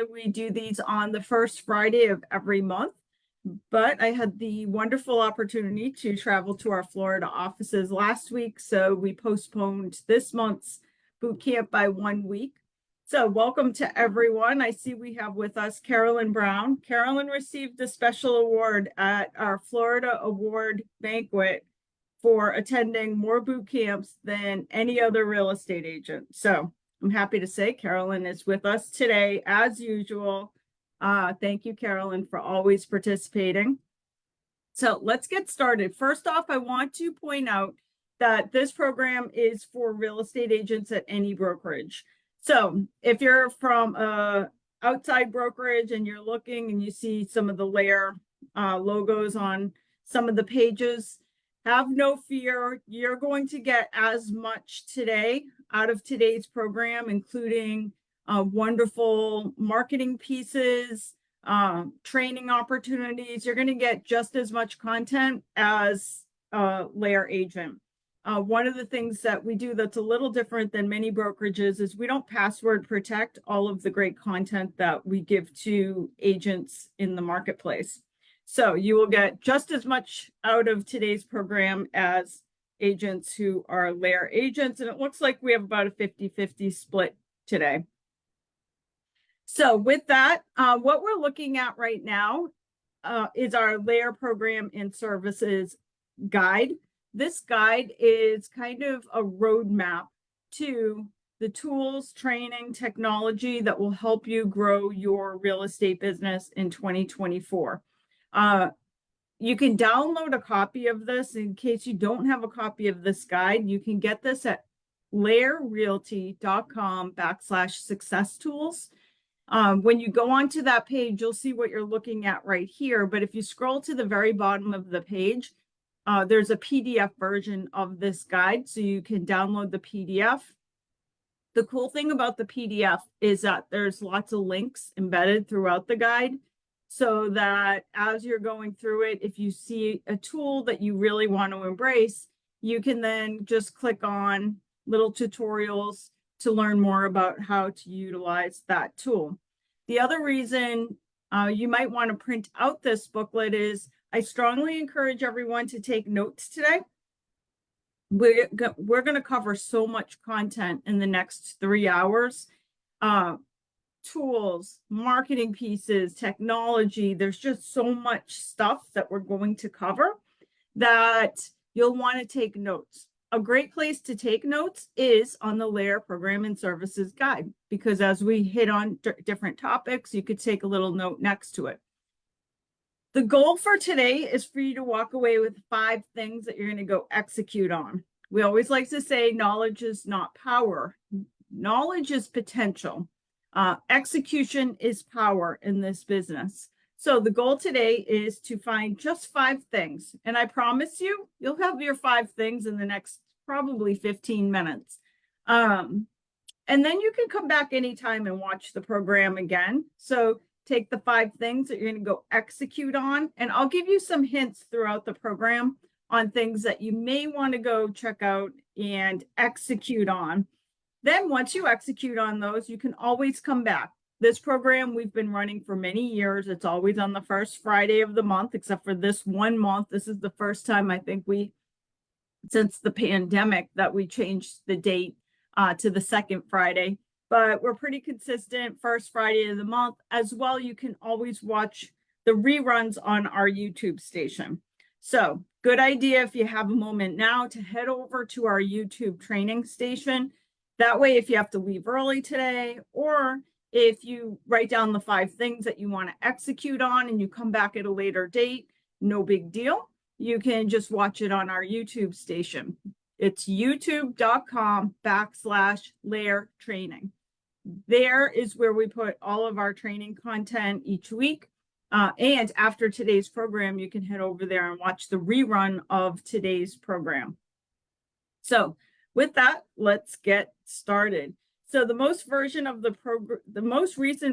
Normally we do these on the first Friday of every month, but I had the wonderful opportunity to travel to our Florida offices last week, so we postponed this month's boot camp by 1 week. So welcome to everyone. I see we have with us Carolyn Brown. Carolyn received a special award at our Florida Award banquet for attending more boot camps than any other real estate agent. So I'm happy to say Carolyn is with us today as usual. Thank you, Carolyn, for always participating. So let's get started. First off, I want to point out that this program is for real estate agents at any brokerage. So if you're from a outside brokerage and you're looking and you see some of the LAER logos on some of the pages, have no fear. You're going to get as much today out of today's program, including wonderful marketing pieces, training opportunities. You're going to get just as much content as a LAER agent. One of the things that we do that's a little different than many brokerages is we don't password protect all of the great content that we give to agents in the marketplace. So you will get just as much out of today's program as agents who are LAER agents. And it looks like we have about a 50-50 split today. So with that, what we're looking at right now is our LAER program and services guide. This guide is kind of a roadmap to the tools, training, technology that will help you grow your real estate business in 2024. You can download a copy of this in case you don't have a copy of this guide. You can get this at laerrealty.com/success tools. When you go onto that page, you'll see what you're looking at right here. But if you scroll to the very bottom of the page, there's a PDF version of this guide, so you can download the PDF. The cool thing about the PDF is that there's lots of links embedded throughout the guide, so that as you're going through it, if you see a tool that you really want to embrace, you can then just click on little tutorials to learn more about how to utilize that tool. The other reason you might want to print out this booklet is I strongly encourage everyone to take notes today. We're going to cover so much content in the next 3 hours. Tools, marketing pieces, technology. There's just so much stuff that we're going to cover that you'll want to take notes. A great place to take notes is on the LAER program and services guide, because as we hit on different topics, you could take a little note next to it. The goal for today is for you to walk away with 5 things that you're going to go execute on. We always like to say knowledge is not power. Knowledge is potential. Execution is power in this business. So the goal today is to find just 5 things. And I promise you, you'll have your 5 things in the next probably 15 minutes. And then you can come back anytime and watch the program again. So take the 5 things that you're going to go execute on. And I'll give you some hints throughout the program on things that you may want to go check out and execute on. Then once you execute on those, you can always come back. This program we've been running for many years. It's always on the first Friday of the month, except for this 1 month. This is the first time I think since the pandemic, that we changed the date to the second Friday. But we're pretty consistent first Friday of the month. As well, you can always watch the reruns on our YouTube station. So good idea if you have a moment now to head over to our YouTube training station. That way, if you have to leave early today, or if you write down the 5 things that you want to execute on and you come back at a later date, no big deal. You can just watch it on our YouTube station. It's youtube.com/LAER training. There is where we put all of our training content each week. And after today's program, you can head over there and watch the rerun of today's program. So with that, let's get started. So the most recent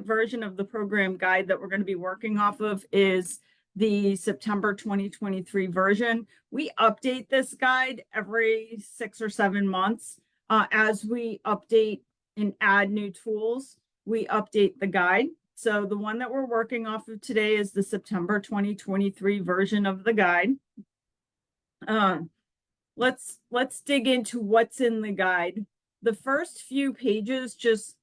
version of the program guide that we're going to be working off of is the September 2023 version. We update this guide every 6 or 7 months. As we update and add new tools, we update the guide. So the one that we're working off of today is the September 2023 version of the guide. Let's dig into what's in the guide. The first few pages just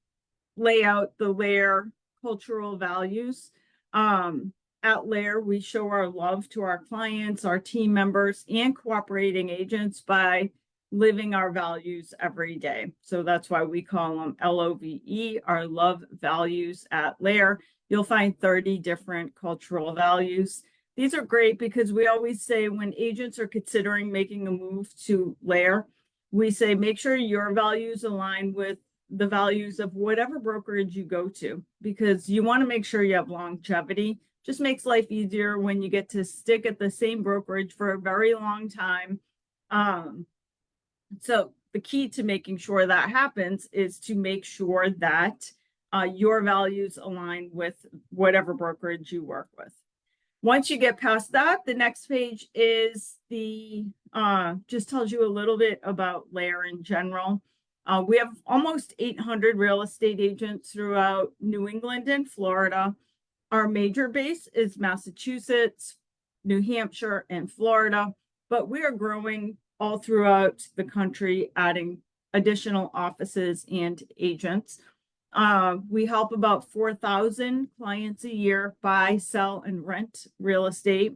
lay out the LAER cultural values. At LAER, we show our love to our clients, our team members, and cooperating agents by living our values every day. So that's why we call them LOVE, our love values at LAER. You'll find 30 different cultural values. These are great because we always say when agents are considering making a move to LAER, we say make sure your values align with the values of whatever brokerage you go to, because you want to make sure you have longevity. Just makes life easier when you get to stick at the same brokerage for a very long time. So the key to making sure that happens is to make sure that your values align with whatever brokerage you work with. Once you get past that, the next page is just tells you a little bit about LAER in general. We have almost 800 real estate agents throughout New England and Florida. Our major base is Massachusetts, New Hampshire, and Florida, but we are growing all throughout the country, adding additional offices and agents. We help about 4,000 clients a year buy, sell, and rent real estate.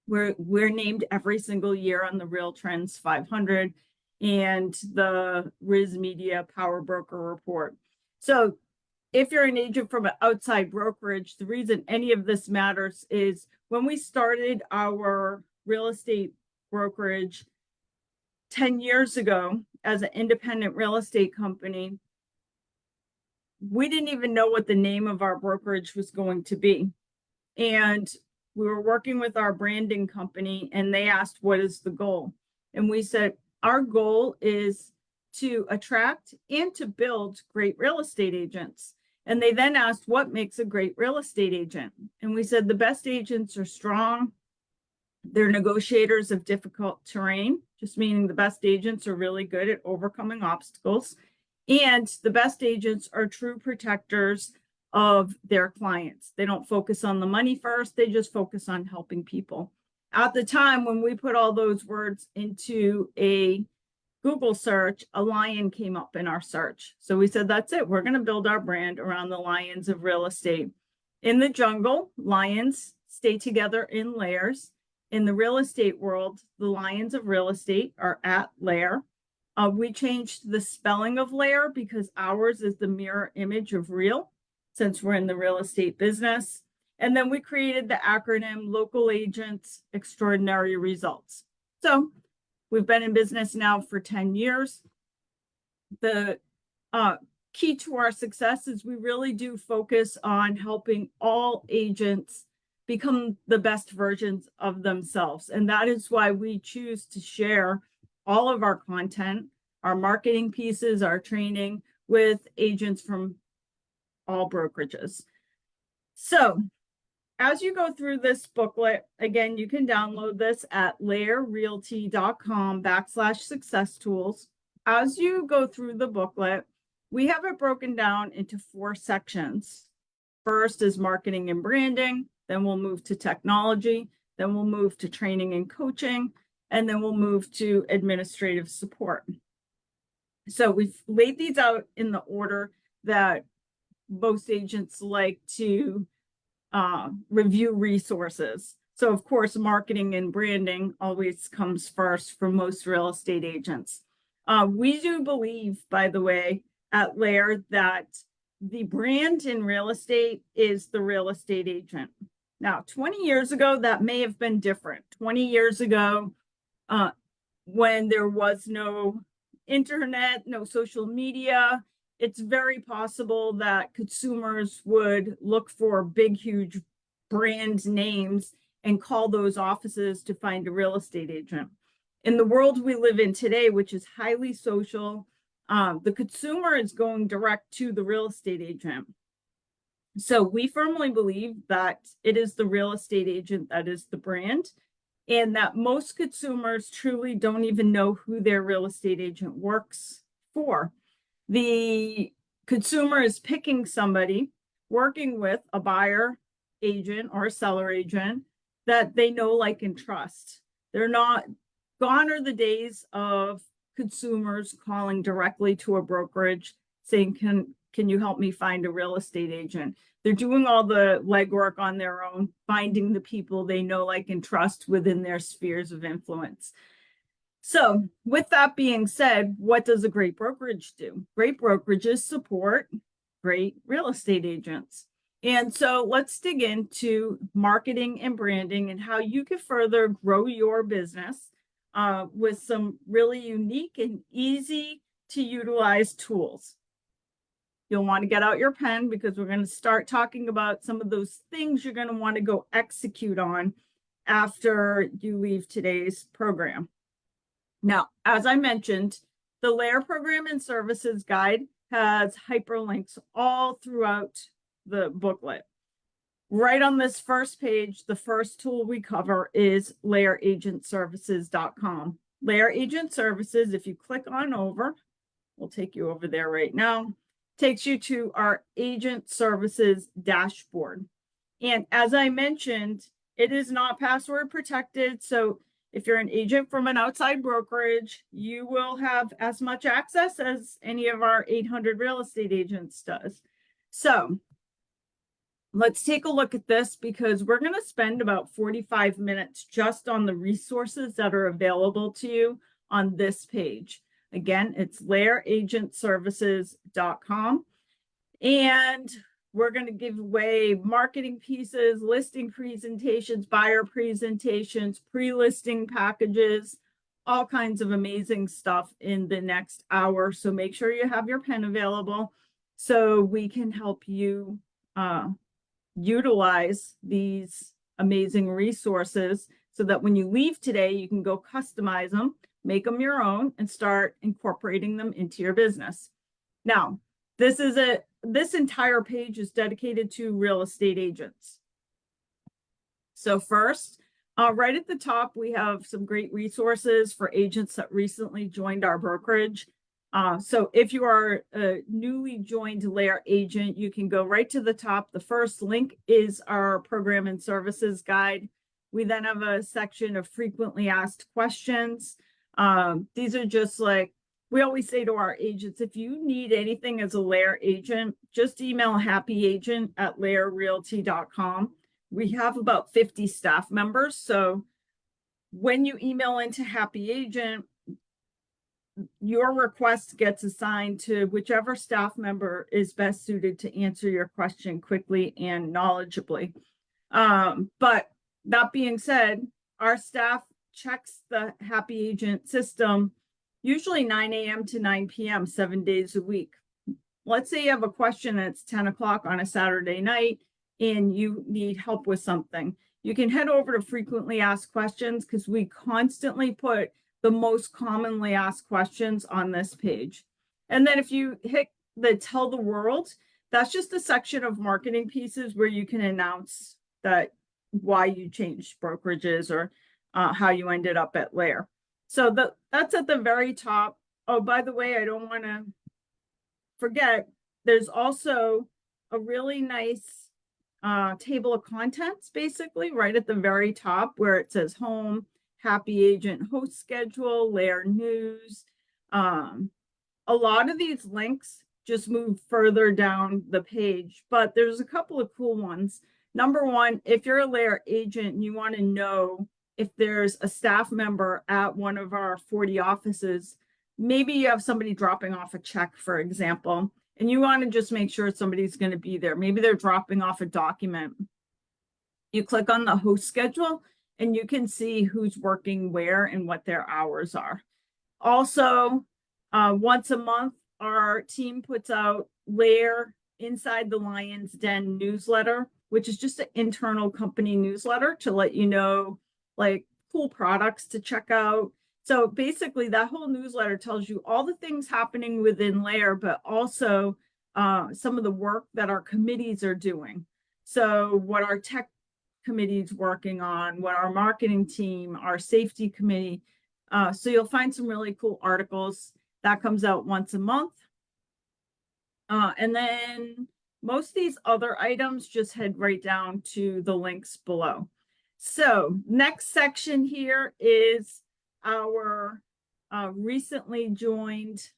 We're named every single year on the Real Trends 500 and the Riz Media Power Broker Report. So if you're an agent from an outside brokerage, the reason any of this matters is when we started our real estate brokerage 10 years ago as an independent real estate company, we didn't even know what the name of our brokerage was going to be. And we were working with our branding company and they asked, what is the goal? And we said, our goal is to attract and to build great real estate agents. And they then asked, what makes a great real estate agent? And we said, the best agents are strong. They're negotiators of difficult terrain, just meaning the best agents are really good at overcoming obstacles. And the best agents are true protectors of their clients. They don't focus on the money first, they just focus on helping people. At the time when we put all those words into a Google search, a lion came up in our search. So we said, that's it. We're going to build our brand around the lions of real estate. In the jungle, lions stay together in layers. In the real estate world, the lions of real estate are at LAER. We changed the spelling of LAER because ours is the mirror image of real, since we're in the real estate business. And then we created the acronym Local Agents Extraordinary Results. So we've been in business now for 10 years. The key to our success is we really do focus on helping all agents become the best versions of themselves. And that is why we choose to share all of our content, our marketing pieces, our training with agents from all brokerages. So as you go through this booklet, again, you can download this at laerrealty.com/success tools. As you go through the booklet, we have it broken down into 4 sections. First is marketing and branding, then we'll move to technology, then we'll move to training and coaching, and then we'll move to administrative support. So we've laid these out in the order that most agents like to review resources. So of course, marketing and branding always comes first for most real estate agents. We do believe, by the way, at LAER that the brand in real estate is the real estate agent. Now, 20 years ago, that may have been different. 20 years ago, when there was no internet, no social media, it's very possible that consumers would look for big, huge brand names and call those offices to find a real estate agent. In the world we live in today, which is highly social, the consumer is going direct to the real estate agent. So we firmly believe that it is the real estate agent that is the brand, and that most consumers truly don't even know who their real estate agent works for. The consumer is picking somebody working with a buyer agent or a seller agent that they know, like, and trust. They're not gone are the days of consumers calling directly to a brokerage saying, can you help me find a real estate agent? They're doing all the legwork on their own, finding the people they know, like, and trust within their spheres of influence. So with that being said, what does a great brokerage do? Great brokerages support great real estate agents. And so let's dig into marketing and branding and how you can further grow your business with some really unique and easy to utilize tools. You'll want to get out your pen because we're going to start talking about some of those things you're going to want to go execute on after you leave today's program. Now, as I mentioned, the LAER Program and Services Guide has hyperlinks all throughout the booklet. Right on this first page, the first tool we cover is LAERagentservices.com. LAER Agent Services, if you click on over, we'll take you over there right now, takes you to our agent services dashboard. And as I mentioned, it is not password protected. So if you're an agent from an outside brokerage, you will have as much access as any of our 800 real estate agents does. So let's take a look at this because we're going to spend about 45 minutes just on the resources that are available to you on this page. Again, it's LAERagentservices.com. And we're going to give away marketing pieces, listing presentations, buyer presentations, pre-listing packages, all kinds of amazing stuff in the next hour. So make sure you have your pen available so we can help you utilize these amazing resources so that when you leave today, you can go customize them, make them your own, and start incorporating them into your business. Now, this entire page is dedicated to real estate agents. So first, right at the top, we have some great resources for agents that recently joined our brokerage. So if you are a newly joined LAER agent, you can go right to the top. The first link is our program and services guide. We then have a section of frequently asked questions. These are just like, we always say to our agents, if you need anything as a LAER agent, just email happyagent@laerrealty.com. We have about 50 staff members. So when you email into Happy Agent, your request gets assigned to whichever staff member is best suited to answer your question quickly and knowledgeably. But that being said, our staff checks the Happy Agent system usually 9 a.m. to 9 p.m., 7 days a week. Let's say you have a question and it's 10 o'clock on a Saturday night and you need help with something. You can head over to frequently asked questions because we constantly put the most commonly asked questions on this page. And then if you hit the tell the world, that's just a section of marketing pieces where you can announce that why you changed brokerages or how you ended up at LAER. So that's at the very top. Oh, by the way, I don't want to forget, there's also a really nice table of contents, basically, right at the very top where it says home, Happy Agent host schedule, LAER news. A lot of these links just move further down the page, but there's a couple of cool ones. Number one, if you're a LAER agent and you want to know if there's a staff member at one of our 40 offices, maybe you have somebody dropping off a check, for example, and you want to just make sure somebody's going to be there. Maybe they're dropping off a document. You click on the host schedule and you can see who's working where and what their hours are. Also, once a month, our team puts out LAER Inside the Lion's Den newsletter, which is just an internal company newsletter to let you know like cool products to check out. So basically that whole newsletter tells you all the things happening within LAER, but also some of the work that our committees are doing. So what our tech committee's working on, what our marketing team, our safety committee. So you'll find some really cool articles that comes out once a month. And then Most of these other items, just head right down to the links below. So next section here is our recently joined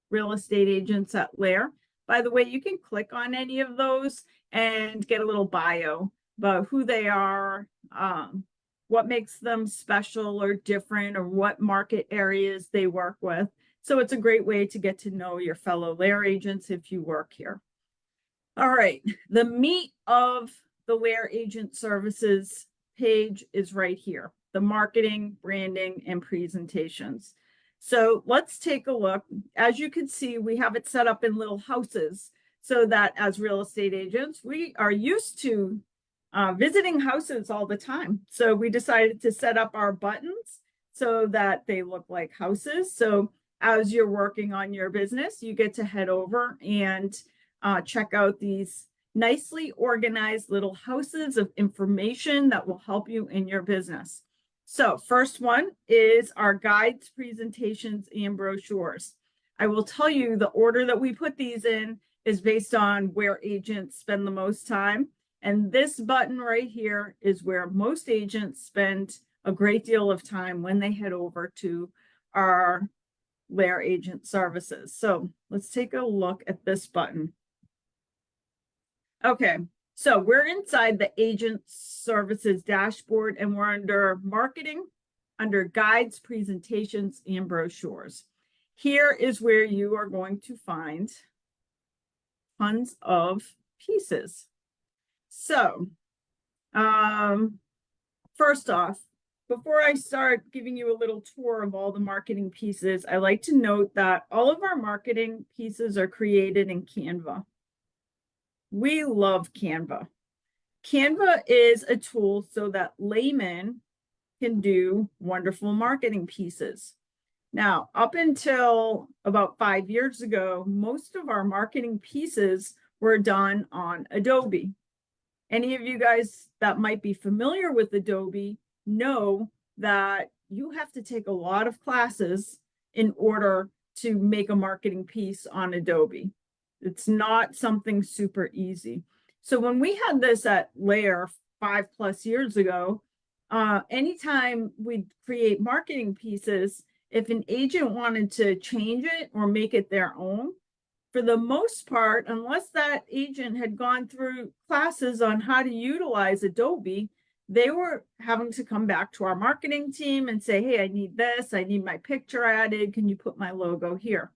real estate agents at LAER. By the way, you can click on any of those and get a little bio about who they are, what makes them special or different, or what market areas they work with. So it's a great way to get to know your fellow LAER agents if you work here. All right, the meat of the LAER Agent Services page is right here, the marketing, branding, and presentations. So let's take a look. As you can see, we have it set up in little houses so that as real estate agents, we are used to visiting houses all the time. So we decided to set up our buttons so that they look like houses. So as you're working on your business, you get to head over and check out these nicely organized little houses of information that will help you in your business. So first one is our guides, presentations, and brochures. I will tell you the order that we put these in is based on where agents spend the most time. And this button right here is where most agents spend a great deal of time when they head over to our LAER Agent Services. So let's take a look at this button. Okay, so we're inside the Agent Services dashboard and we're under marketing, under guides, presentations, and brochures. Here is where you are going to find tons of pieces. So, first off, before I start giving you a little tour of all the marketing pieces, I like to note that all of our marketing pieces are created in Canva. We love Canva. Canva is a tool so that laymen can do wonderful marketing pieces. Now, up until about 5 years ago, most of our marketing pieces were done on Adobe. Any of you guys that might be familiar with Adobe know that you have to take a lot of classes in order to make a marketing piece on Adobe. It's not something super easy. So when we had this at LAER 5+ years ago, anytime we'd create marketing pieces, if an agent wanted to change it or make it their own, for the most part, unless that agent had gone through classes on how to utilize Adobe, they were having to come back to our marketing team and say, hey, I need this, I need my picture added, can you put my logo here?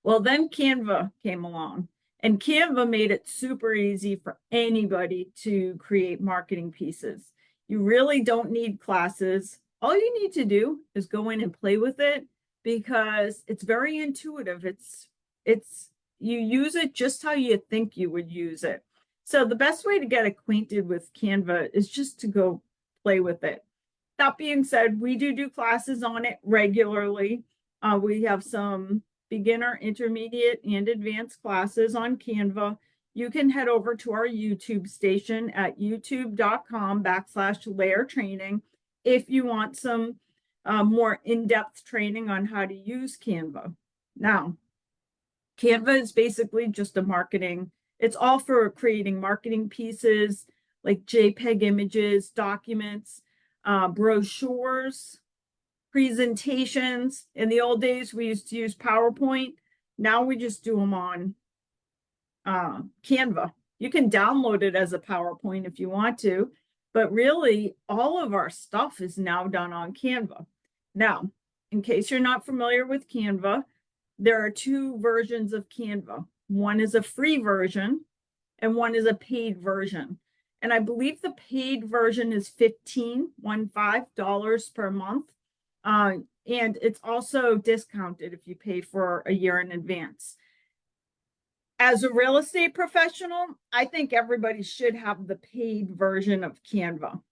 Well, then Canva came along and Canva made it super easy for anybody to create marketing pieces. You really don't need classes. All you need to do is go in and play with it because it's very intuitive. You use it just how you think you would use it. So the best way to get acquainted with Canva is just to go play with it. That being said, we do classes on it regularly. We have some beginner, intermediate, and advanced classes on Canva. You can head over to our YouTube station at youtube.com/LAER training if you want some more in-depth training on how to use Canva. Now, Canva is basically just a marketing. It's all for creating marketing pieces like JPEG images, documents, brochures, presentations. In the old days, we used to use PowerPoint. Now we just do them on Canva. You can download it as a PowerPoint if you want to, but really all of our stuff is now done on Canva. Now, in case you're not familiar with Canva, there are two versions of Canva. One is a free version and one is a paid version. And I believe the paid version is $15 per month. And it's also discounted if you pay for a year in advance. As a real estate professional, I think everybody should have the paid version of Canva.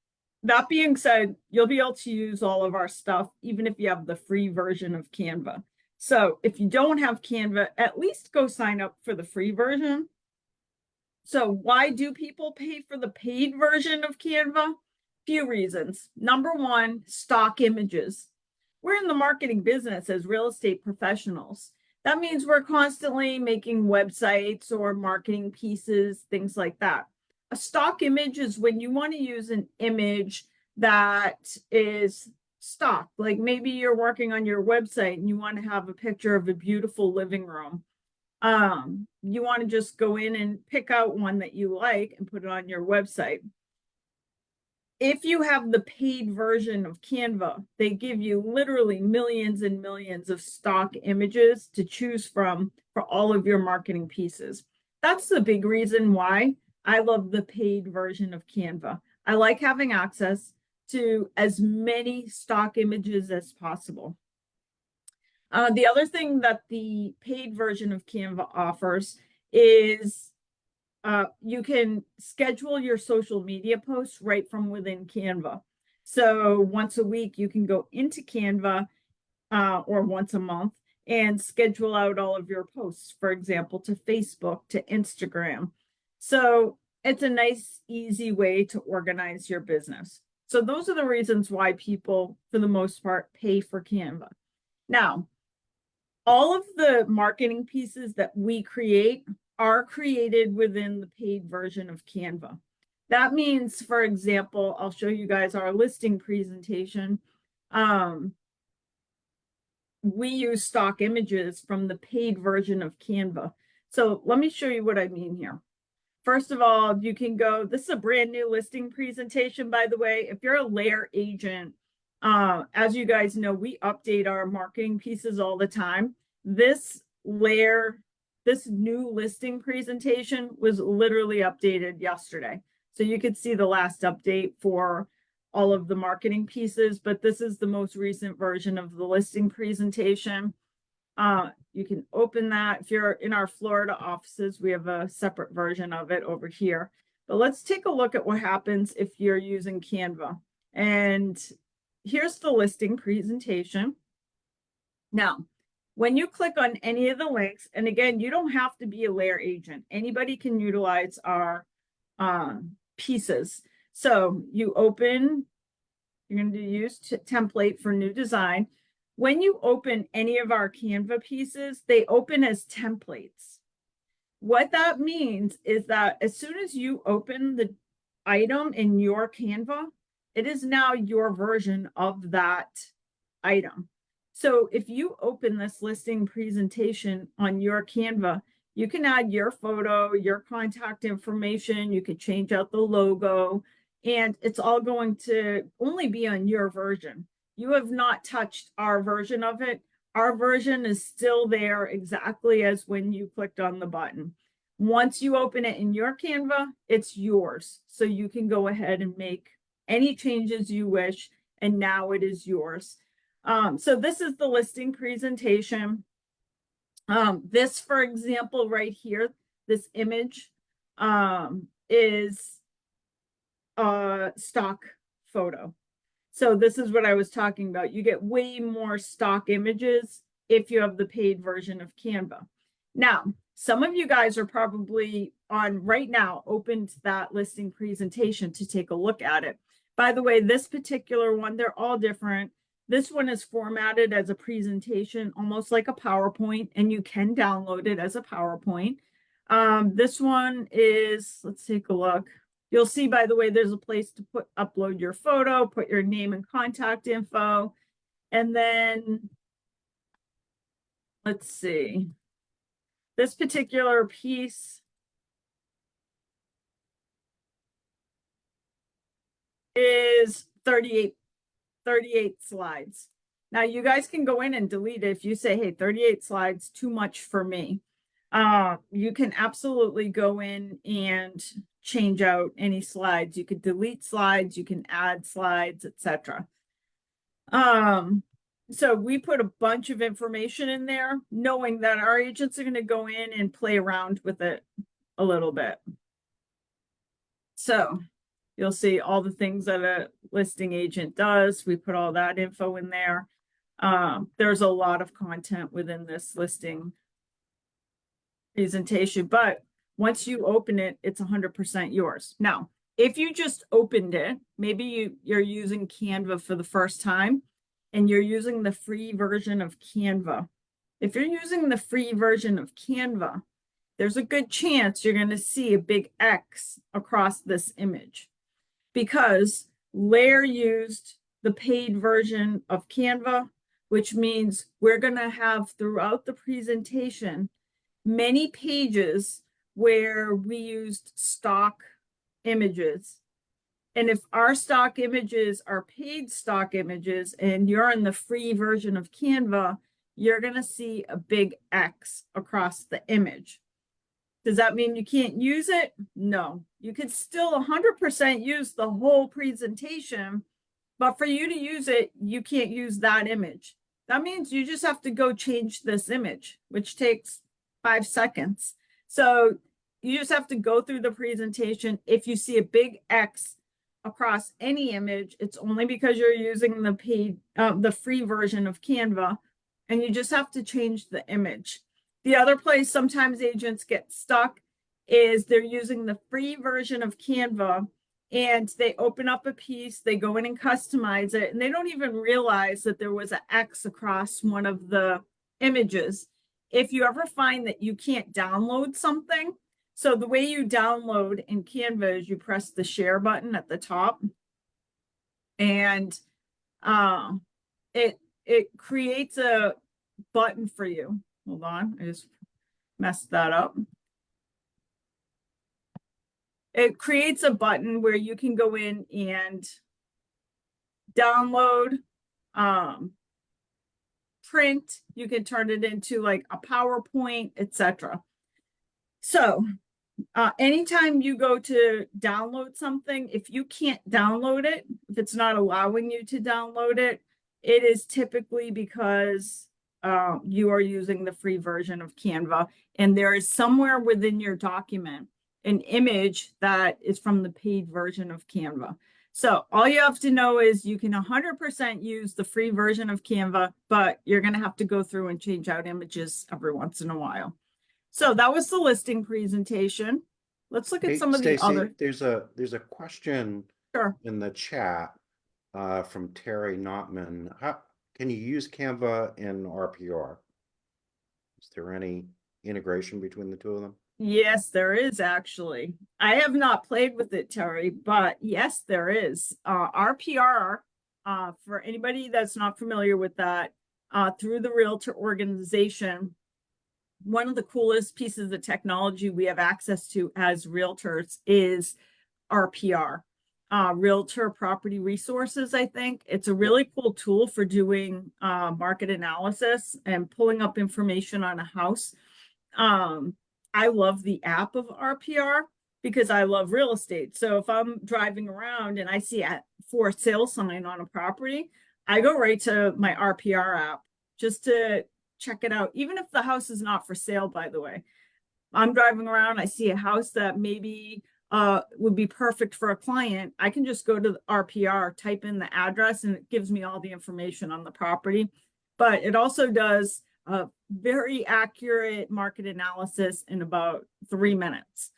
That being said, you'll be able to use all of our stuff, even if you have the free version of Canva. So if you don't have Canva, at least go sign up for the free version. So why do people pay for the paid version of Canva? Few reasons. Number one, stock images. We're in the marketing business as real estate professionals. That means we're constantly making websites or marketing pieces, things like that. A stock image is when you want to use an image that is stock. Like maybe you're working on your website and you want to have a picture of a beautiful living room. You want to just go in and pick out one that you like and put it on your website. If you have the paid version of Canva, they give you literally millions and millions of stock images to choose from for all of your marketing pieces. That's the big reason why I love the paid version of Canva. I like having access to as many stock images as possible. The other thing that the paid version of Canva offers is you can schedule your social media posts right from within Canva. So once a week, you can go into Canva or once a month and schedule out all of your posts, for example, to Facebook, to Instagram. So it's a nice, easy way to organize your business. So those are the reasons why people, for the most part, pay for Canva. Now, all of the marketing pieces that we create are created within the paid version of Canva. That means, for example, I'll show you guys our listing presentation. We use stock images from the paid version of Canva. So let me show you what I mean here. First of all, you can go, this is a brand new listing presentation, by the way. If you're a LAER agent, as you guys know, we update our marketing pieces all the time. This new listing presentation was literally updated yesterday. So you could see the last update for all of the marketing pieces, but this is the most recent version of the listing presentation. You can open that. If you're in our Florida offices, we have a separate version of it over here. But let's take a look at what happens if you're using Canva. And here's the listing presentation. Now, when you click on any of the links, and again, you don't have to be a LAER agent. Anybody can utilize our pieces. So you open, you're going to use template for new design. When you open any of our Canva pieces, they open as templates. What that means is that as soon as you open the item in your Canva, it is now your version of that item. So if you open this listing presentation on your Canva, you can add your photo, your contact information, you could change out the logo, and it's all going to only be on your version. You have not touched our version of it. Our version is still there exactly as when you clicked on the button. Once you open it in your Canva, it's yours. So you can go ahead and make any changes you wish, and now it is yours. So this is the listing presentation. This, for example, right here, this image is a stock photo. So this is what I was talking about. You get way more stock images if you have the paid version of Canva. Now, some of you guys are probably on right now, open to that listing presentation to take a look at it. By the way, this particular one, they're all different. This one is formatted as a presentation, almost like a PowerPoint, and you can download it as a PowerPoint. This one is, let's take a look. You'll see, by the way, there's a place to upload your photo, put your name and contact info, and then let's see. This particular piece is 38 slides. Now you guys can go in and delete it if you say, hey, 38 slides, too much for me. You can absolutely go in and change out any slides. You could delete slides, you can add slides, etc. So we put a bunch of information in there, knowing that our agents are going to go in and play around with it a little bit. So you'll see all the things that a listing agent does. We put all that info in there. There's a lot of content within this listing presentation, but once you open it, it's 100% yours. Now, if you just opened it, maybe you're using Canva for the first time and you're using the free version of Canva. If you're using the free version of Canva, there's a good chance you're going to see a big X across this image because LAER used the paid version of Canva, which means we're going to have throughout the presentation many pages where we used stock images. And if our stock images are paid stock images and you're in the free version of Canva, you're going to see a big X across the image. Does that mean you can't use it? No, you can still 100% use the whole presentation, but for you to use it, you can't use that image. That means you just have to go change this image, which takes 5 seconds. So you just have to go through the presentation. If you see a big X across any image, it's only because you're using the paid, the free version of Canva, and you just have to change the image. The other place sometimes agents get stuck is they're using the free version of Canva and they open up a piece, they go in and customize it, and they don't even realize that there was an X across one of the images. If you ever find that you can't download something, so the way you download in Canva is you press the share button at the top, and it creates a button for you. Hold on, I just messed that up. It creates a button where you can go in and download, print, you can turn it into like a PowerPoint, etc. So anytime you go to download something, if you can't download it, if it's not allowing you to download it, it is typically because you are using the free version of Canva, and there is somewhere within your document an image that is from the paid version of Canva. So all you have to know is you can 100% use the free version of Canva, but you're going to have to go through and change out images every once in a while. So that was the listing presentation. Let's look at some of the other. There's a question Sure. in the chat from Terry Notman. How can you use Canva in RPR? Is there any integration between the two of them? Yes, there is actually. I have not played with it, Terry, but yes, there is. RPR, for anybody that's not familiar with that, through the Realtor organization, one of the coolest pieces of technology we have access to as realtors is RPR, Realtor Property Resources, I think. It's a really cool tool for doing market analysis and pulling up information on a house. I love the app of RPR because I love real estate. So if I'm driving around and I see a for sale sign on a property, I go right to my RPR app just to check it out. Even if the house is not for sale, by the way. I'm driving around, I see a house that maybe would be perfect for a client. I can just go to the RPR, type in the address, and it gives me all the information on the property. But it also does a very accurate market analysis in about 3 minutes.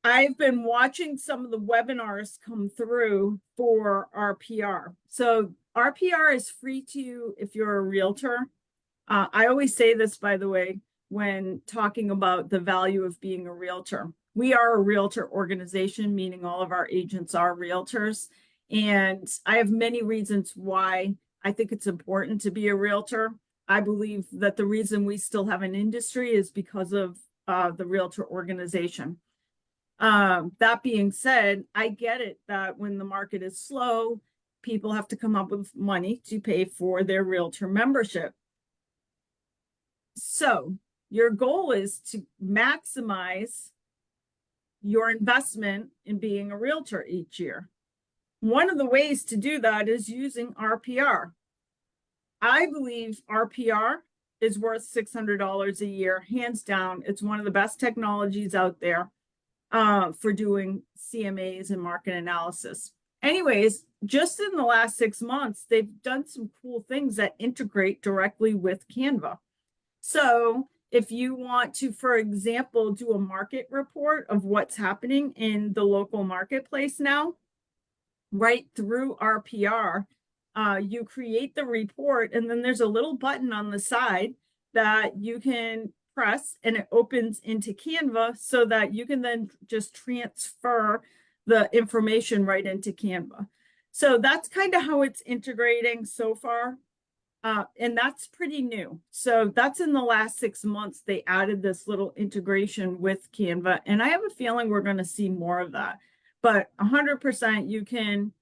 I've been watching some of the webinars come through for RPR. So RPR is free to you if you're a realtor. I always say this, by the way, when talking about the value of being a realtor. We are a realtor organization, meaning all of our agents are realtors. And I have many reasons why I think it's important to be a realtor. I believe that the reason we still have an industry is because of the realtor organization. That being said, I get it that when the market is slow, people have to come up with money to pay for their realtor membership. So your goal is to maximize your investment in being a realtor each year. One of the ways to do that is using RPR. I believe RPR is worth $600 a year, hands down. It's one of the best technologies out there for doing CMAs and market analysis. Anyways, just in the last 6 months, they've done some cool things that integrate directly with Canva. So if you want to, for example, do a market report of what's happening in the local marketplace now, right through RPR, you create the report, and then there's a little button on the side that you can press and it opens into Canva so that you can then just transfer the information right into Canva. So that's kind of how it's integrating so far. And that's pretty new. So that's in the last 6 months, they added this little integration with Canva. And I have a feeling we're going to see more of that. But 100% you can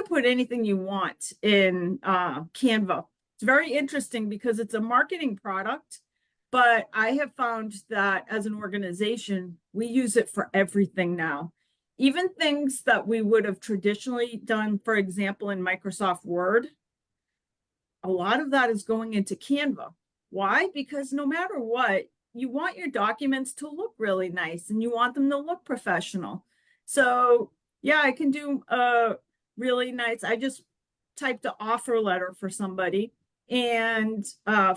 put anything you want in Canva. It's very interesting because it's a marketing product, but I have found that as an organization, we use it for everything now. Even things that we would have traditionally done, for example, in Microsoft Word, a lot of that is going into Canva. Why? Because no matter what, you want your documents to look really nice and you want them to look professional. So yeah, I can do a really nice, I just typed an offer letter for somebody and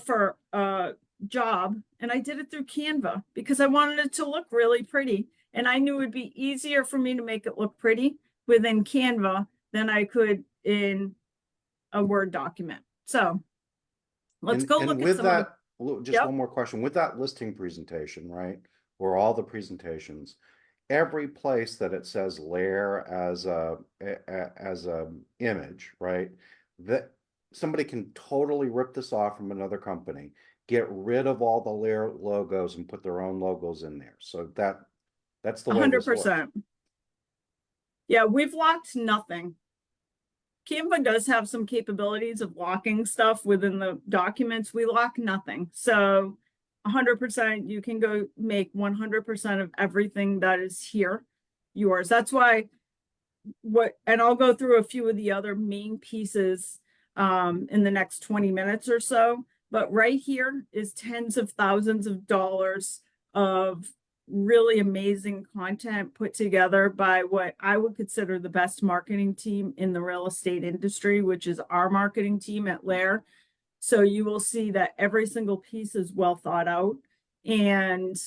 for a job, and I did it through Canva because I wanted it to look really pretty. And I knew it would be easier for me to make it look pretty within Canva than I could in a Word document. So let's go And look at with some of the, that, just yep, one more question. With that listing presentation, right? Or all the presentations, every place that it says layer as a image, right? That somebody can totally rip this off from another company, get rid of all the layer logos and put their own logos in there. So that's the way this works. 100%. Yeah, we've locked nothing. Canva does have some capabilities of locking stuff within the documents. We lock nothing. So 100%, you can go make 100% of everything that is here yours. That's why and I'll go through a few of the other main pieces in the next 20 minutes or so. But right here is tens of thousands of dollars of really amazing content put together by what I would consider the best marketing team in the real estate industry, which is our marketing team at LAER. So you will see that every single piece is well thought out and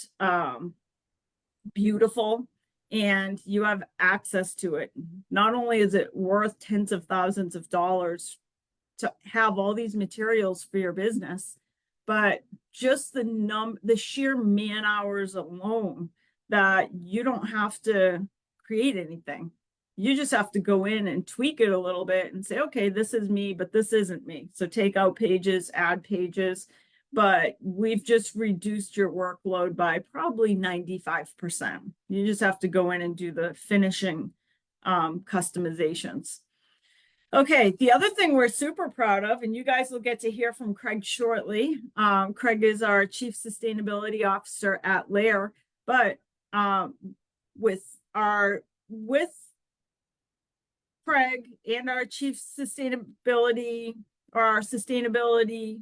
beautiful, and you have access to it. Not only is it worth tens of thousands of dollars to have all these materials for your business, but just the sheer man hours alone that you don't have to create anything. You just have to go in and tweak it a little bit and say, okay, this is me, but this isn't me. So take out pages, add pages, but we've just reduced your workload by probably 95%. You just have to go in and do the finishing customizations. Okay, the other thing we're super proud of, and you guys will get to hear from Craig shortly. Craig is our Chief Sustainability Officer at LAER, but with Craig and our Chief Sustainability or our Sustainability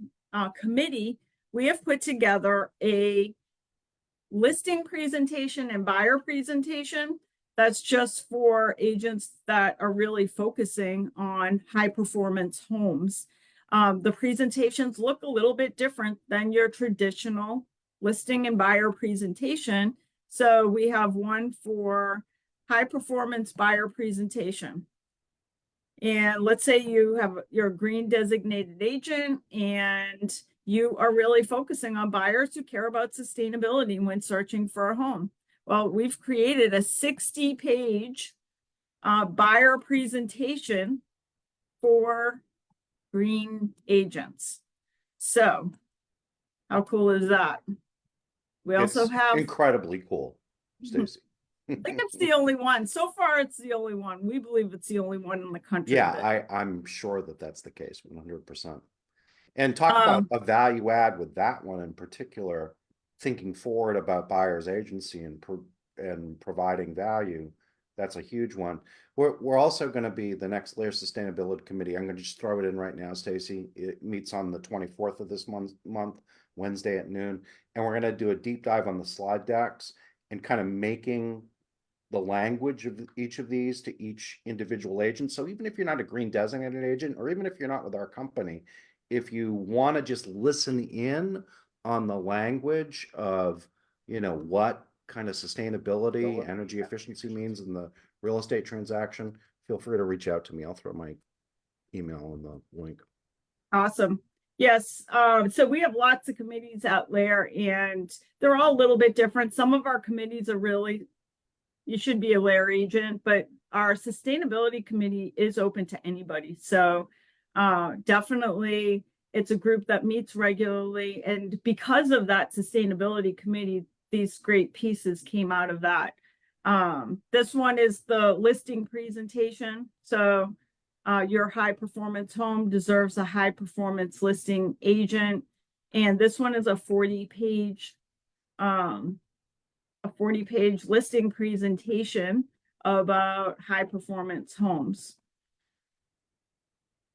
Committee, we have put together a listing presentation and buyer presentation that's just for agents that are really focusing on high performance homes. The presentations look a little bit different than your traditional listing and buyer presentation. So we have one for high performance buyer presentation. And let's say you have your green designated agent and you are really focusing on buyers who care about sustainability when searching for a home. Well, we've created a 60-page buyer presentation for green agents. So how cool is that? We also It's have incredibly cool, Stacey. I think it's the only one. So far, it's the only one. We believe it's the only one in the country. Yeah, I'm sure that that's the case, 100%. And talk about Um, a value add with that one in particular, thinking forward about buyer's agency and providing value. That's a huge one. We're also going to be the next LAER Sustainability Committee. I'm going to just throw it in right now, Stacey. It meets on the 24th of this month, Wednesday at noon, and we're going to do a deep dive on the slide decks and kind of making the language of each of these to each individual agent. So even if you're not a green designated agent, or even if you're not with our company, if you want to just listen in on the language of, what kind of sustainability, energy efficiency means in the real estate transaction, feel free to reach out to me. I'll throw my email and the link. Awesome. Yes. So we have lots of committees out there and they're all a little bit different. Some of our committees are really, you should be a LAER agent, but our sustainability committee is open to anybody. So definitely it's a group that meets regularly. And because of that sustainability committee, these great pieces came out of that. This one is the listing presentation. So your high performance home deserves a high performance listing agent. And this one is a 40-page listing presentation about high performance homes.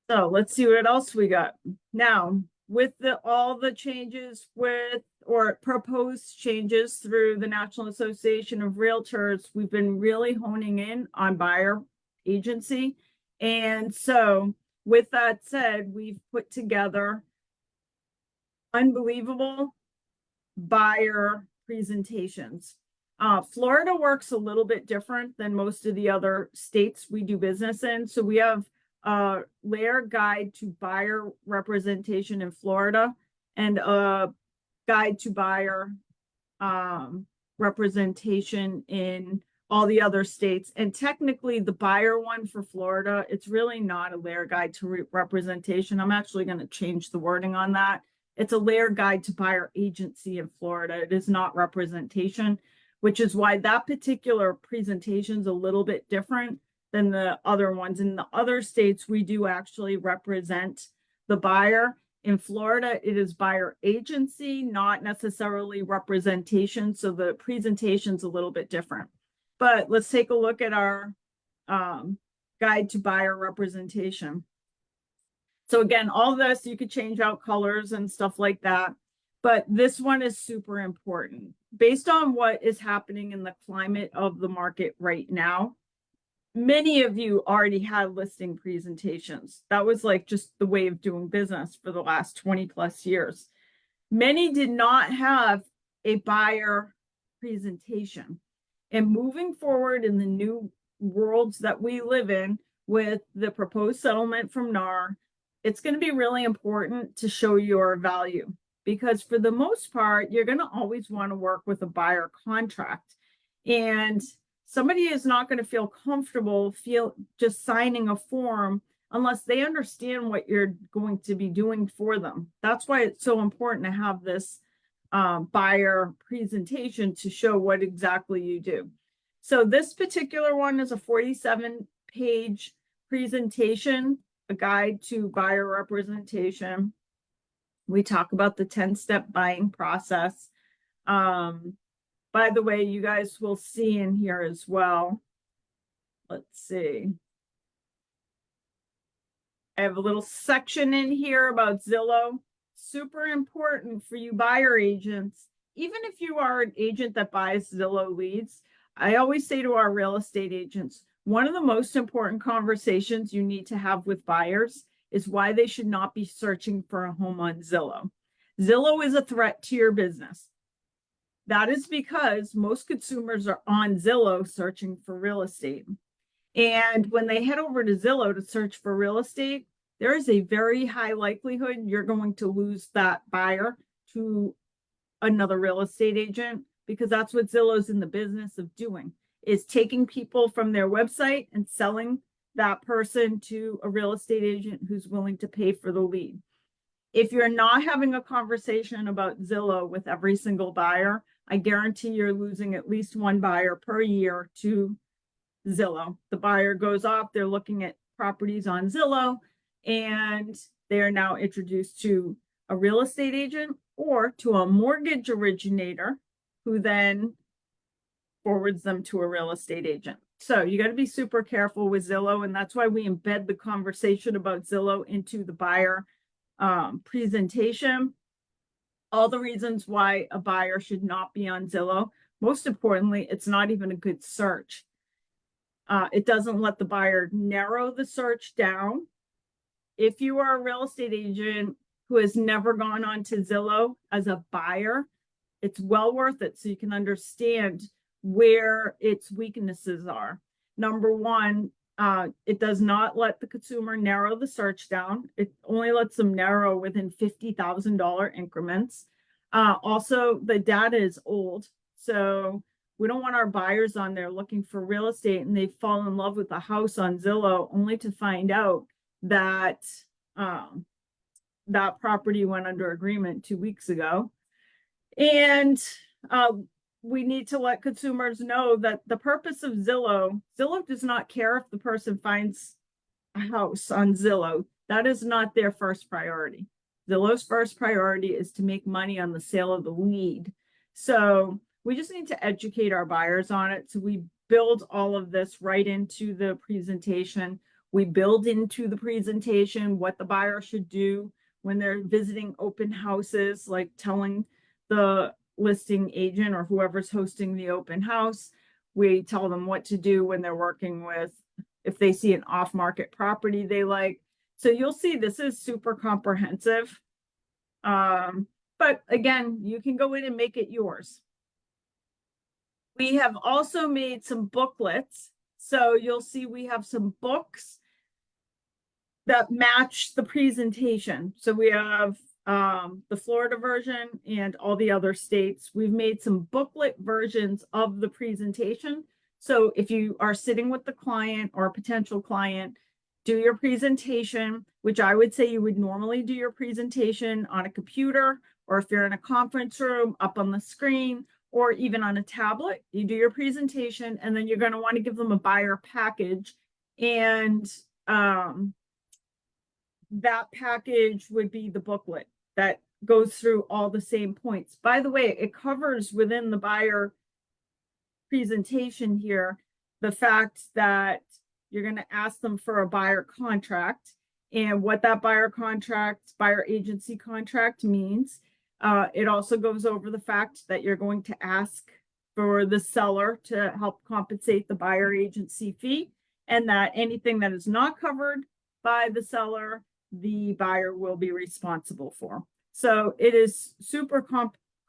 So let's see what else we got. Now, with all the changes or proposed changes through the National Association of Realtors, we've been really honing in on buyer agency. And so with that said, we've put together unbelievable buyer presentations. Florida works a little bit different than most of the other states we do business in. So we have a LAER guide to buyer representation in Florida and a guide to buyer representation in all the other states. And technically the buyer one for Florida, it's really not a LAER guide to representation. I'm actually going to change the wording on that. It's a LAER guide to buyer agency in Florida. It is not representation, which is why that particular presentation is a little bit different than the other ones. In the other states, we do actually represent the buyer. In Florida, it is buyer agency, not necessarily representation. So the presentation's a little bit different. But let's take a look at our guide to buyer representation. So again, all this, you could change out colors and stuff like that. But this one is super important. Based on what is happening in the climate of the market right now, many of you already had listing presentations. That was like just the way of doing business for the last 20 plus years. Many did not have a buyer presentation. And moving forward in the new worlds that we live in with the proposed settlement from NAR, it's going to be really important to show your value because for the most part, you're going to always want to work with a buyer contract. And somebody is not going to feel comfortable just signing a form unless they understand what you're going to be doing for them. That's why it's so important to have this buyer presentation to show what exactly you do. So this particular one is a 47-page presentation, a guide to buyer representation. We talk about the 10-step buying process. By the way, you guys will see in here as well. Let's see. I have a little section in here about Zillow. Super important for you buyer agents. Even if you are an agent that buys Zillow leads, I always say to our real estate agents, one of the most important conversations you need to have with buyers is why they should not be searching for a home on Zillow. Zillow is a threat to your business. That is because most consumers are on Zillow searching for real estate. And when they head over to Zillow to search for real estate, there is a very high likelihood you're going to lose that buyer to another real estate agent because that's what Zillow's in the business of doing, is taking people from their website and selling that person to a real estate agent who's willing to pay for the lead. If you're not having a conversation about Zillow with every single buyer, I guarantee you're losing at least one buyer per year to Zillow. The buyer goes off, they're looking at properties on Zillow, and they are now introduced to a real estate agent or to a mortgage originator who then forwards them to a real estate agent. So you got to be super careful with Zillow, and that's why we embed the conversation about Zillow into the buyer presentation. All the reasons why a buyer should not be on Zillow. Most importantly, it's not even a good search. It doesn't let the buyer narrow the search down. If you are a real estate agent who has never gone on to Zillow as a buyer, it's well worth it so you can understand where its weaknesses are. Number one, It does not let the consumer narrow the search down. It only lets them narrow within $50,000 increments. Also, the data is old, so we don't want our buyers on there looking for real estate and they fall in love with a house on Zillow only to find out that um, that property went under agreement 2 weeks ago. And we need to let consumers know that the purpose of Zillow does not care if the person finds a house on Zillow. That is not their first priority. Zillow's first priority is to make money on the sale of the lead. So we just need to educate our buyers on it. So we build all of this right into the presentation. We build into the presentation what the buyer should do when they're visiting open houses, like telling the listing agent or whoever's hosting the open house. We tell them what to do when they're working with, if they see an off-market property they like. So you'll see this is super comprehensive. But again, you can go in and make it yours. We have also made some booklets. So you'll see we have some books that match the presentation. So we have the Florida version and all the other states. We've made some booklet versions of the presentation. So if you are sitting with the client or a potential client, do your presentation, which I would say you would normally do your presentation on a computer, or if you're in a conference room, up on the screen, or even on a tablet. You do your presentation, and then you're going to want to give them a buyer package. And that package would be the booklet that goes through all the same points. By the way, it covers within the buyer presentation here the fact that you're going to ask them for a buyer contract and what that buyer agency contract means. It also goes over the fact that you're going to ask for the seller to help compensate the buyer agency fee, and that anything that is not covered by the seller, the buyer will be responsible for. So it is super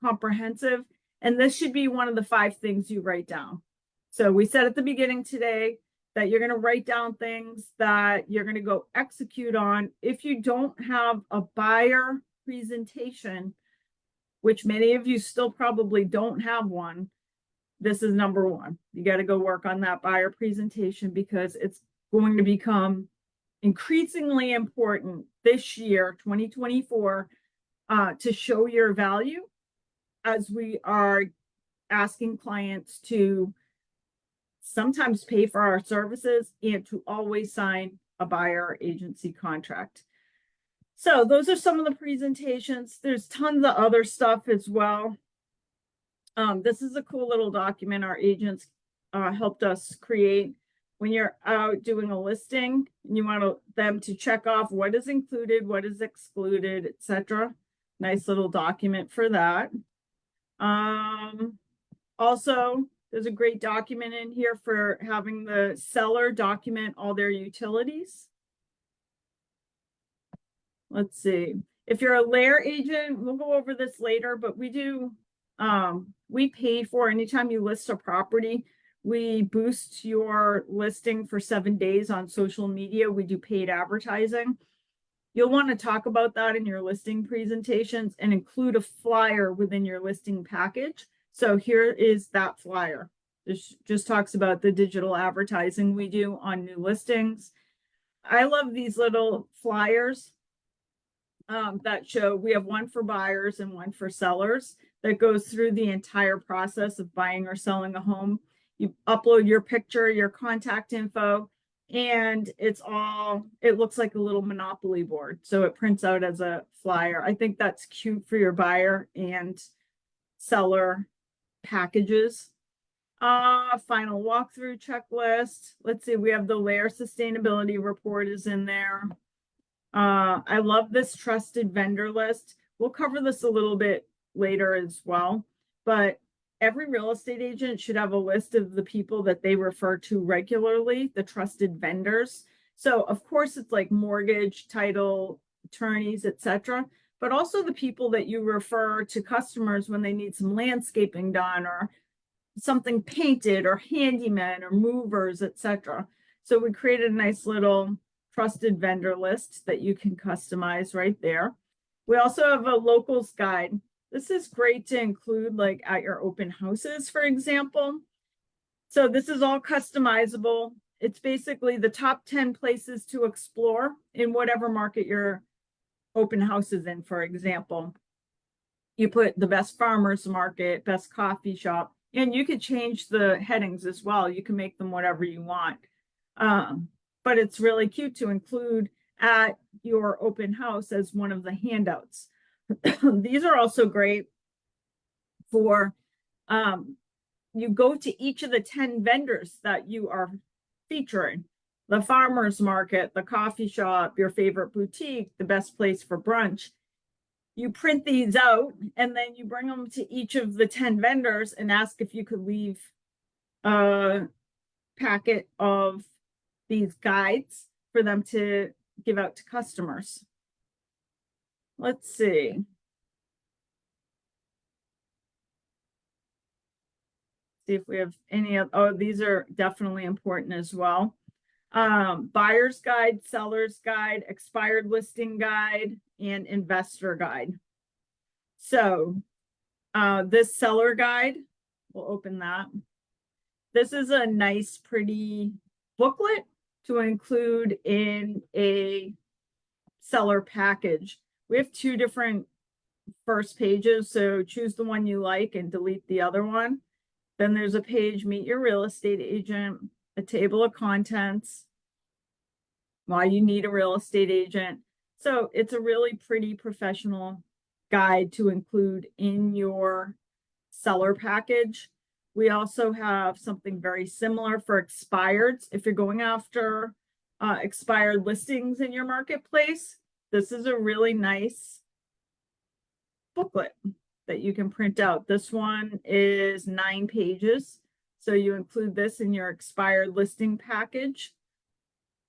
comprehensive, and this should be one of the 5 things you write down. So we said at the beginning today that you're going to write down things that you're going to go execute on. If you don't have a buyer presentation, which many of you still probably don't have one, this is number 1. You got to go work on that buyer presentation, because it's going to become increasingly important this year, 2024, to show your value, as we are asking clients to sometimes pay for our services and to always sign a buyer agency contract. So those are some of the presentations. There's tons of other stuff as well. This is a cool little document our agents helped us create. When you're out doing a listing, you want them to check off what is included, what is excluded, etc. Nice little document for that. Also, there's a great document in here for having the seller document all their utilities. Let's see. If you're a LAER agent, we'll go over this later, but we do, we pay for anytime you list a property, we boost your listing for 7 days on social media. We do paid advertising. You'll want to talk about that in your listing presentations and include a flyer within your listing package. So here is that flyer. This just talks about the digital advertising we do on new listings. I love these little flyers that show, we have one for buyers and one for sellers that goes through the entire process of buying or selling a home. You upload your picture, your contact info, and it looks like a little Monopoly board. So it prints out as a flyer. I think that's cute for your buyer and seller packages. Final walkthrough checklist. Let's see, we have the LAER sustainability report is in there. I love this trusted vendor list. We'll cover this a little bit later as well, but every real estate agent should have a list of the people that they refer to regularly, the trusted vendors. So of course it's like mortgage, title, attorneys, etc., but also the people that you refer to customers when they need some landscaping done or something painted, or handymen or movers, etc. So we created a nice little trusted vendor list that you can customize right there. We also have a locals guide. This is great to include like at your open houses, for example. So this is all customizable. It's basically the top 10 places to explore in whatever market your open house is in, for example. You put the best farmers market, best coffee shop, and you could change the headings as well. You can make them whatever you want. But it's really cute to include at your open house as one of the handouts. These are also great for you go to each of the 10 vendors that you are featuring. The farmer's market, the coffee shop, your favorite boutique, the best place for brunch. You print these out and then you bring them to each of the 10 vendors and ask if you could leave a packet of these guides for them to give out to customers. Let's see. See if we have any of, oh, these are definitely important as well. Buyer's guide, seller's guide, expired listing guide, and investor guide. So this seller guide, we'll open that. This is a nice, pretty booklet to include in a seller package. We have two different first pages, so choose the one you like and delete the other one. Then there's a page, meet your real estate agent, a table of contents, why you need a real estate agent. So it's a really pretty professional guide to include in your seller package. We also have something very similar for expireds. If you're going after expired listings in your marketplace, this is a really nice booklet that you can print out. This one is 9 pages. So you include this in your expired listing package.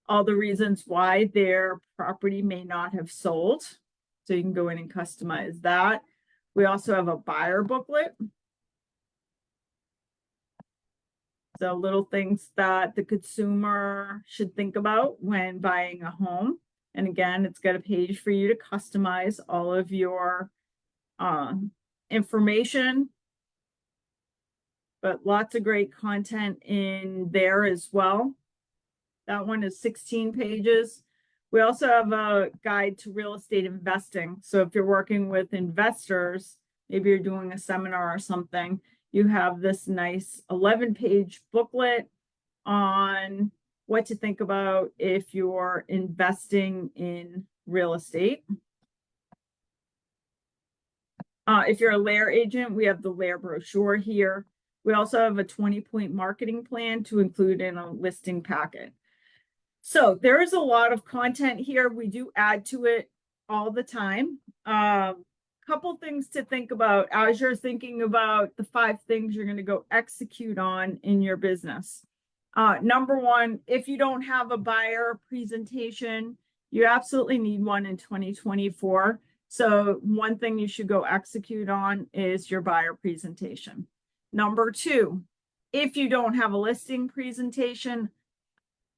All the reasons why their property may not have sold. So you can go in and customize that. We also have a buyer booklet. So little things that the consumer should think about when buying a home. And again, it's got a page for you to customize all of your information, but lots of great content in there as well. That one is 16 pages. We also have a guide to real estate investing. So if you're working with investors, maybe you're doing a seminar or something, you have this nice 11-page booklet on what to think about if you're investing in real estate. If you're a LAER agent, we have the LAER brochure here. We also have a 20-point marketing plan to include in a listing packet. So there is a lot of content here. We do add to it all the time. Couple things to think about as you're thinking about the 5 things you're going to go execute on in your business. Number one, if you don't have a buyer presentation, you absolutely need one in 2024. So one thing you should go execute on is your buyer presentation. Number 2, if you don't have a listing presentation,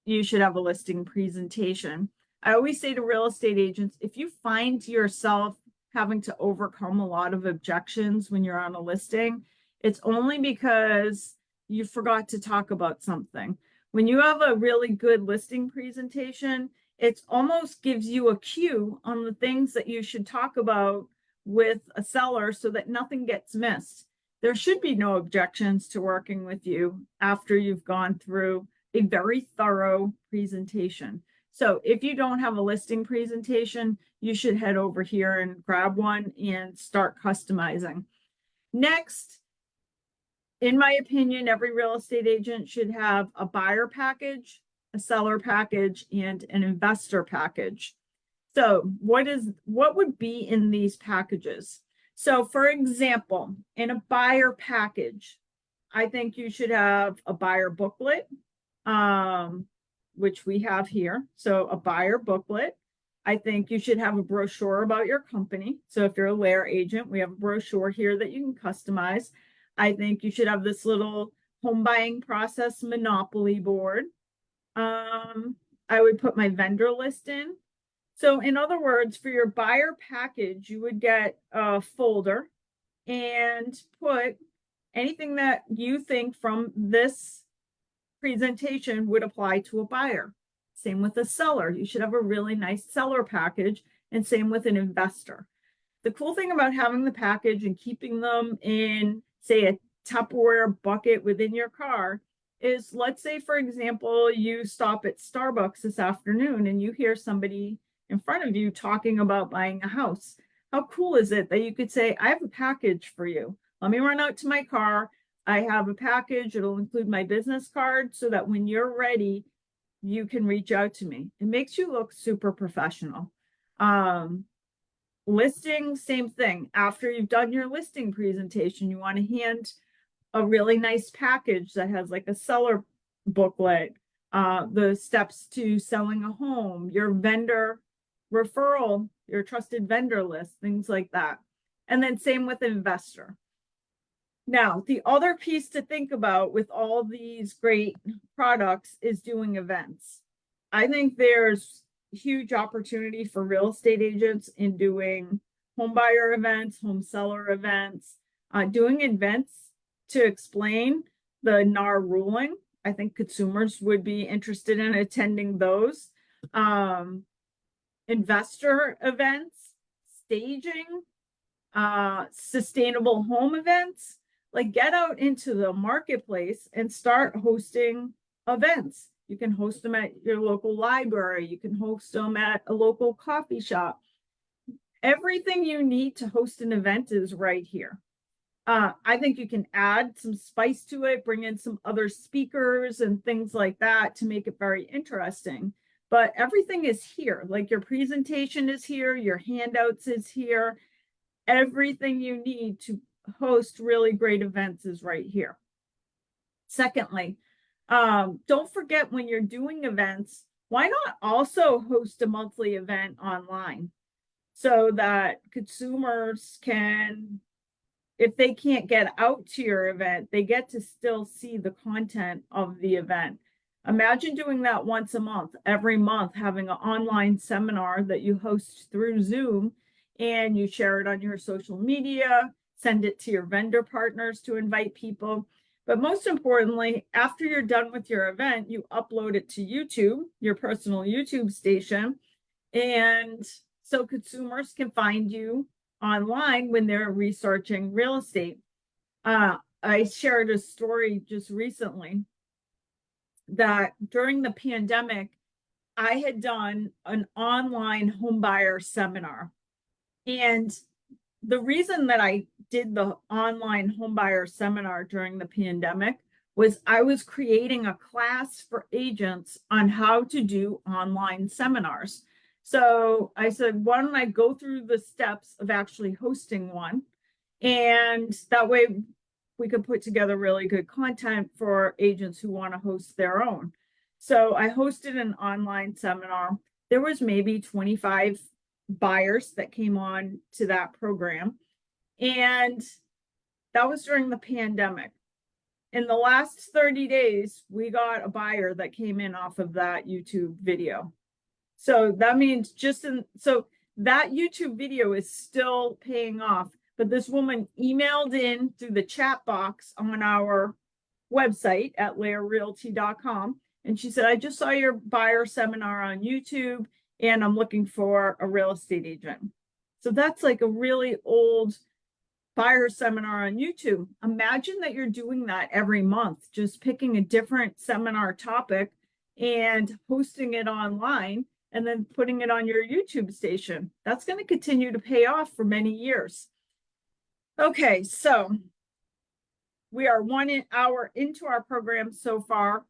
you should have a listing presentation. I always say to real estate agents, if you find yourself having to overcome a lot of objections when you're on a listing, it's only because you forgot to talk about something. When you have a really good listing presentation, it almost gives you a cue on the things that you should talk about with a seller so that nothing gets missed. There should be no objections to working with you after you've gone through a very thorough presentation. So if you don't have a listing presentation, you should head over here and grab one and start customizing. Next, in my opinion, every real estate agent should have a buyer package, a seller package, and an investor package. So what would be in these packages? So for example, in a buyer package, I think you should have a buyer booklet, which we have here. So a buyer booklet. I think you should have a brochure about your company. So if you're a LAER agent, we have a brochure here that you can customize. I think you should have this little home buying process monopoly board. I would put my vendor list in. So in other words, for your buyer package, you would get a folder and put anything that you think from this presentation would apply to a buyer. Same with a seller. You should have a really nice seller package, and same with an investor. The cool thing about having the package and keeping them in, say, a Tupperware bucket within your car is, let's say, for example, you stop at Starbucks this afternoon and you hear somebody in front of you talking about buying a house. How cool is it that you could say, I have a package for you. Let me run out to my car. I have a package. It'll include my business card so that when you're ready, you can reach out to me. It makes you look super professional. Listing, same thing. After you've done your listing presentation, you want to hand a really nice package that has like a seller booklet, the steps to selling a home, your vendor referral, your trusted vendor list, things like that. And then same with investor. Now, the other piece to think about with all these great products is doing events. I think there's huge opportunity for real estate agents in doing home buyer events, home seller events, doing events to explain the LAER ruling. I think consumers would be interested in attending those. Investor events, staging, sustainable home events. Like, get out into the marketplace and start hosting events. You can host them at your local library. You can host them at a local coffee shop. Everything you need to host an event is right here. I think you can add some spice to it, bring in some other speakers and things like that to make it very interesting. But everything is here. Like, your presentation is here, your handouts is here. Everything you need to host really great events is right here. Secondly, don't forget, when you're doing events, why not also host a monthly event online so that consumers can, if they can't get out to your event, they get to still see the content of the event. Imagine doing that once a month, every month, having an online seminar that you host through Zoom, and you share it on your social media, send it to your vendor partners to invite people. But most importantly, after you're done with your event, you upload it to YouTube, your personal YouTube station. And so consumers can find you online when they're researching real estate. I shared a story just recently that during the pandemic, I had done an online home buyer seminar. And the reason that I did the online homebuyer seminar during the pandemic was I was creating a class for agents on how to do online seminars. So I said, why don't I go through the steps of actually hosting one? And that way we could put together really good content for agents who want to host their own. So I hosted an online seminar. There was maybe 25 buyers that came on to that program. And that was during the pandemic. In the last 30 days, we got a buyer that came in off of that YouTube video. So that means so that YouTube video is still paying off. But this woman emailed in through the chat box on our website at laerrealty.com. And she said, I just saw your buyer seminar on YouTube, and I'm looking for a real estate agent. So that's like a really old buyer seminar on YouTube. Imagine that you're doing that every month, just picking a different seminar topic and hosting it online and then putting it on your YouTube station. That's going to continue to pay off for many years. Okay, so we are 1 hour into our program so far,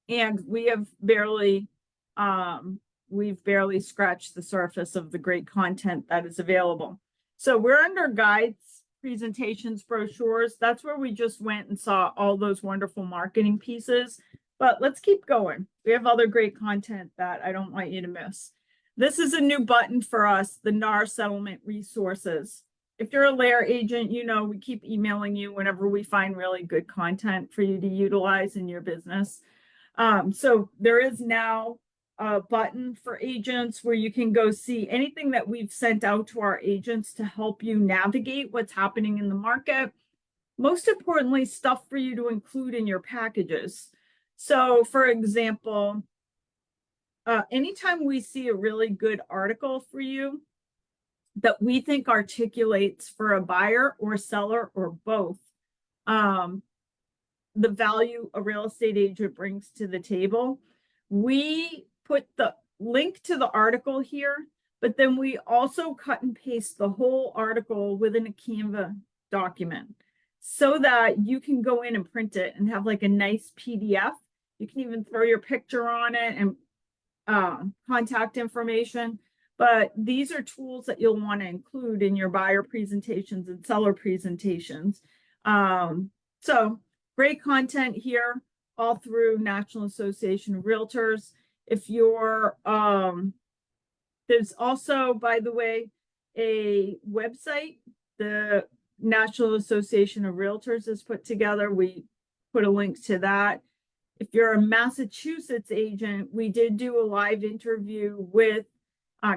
and we've barely scratched the surface of the great content that is available. So we're under guides, presentations, brochures. That's where we just went and saw all those wonderful marketing pieces. But let's keep going. We have other great content that I don't want you to miss. This is a new button for us, the LAER settlement resources. If you're a LAER agent, you know we keep emailing you whenever we find really good content for you to utilize in your business. So there is now a button for agents where you can go see anything that we've sent out to our agents to help you navigate what's happening in the market. Most importantly, stuff for you to include in your packages. So for example, anytime we see a really good article for you that we think articulates for a buyer or seller or both, the value a real estate agent brings to the table, we put the link to the article here, but then we also cut and paste the whole article within a Canva document so that you can go in and print it and have like a nice PDF. You can even throw your picture on it and contact information. But these are tools that you'll want to include in your buyer presentations and seller presentations. So great content here all through National Association of Realtors. If you're, there's also, by the way, a website the National Association of Realtors has put together. We put a link to that. If you're a Massachusetts agent, we did do a live interview with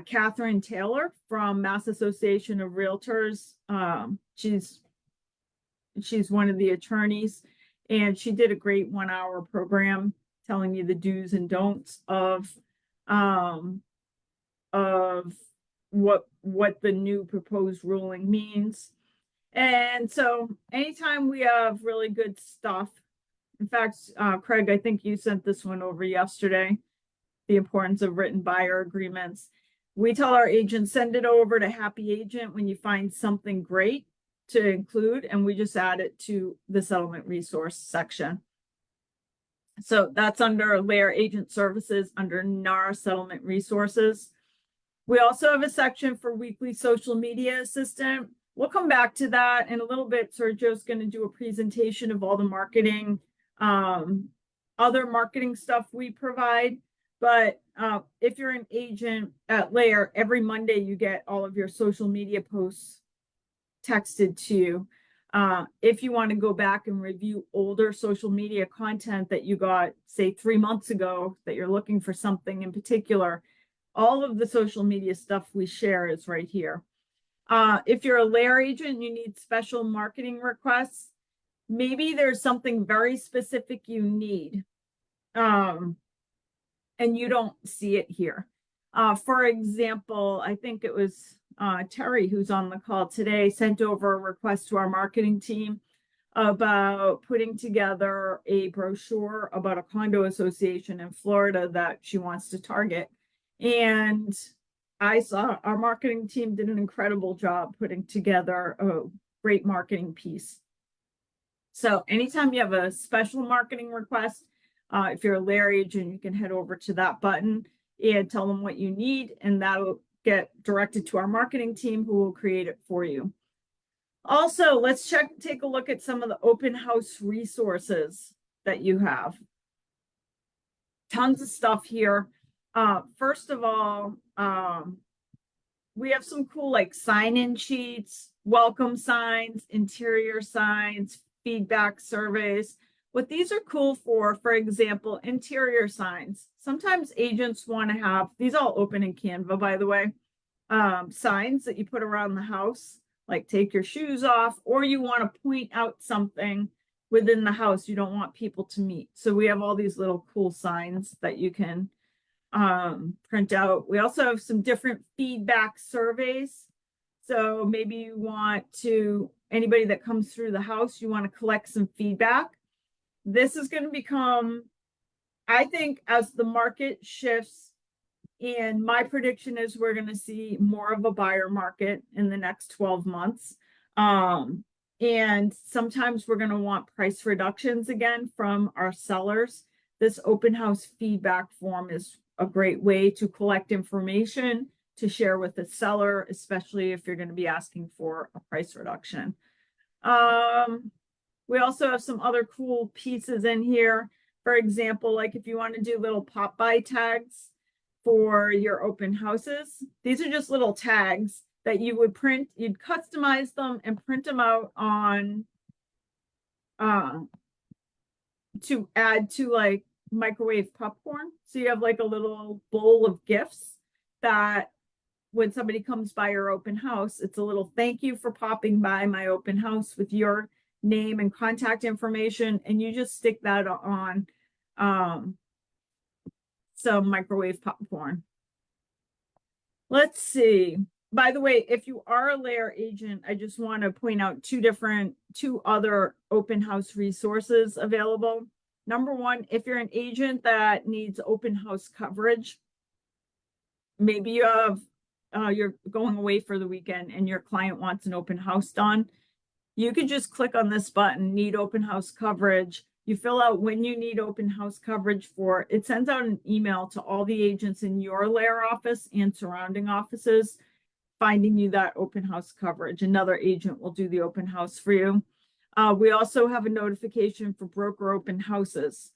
Catherine Taylor from Mass Association of Realtors. She's one of the attorneys, and she did a great 1-hour program telling you the do's and don'ts of what the new proposed ruling means. And so anytime we have really good stuff, in fact, Craig, I think you sent this one over yesterday, the importance of written buyer agreements. We tell our agents, send it over to Happy Agent when you find something great to include, and we just add it to the settlement resource section. So that's under LAER Agent Services under NAR Settlement Resources. We also have a section for weekly social media assistant. We'll come back to that in a little bit. Sergio's going to do a presentation of all the marketing, other marketing stuff we provide. But if you're an agent at LAER, every Monday you get all of your social media posts texted to you. If you want to go back and review older social media content that you got, say 3 months ago, that you're looking for something in particular, all of the social media stuff we share is right here. If you're a LAER agent, you need special marketing requests. Maybe there's something very specific you need, and you don't see it here. For example, I think it was Terry, who's on the call today, sent over a request to our marketing team about putting together a brochure about a condo association in Florida that she wants to target. And I saw our marketing team did an incredible job putting together a great marketing piece. So anytime you have a special marketing request, if you're a LAER agent, you can head over to that button and tell them what you need, and that'll get directed to our marketing team who will create it for you. Also, let's take a look at some of the open house resources that you have. Tons of stuff here. First of all, we have some cool like sign-in sheets, welcome signs, interior signs, feedback surveys. What these are cool for example, interior signs. Sometimes agents want to have, these all open in Canva, by the way, signs that you put around the house, like take your shoes off, or you want to point out something within the house you don't want people to meet. So we have all these little cool signs that you can print out. We also have some different feedback surveys. So maybe you want to, anybody that comes through the house, you want to collect some feedback. This is going to become, I think, as the market shifts, and my prediction is we're going to see more of a buyer market in the next 12 months. And sometimes we're going to want price reductions again from our sellers. This open house feedback form is a great way to collect information to share with the seller, especially if you're going to be asking for a price reduction. We also have some other cool pieces in here. For example, like if you want to do little pop-by tags for your open houses, these are just little tags that you would print, you'd customize them and print them out on to add to like microwave popcorn. So you have like a little bowl of gifts that when somebody comes by your open house, it's a little thank you for popping by my open house with your name and contact information. And you just stick that on some microwave popcorn. Let's see. By the way, if you are a LAER agent, I just want to point out two other open house resources available. Number one, if you're an agent that needs open house coverage, maybe you have you're going away for the weekend and your client wants an open house done, you can just click on this button, need open house coverage. You fill out when you need open house coverage for, it sends out an email to all the agents in your LAER office and surrounding offices, finding you that open house coverage. Another agent will do the open house for you. We also have a notification for broker open houses.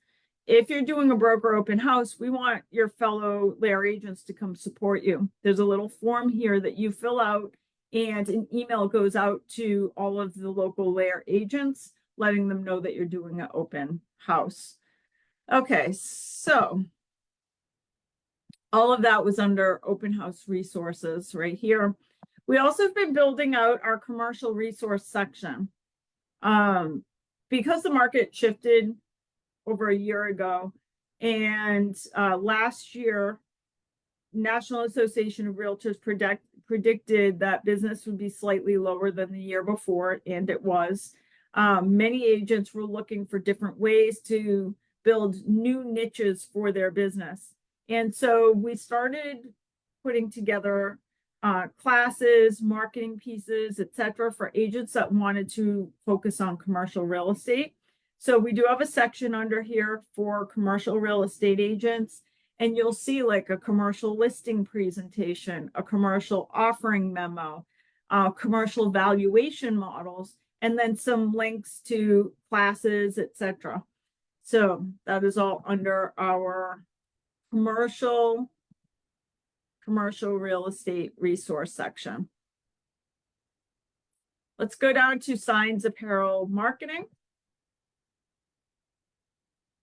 If you're doing a broker open house, we want your fellow LAER agents to come support you. There's a little form here that you fill out and an email goes out to all of the local LAER agents, letting them know that you're doing an open house. Okay, so all of that was under open house resources right here. We also have been building out our commercial resource section. Because the market shifted over a year ago and last year, National Association of Realtors predicted that business would be slightly lower than the year before, and it was. Many agents were looking for different ways to build new niches for their business. And so we started putting together classes, marketing pieces, etc., for agents that wanted to focus on commercial real estate. So we do have a section under here for commercial real estate agents, and you'll see like a commercial listing presentation, a commercial offering memo, commercial valuation models, and then some links to classes, etc. So that is all under our commercial real estate resource section. Let's go down to signs, apparel, marketing.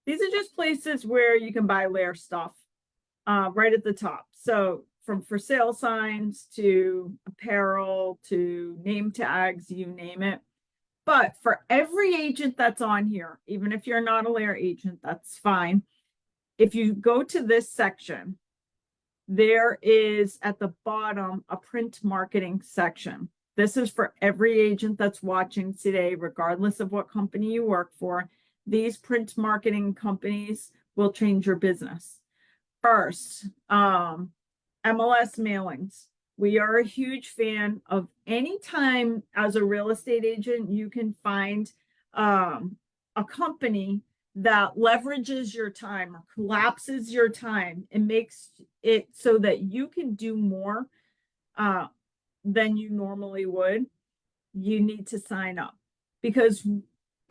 These are just places where you can buy LAER stuff right at the top. So from for sale signs to apparel to name tags, you name it. But for every agent that's on here, even if you're not a LAER agent, that's fine. If you go to this section, there is at the bottom a print marketing section. This is for every agent that's watching today, regardless of what company you work for. These print marketing companies will change your business. First, MLS mailings. We are a huge fan of any time as a real estate agent, you can find a company that leverages your time or collapses your time and makes it so that you can do more than you normally would. You need to sign up, because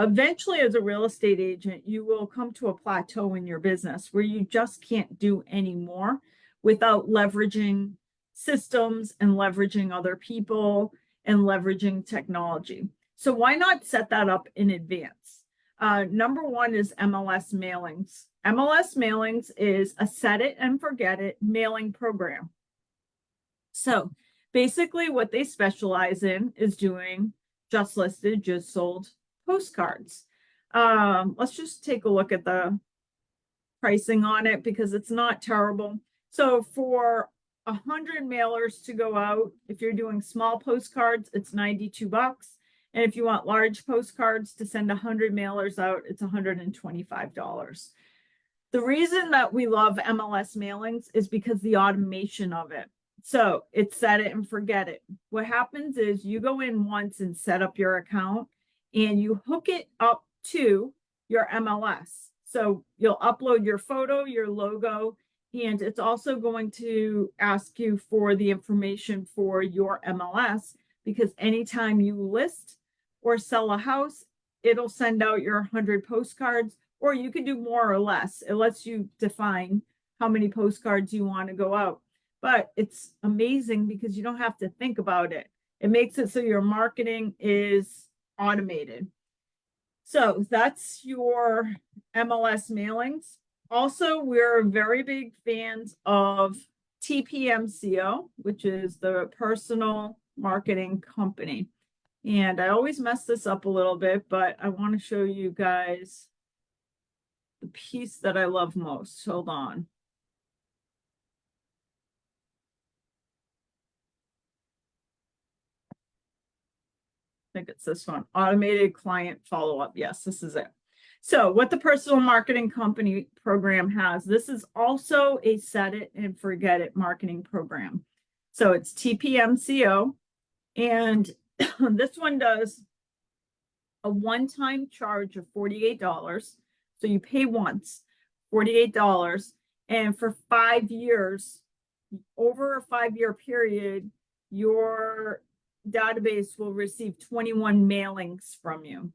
eventually as a real estate agent, you will come to a plateau in your business where you just can't do any more without leveraging systems and leveraging other people and leveraging technology. So why not set that up in advance? Number one is MLS mailings. MLS mailings is a set it and forget it mailing program. So basically what they specialize in is doing just listed, just sold postcards. Let's just take a look at the pricing on it because it's not terrible. So for 100 mailers to go out, if you're doing small postcards, it's $92. And if you want large postcards to send 100 mailers out, it's $125. The reason that we love MLS mailings is because the automation of it. So it's set it and forget it. What happens is you go in once and set up your account and you hook it up to your MLS. So you'll upload your photo, your logo, and it's also going to ask you for the information for your MLS, because anytime you list or sell a house, it'll send out your 100 postcards, or you can do more or less. It lets you define how many postcards you want to go out. But it's amazing because you don't have to think about it. It makes it so your marketing is automated. So that's your MLS mailings. Also, we're very big fans of TPMCO, which is the personal marketing company. And I always mess this up a little bit, but I want to show you guys the piece that I love most. Hold on. I think it's this one, automated client follow-up. Yes, this is it. So what the personal marketing company program has, this is also a set it and forget it marketing program. So it's TPMCO, and this one does a one-time charge of $48. So you pay once, $48, and for 5 years, over a 5-year period, your database will receive 21 mailings from you.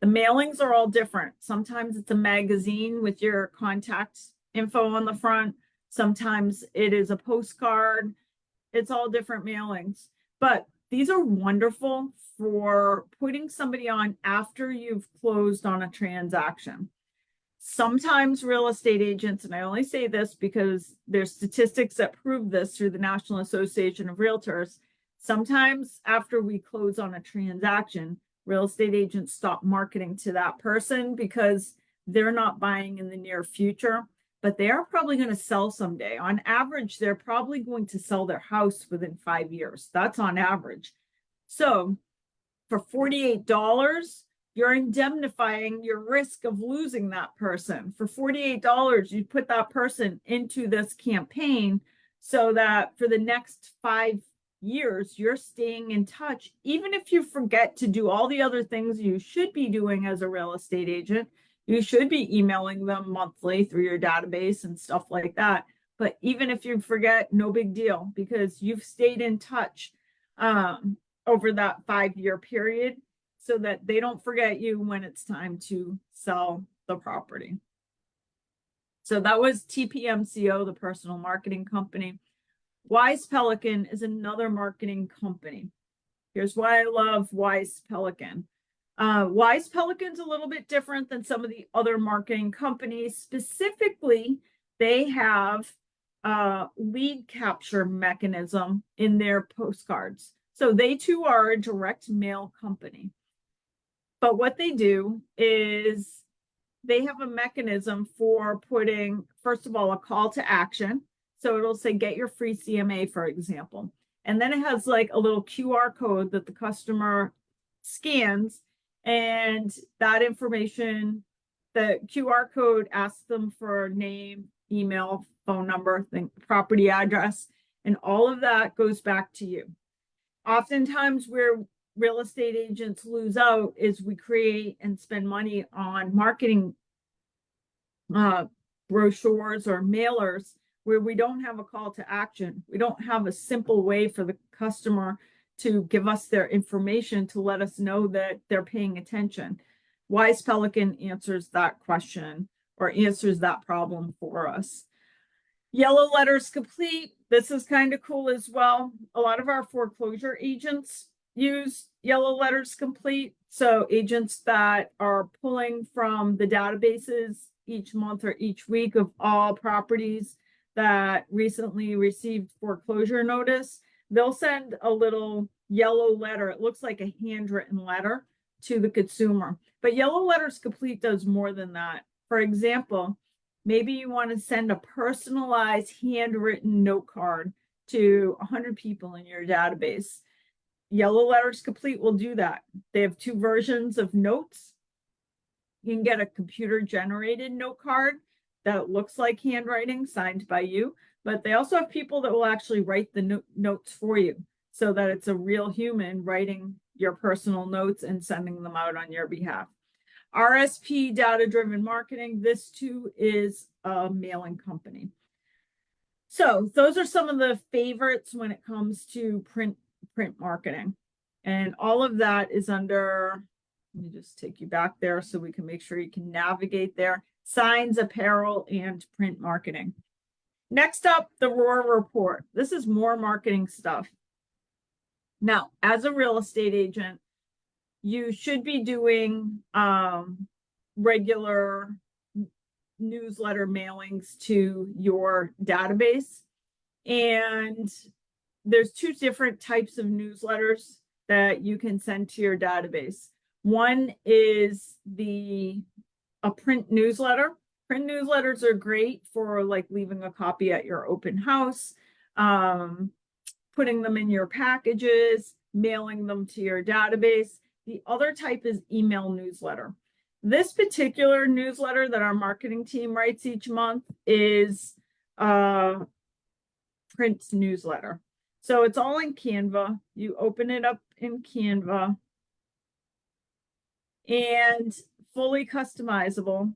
The mailings are all different. Sometimes it's a magazine with your contact info on the front. Sometimes it is a postcard. It's all different mailings. But these are wonderful for putting somebody on after you've closed on a transaction. Sometimes real estate agents, and I only say this because there's statistics that prove this through the National Association of Realtors, sometimes after we close on a transaction, real estate agents stop marketing to that person because they're not buying in the near future, but they are probably going to sell someday. On average, they're probably going to sell their house within 5 years. That's on average. So for $48, you're indemnifying your risk of losing that person. For $48, you put that person into this campaign so that for the next 5 years, you're staying in touch. Even if you forget to do all the other things you should be doing as a real estate agent, you should be emailing them monthly through your database and stuff like that. But even if you forget, no big deal, because you've stayed in touch over that 5-year period so that they don't forget you when it's time to sell the property. So that was TPMCO, the personal marketing company. Wise Pelican is another marketing company. Here's why I love Wise Pelican. Wise Pelican's a little bit different than some of the other marketing companies. Specifically, they have a lead capture mechanism in their postcards. So they too are a direct mail company. But what they do is they have a mechanism for putting, first of all, a call to action. So it'll say, get your free CMA, for example. And then it has like a little QR code that the customer scans. And that information, the QR code asks them for name, email, phone number, property address, and all of that goes back to you. Oftentimes where real estate agents lose out is we create and spend money on marketing brochures or mailers where we don't have a call to action. We don't have a simple way for the customer to give us their information to let us know that they're paying attention. Wise Pelican answers that question or answers that problem for us. Yellow Letters Complete. This is kind of cool as well. A lot of our foreclosure agents use Yellow Letters Complete. So agents that are pulling from the databases each month or each week of all properties that recently received foreclosure notice, they'll send a little yellow letter. It looks like a handwritten letter to the consumer. But Yellow Letters Complete does more than that. For example, maybe you want to send a personalized handwritten note card to 100 people in your database. Yellow Letters Complete will do that. They have 2 versions of notes. You can get a computer generated note card that looks like handwriting signed by you, but they also have people that will actually write the notes for you so that it's a real human writing your personal notes and sending them out on your behalf. RSP, Data Driven Marketing. This too is a mailing company. So those are some of the favorites when it comes to print marketing. And all of that is under, let me just take you back there so we can make sure you can navigate there. Signs, apparel, and print marketing. Next up, the ROAR report. This is more marketing stuff. Now, as a real estate agent, you should be doing regular newsletter mailings to your database. And there's two different types of newsletters that you can send to your database. One is a print newsletter. Print newsletters are great for like leaving a copy at your open house, putting them in your packages, mailing them to your database. The other type is email newsletter. This particular newsletter that our marketing team writes each month is a print newsletter. So it's all in Canva. You open it up in Canva and fully customizable.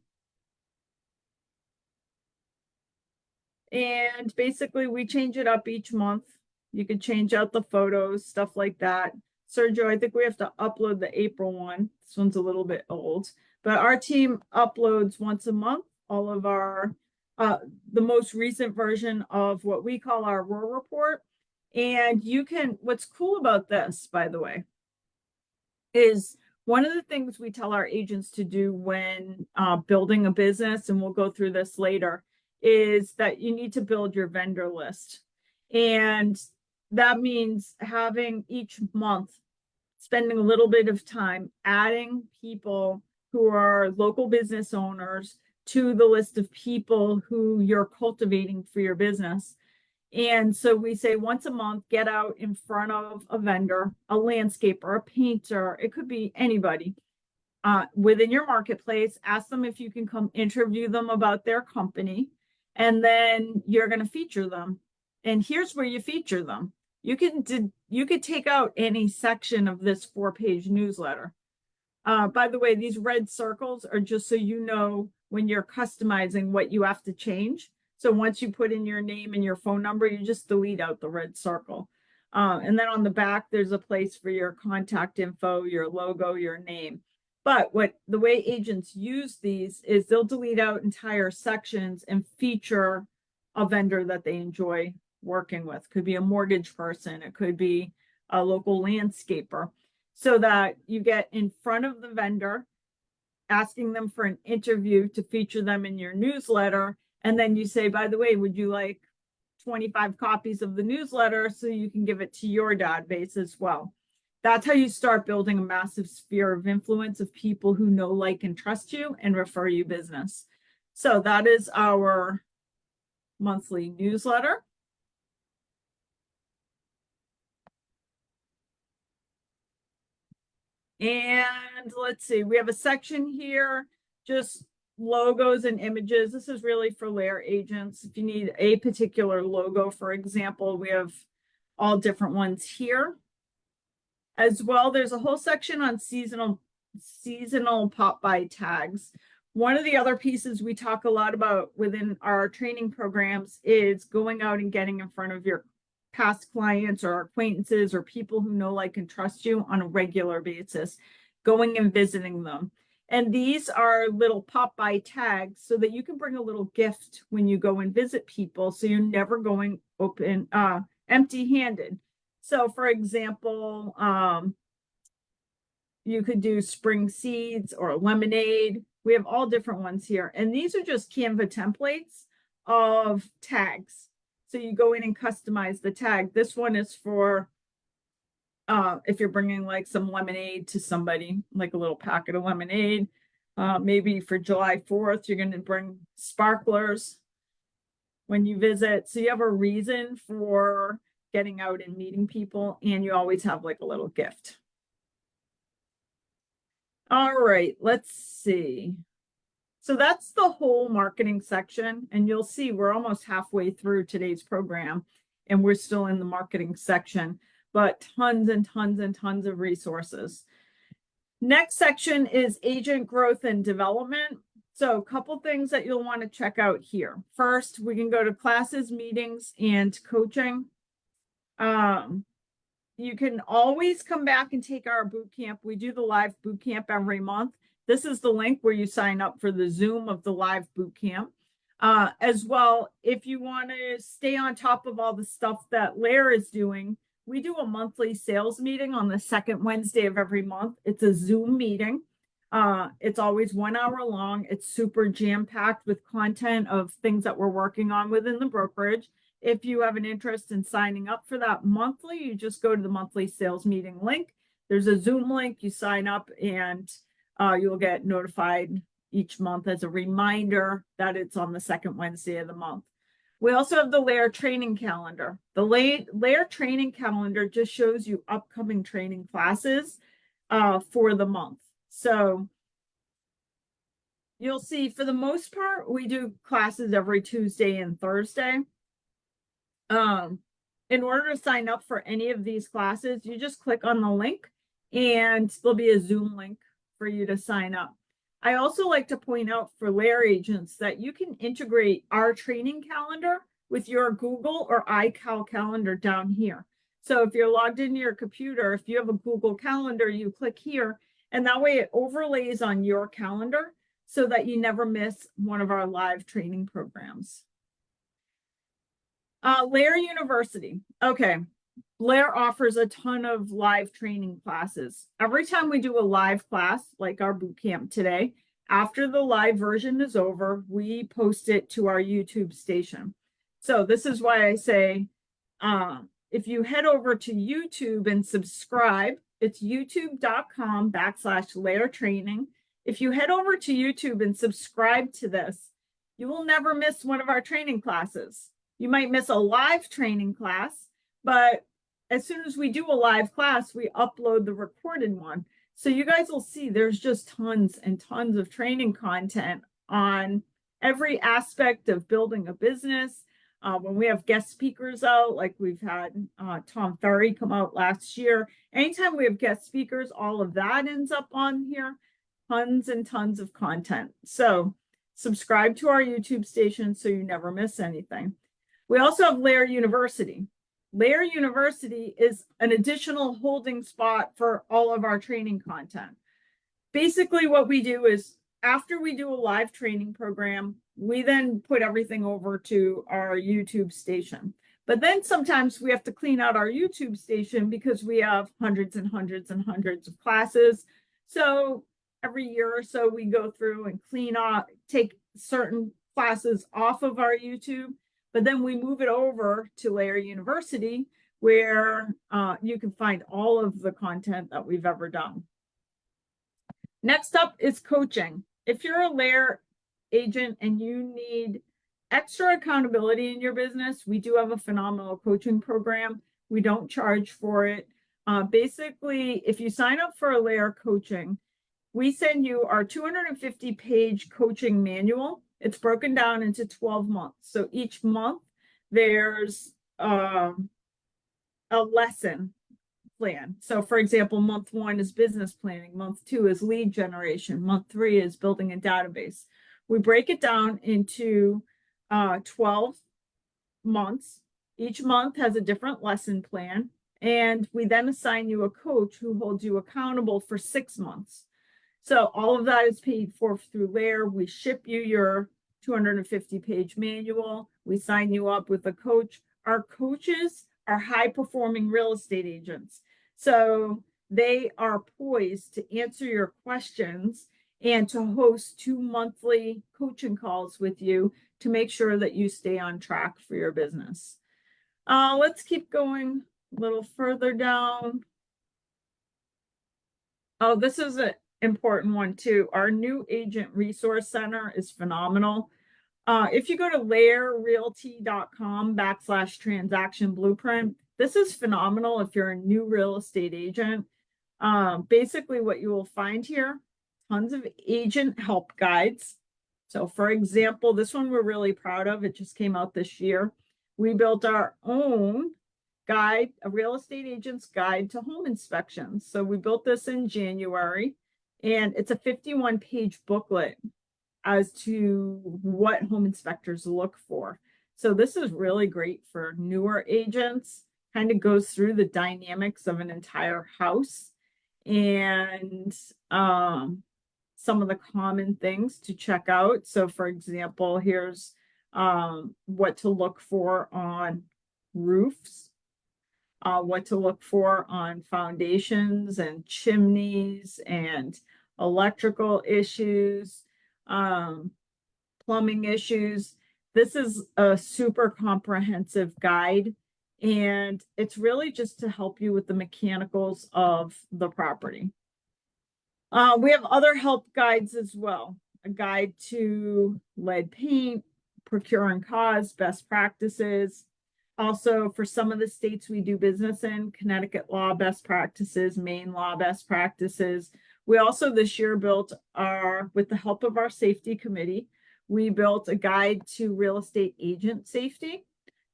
And basically we change it up each month. You could change out the photos, stuff like that. Sergio, I think we have to upload the April one. This one's a little bit old, but our team uploads once a month all of our, the most recent version of what we call our ROAR report. And you can, what's cool about this, by the way, is one of the things we tell our agents to do when building a business, and we'll go through this later, is that you need to build your vendor list. And that means having each month, spending a little bit of time adding people who are local business owners to the list of people who you're cultivating for your business. And so we say once a month, get out in front of a vendor, a landscaper, a painter, it could be anybody within your marketplace. Ask them if you can come interview them about their company, and then you're going to feature them. And here's where you feature them. You could take out any section of this 4-page newsletter. By the way, these red circles are just so you know when you're customizing what you have to change. So once you put in your name and your phone number, you just delete out the red circle. And then on the back, there's a place for your contact info, your logo, your name. But the way agents use these is they'll delete out entire sections and feature a vendor that they enjoy working with. Could be a mortgage person, it could be a local landscaper, so that you get in front of the vendor, asking them for an interview to feature them in your newsletter. And then you say, by the way, would you like 25 copies of the newsletter so you can give it to your database as well? That's how you start building a massive sphere of influence of people who know, like, and trust you and refer you business. So that is our monthly newsletter. And let's see, we have a section here, just logos and images. This is really for LAER agents. If you need a particular logo, for example, we have all different ones here. As well, there's a whole section on seasonal pop-by tags. One of the other pieces we talk a lot about within our training programs is going out and getting in front of your past clients or acquaintances or people who know, like, and trust you on a regular basis, going and visiting them. And these are little pop-by tags so that you can bring a little gift when you go and visit people, so you're never going empty-handed. So for example, you could do spring seeds or lemonade. We have all different ones here. And these are just Canva templates of tags. So you go in and customize the tag. This one is for if you're bringing like some lemonade to somebody, like a little packet of lemonade. Maybe for July 4th, you're going to bring sparklers when you visit. So you have a reason for getting out and meeting people, and you always have like a little gift. All right, let's see. So that's the whole marketing section, and you'll see we're almost halfway through today's program and we're still in the marketing section, but tons and tons and tons of resources. Next section is agent growth and development. So a couple things that you'll want to check out here. First, we can go to classes, meetings, and coaching. You can always come back and take our boot camp. We do the live boot camp every month. This is the link where you sign up for the Zoom of the live boot camp. As well, if you want to stay on top of all the stuff that LAER is doing, we do a monthly sales meeting on the second Wednesday of every month. It's a Zoom meeting. It's always 1 hour long. It's super jam-packed with content of things that we're working on within the brokerage. If you have an interest in signing up for that monthly, you just go to the monthly sales meeting link. There's a Zoom link. You sign up and you'll get notified each month as a reminder that it's on the second Wednesday of the month. We also have the LAER training calendar. The LAER training calendar just shows you upcoming training classes for the month. So you'll see for the most part, we do classes every Tuesday and Thursday. In order to sign up for any of these classes, you just click on the link and there'll be a Zoom link for you to sign up. I also like to point out for LAER agents that you can integrate our training calendar with your Google or iCal calendar down here. So if you're logged into your computer, if you have a Google Calendar, you click here, and that way it overlays on your calendar so that you never miss one of our live training programs. LAER University. Okay. LAER offers a ton of live training classes. Every time we do a live class, like our boot camp today, after the live version is over, we post it to our YouTube station. So this is why I say, if you head over to YouTube and subscribe, it's youtube.com/LAER training. If you head over to YouTube and subscribe to this, you will never miss one of our training classes. You might miss a live training class, but as soon as we do a live class, we upload the recorded one. So you guys will see there's just tons and tons of training content on every aspect of building a business. When we have guest speakers out, like we've had Tom Ferry come out last year, anytime we have guest speakers, all of that ends up on here. Tons and tons of content. So subscribe to our YouTube station so you never miss anything. We also have LAER University. LAER University is an additional holding spot for all of our training content. Basically, what we do is after we do a live training program, we then put everything over to our YouTube station. But then sometimes we have to clean out our YouTube station because we have hundreds and hundreds and hundreds of classes. So every year or so, we go through and clean out, take certain classes off of our YouTube. But then we move it over to LAER University, where you can find all of the content that we've ever done. Next up is coaching. If you're a LAER agent and you need extra accountability in your business, we do have a phenomenal coaching program. We don't charge for it. Basically, if you sign up for a LAER coaching, we send you our 250-page coaching manual. It's broken down into 12 months. So each month there's a lesson plan. So for example, month 1 is business planning. Month 2 is lead generation. Month 3 is building a database. We break it down into 12 months. Each month has a different lesson plan. And we then assign you a coach who holds you accountable for 6 months. So all of that is paid for through LAER. We ship you your 250-page manual. We sign you up with a coach. Our coaches are high-performing real estate agents. So they are poised to answer your questions and to host 2 monthly coaching calls with you to make sure that you stay on track for your business. Let's keep going a little further down. Oh, this is an important one too. Our new agent resource center is phenomenal. If you go to laerrealty.com/transaction blueprint, this is phenomenal if you're a new real estate agent. Basically what you will find here, tons of agent help guides. So for example, this one we're really proud of. It just came out this year. We built our own guide, a real estate agent's guide to home inspections. So we built this in January, and it's a 51-page booklet as to what home inspectors look for. So this is really great for newer agents, kind of goes through the dynamics of an entire house and some of the common things to check out. So for example, here's what to look for on roofs, what to look for on foundations and chimneys, and electrical issues, plumbing issues. This is a super comprehensive guide, and it's really just to help you with the mechanicals of the property. We have other help guides as well. A guide to lead paint, procuring cause, best practices. Also, for some of the states we do business in, Connecticut law best practices, Maine law best practices. We also this year built with the help of our safety committee, we built a guide to real estate agent safety.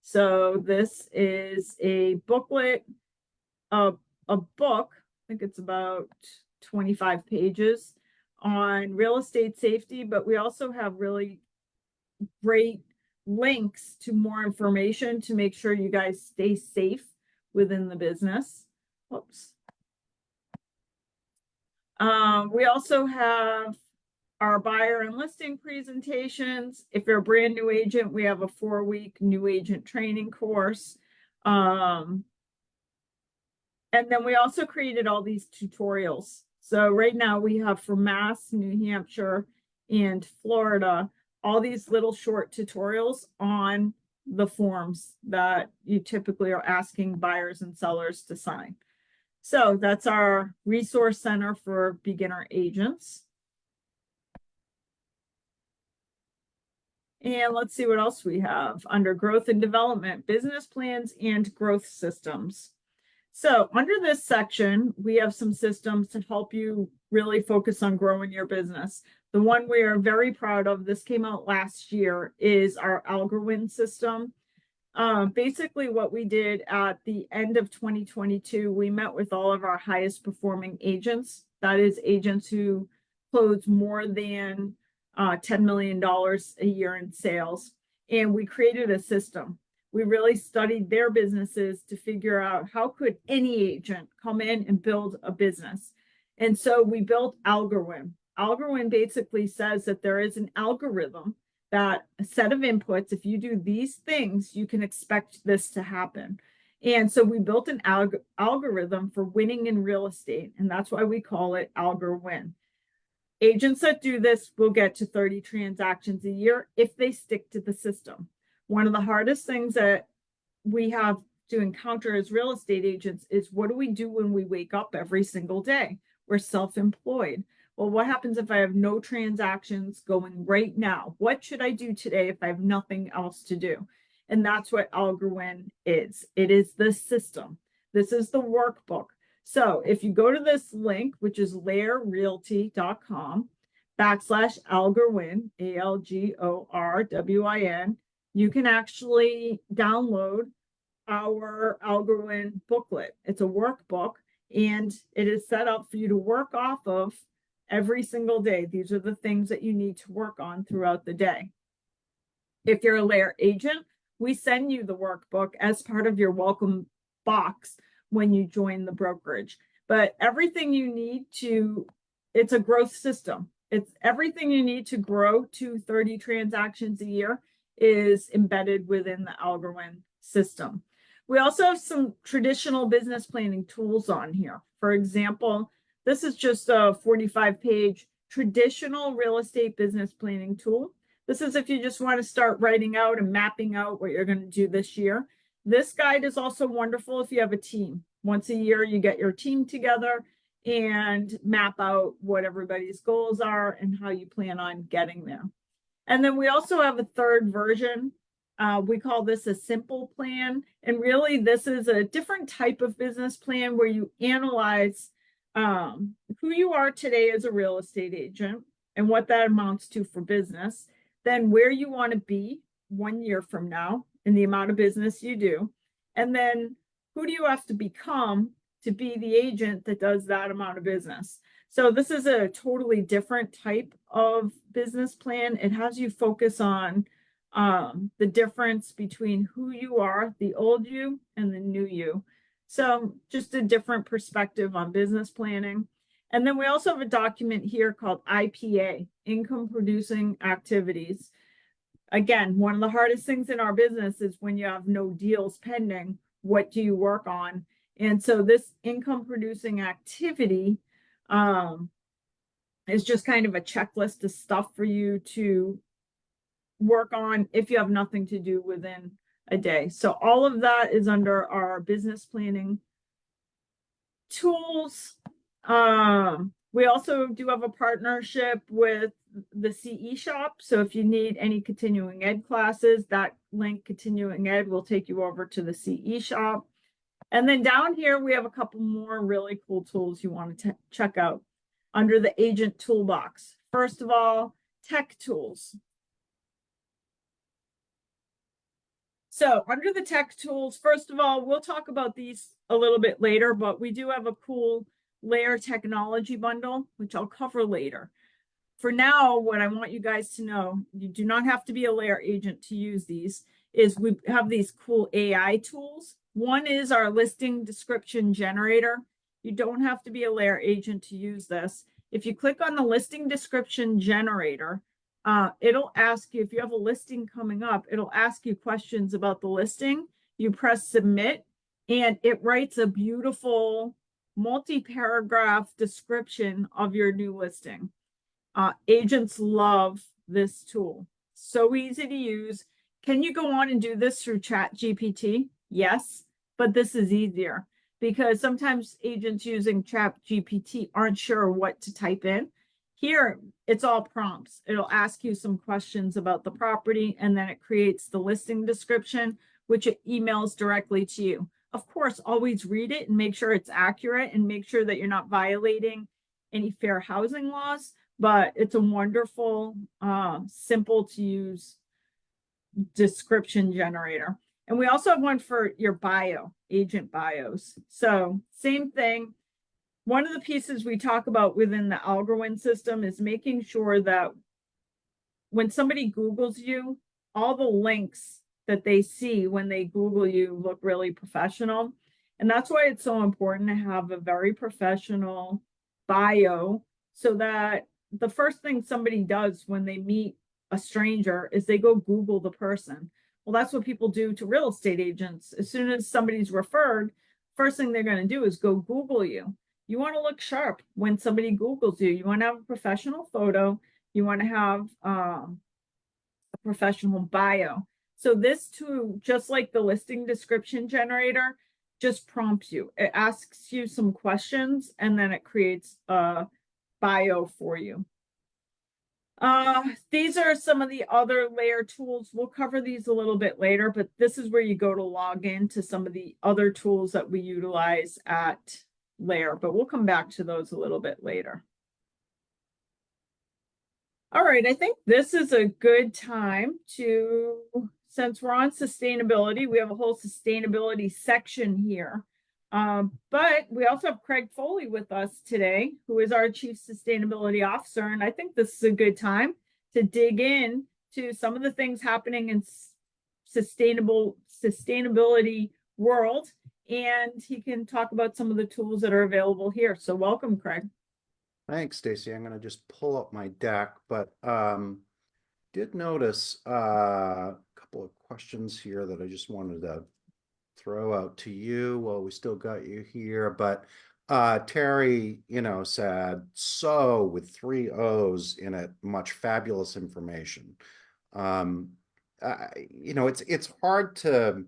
So this is a booklet, a book, I think it's about 25 pages on real estate safety, but we also have really great links to more information to make sure you guys stay safe within the business. Whoops. We also have our buyer and listing presentations. If you're a brand new agent, we have a 4-week new agent training course. And then we also created all these tutorials. So right now we have for Mass, New Hampshire, and Florida, all these little short tutorials on the forms that you typically are asking buyers and sellers to sign. So that's our resource center for beginner agents. And let's see what else we have under growth and development, business plans and growth systems. So under this section, we have some systems to help you really focus on growing your business. The one we are very proud of, this came out last year, is our Algorwin system. Basically what we did at the end of 2022, we met with all of our highest performing agents. That is agents who close more than $10 million a year in sales. And we created a system. We really studied their businesses to figure out how could any agent come in and build a business. And so we built Algorwin. Algorwin basically says that there is an algorithm, that a set of inputs, if you do these things, you can expect this to happen. And so we built an algorithm for winning in real estate, and that's why we call it Algorwin. Agents that do this will get to 30 transactions a year if they stick to the system. One of the hardest things that we have to encounter as real estate agents is, what do we do when we wake up every single day? We're self-employed. Well, what happens if I have no transactions going right now? What should I do today if I have nothing else to do? And that's what Algorwin is. It is the system. This is the workbook. So if you go to this link, which is laerrealty.com/Algorwin, ALGORWIN, you can actually download our Algorwin booklet. It's a workbook, and it is set up for you to work off of every single day. These are the things that you need to work on throughout the day. If you're a LAER agent, we send you the workbook as part of your welcome box when you join the brokerage. But everything you need to, it's a growth system. It's everything you need to grow to 30 transactions a year is embedded within the Algorwin system. We also have some traditional business planning tools on here. For example, this is just a 45-page traditional real estate business planning tool. This is if you just want to start writing out and mapping out what you're going to do this year. This guide is also wonderful if you have a team. Once a year, you get your team together and map out what everybody's goals are and how you plan on getting there. And then we also have a third version. We call this a simple plan. And really, this is a different type of business plan where you analyze who you are today as a real estate agent and what that amounts to for business, then where you want to be 1 year from now and the amount of business you do, and then who do you have to become to be the agent that does that amount of business. So this is a totally different type of business plan. It has you focus on the difference between who you are, the old you, and the new you. So just a different perspective on business planning. And then we also have a document here called IPA, Income Producing Activities. Again, one of the hardest things in our business is when you have no deals pending, what do you work on? And so this income producing activity is just kind of a checklist of stuff for you to work on if you have nothing to do within a day. So all of that is under our business planning tools. We also do have a partnership with the CE shop. So if you need any continuing ed classes, that link continuing ed will take you over to the CE shop. And then down here, we have a couple more really cool tools you want to check out under the agent toolbox. First of all, tech tools. So under the tech tools, first of all, we'll talk about these a little bit later, but we do have a cool LAER technology bundle, which I'll cover later. For now, what I want you guys to know, you do not have to be a LAER agent to use these, is we have these cool AI tools. One is our listing description generator. You don't have to be a LAER agent to use this. If you click on the listing description generator, it'll ask you, if you have a listing coming up, it'll ask you questions about the listing. You press submit, and it writes a beautiful multi-paragraph description of your new listing. Agents love this tool. So easy to use. Can you go on and do this through Chat GPT? Yes, but this is easier because sometimes agents using Chat GPT aren't sure what to type in. Here, it's all prompts. It'll ask you some questions about the property, and then it creates the listing description, which it emails directly to you. Of course, always read it and make sure it's accurate and make sure that you're not violating any fair housing laws, but it's a wonderful, simple to use description generator. And we also have one for your bio, agent bios. So same thing. One of the pieces we talk about within the Algorand system is making sure that when somebody Googles you, all the links that they see when they Google you look really professional. And that's why it's so important to have a very professional bio, so that the first thing somebody does when they meet a stranger is they go Google the person. Well, that's what people do to real estate agents. As soon as somebody's referred, first thing they're going to do is go Google you. You want to look sharp when somebody Googles you. You want to have a professional photo. You want to have a professional bio. So this too, just like the listing description generator, just prompts you. It asks you some questions and then it creates a bio for you. These are some of the other LAER tools. We'll cover these a little bit later, but this is where you go to log into some of the other tools that we utilize at LAER, but we'll come back to those a little bit later. All right, I think this is a good time to, since we're on sustainability, we have a whole sustainability section here. But we also have Craig Foley with us today, who is our Chief Sustainability Officer. And I think this is a good time to dig in to some of the things happening in sustainability world. And he can talk about some of the tools that are available here. So welcome, Craig. Thanks, Stacey. I'm going to just pull up my deck, but did notice a couple of questions here that I just wanted to throw out to you while we still got you here. But Terry, said, so with 3 O's in it, much fabulous information. It's hard to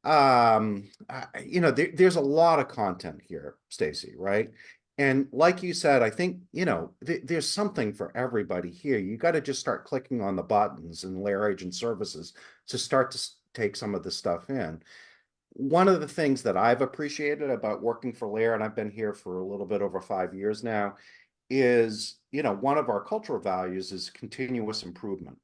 there's a lot of content here, Stacey, right? And like you said, I think, there's something for everybody here. You got to just start clicking on the buttons in LAER Agent Services to start to take some of the stuff in. One of the things that I've appreciated about working for LAER, and I've been here for a little bit over 5 years now, is, one of our cultural values is continuous improvement.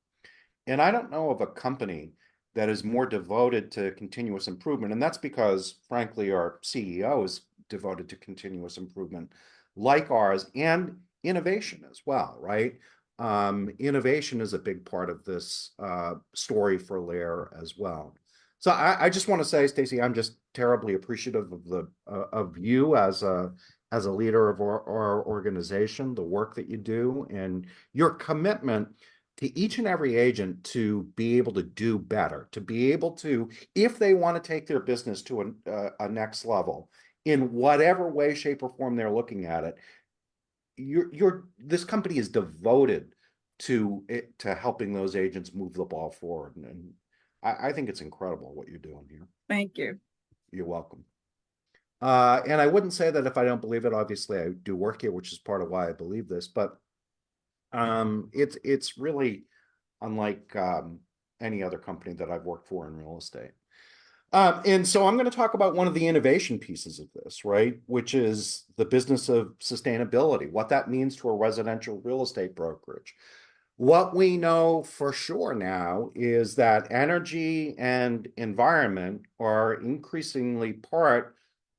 And I don't know of a company that is more devoted to continuous improvement. And that's because, frankly, our CEO is devoted to continuous improvement like ours, and innovation as well, right? Innovation is a big part of this story for LAER as well. So I just want to say, Stacey, I'm just terribly appreciative of of you as a leader of our organization, the work that you do, and your commitment to each and every agent to be able to do better, to be able to, if they want to take their business to a next level, in whatever way, shape, or form they're looking at it, this company is devoted to it, to helping those agents move the ball forward. And I think it's incredible what you're doing here. Thank you. You're welcome. And I wouldn't say that if I don't believe it. Obviously, I do work here, which is part of why I believe this. But it's really unlike any other company that I've worked for in real estate. And so I'm going to talk about one of the innovation pieces of this, right? Which is the business of sustainability, what that means to a residential real estate brokerage. What we know for sure now is that energy and environment are increasingly part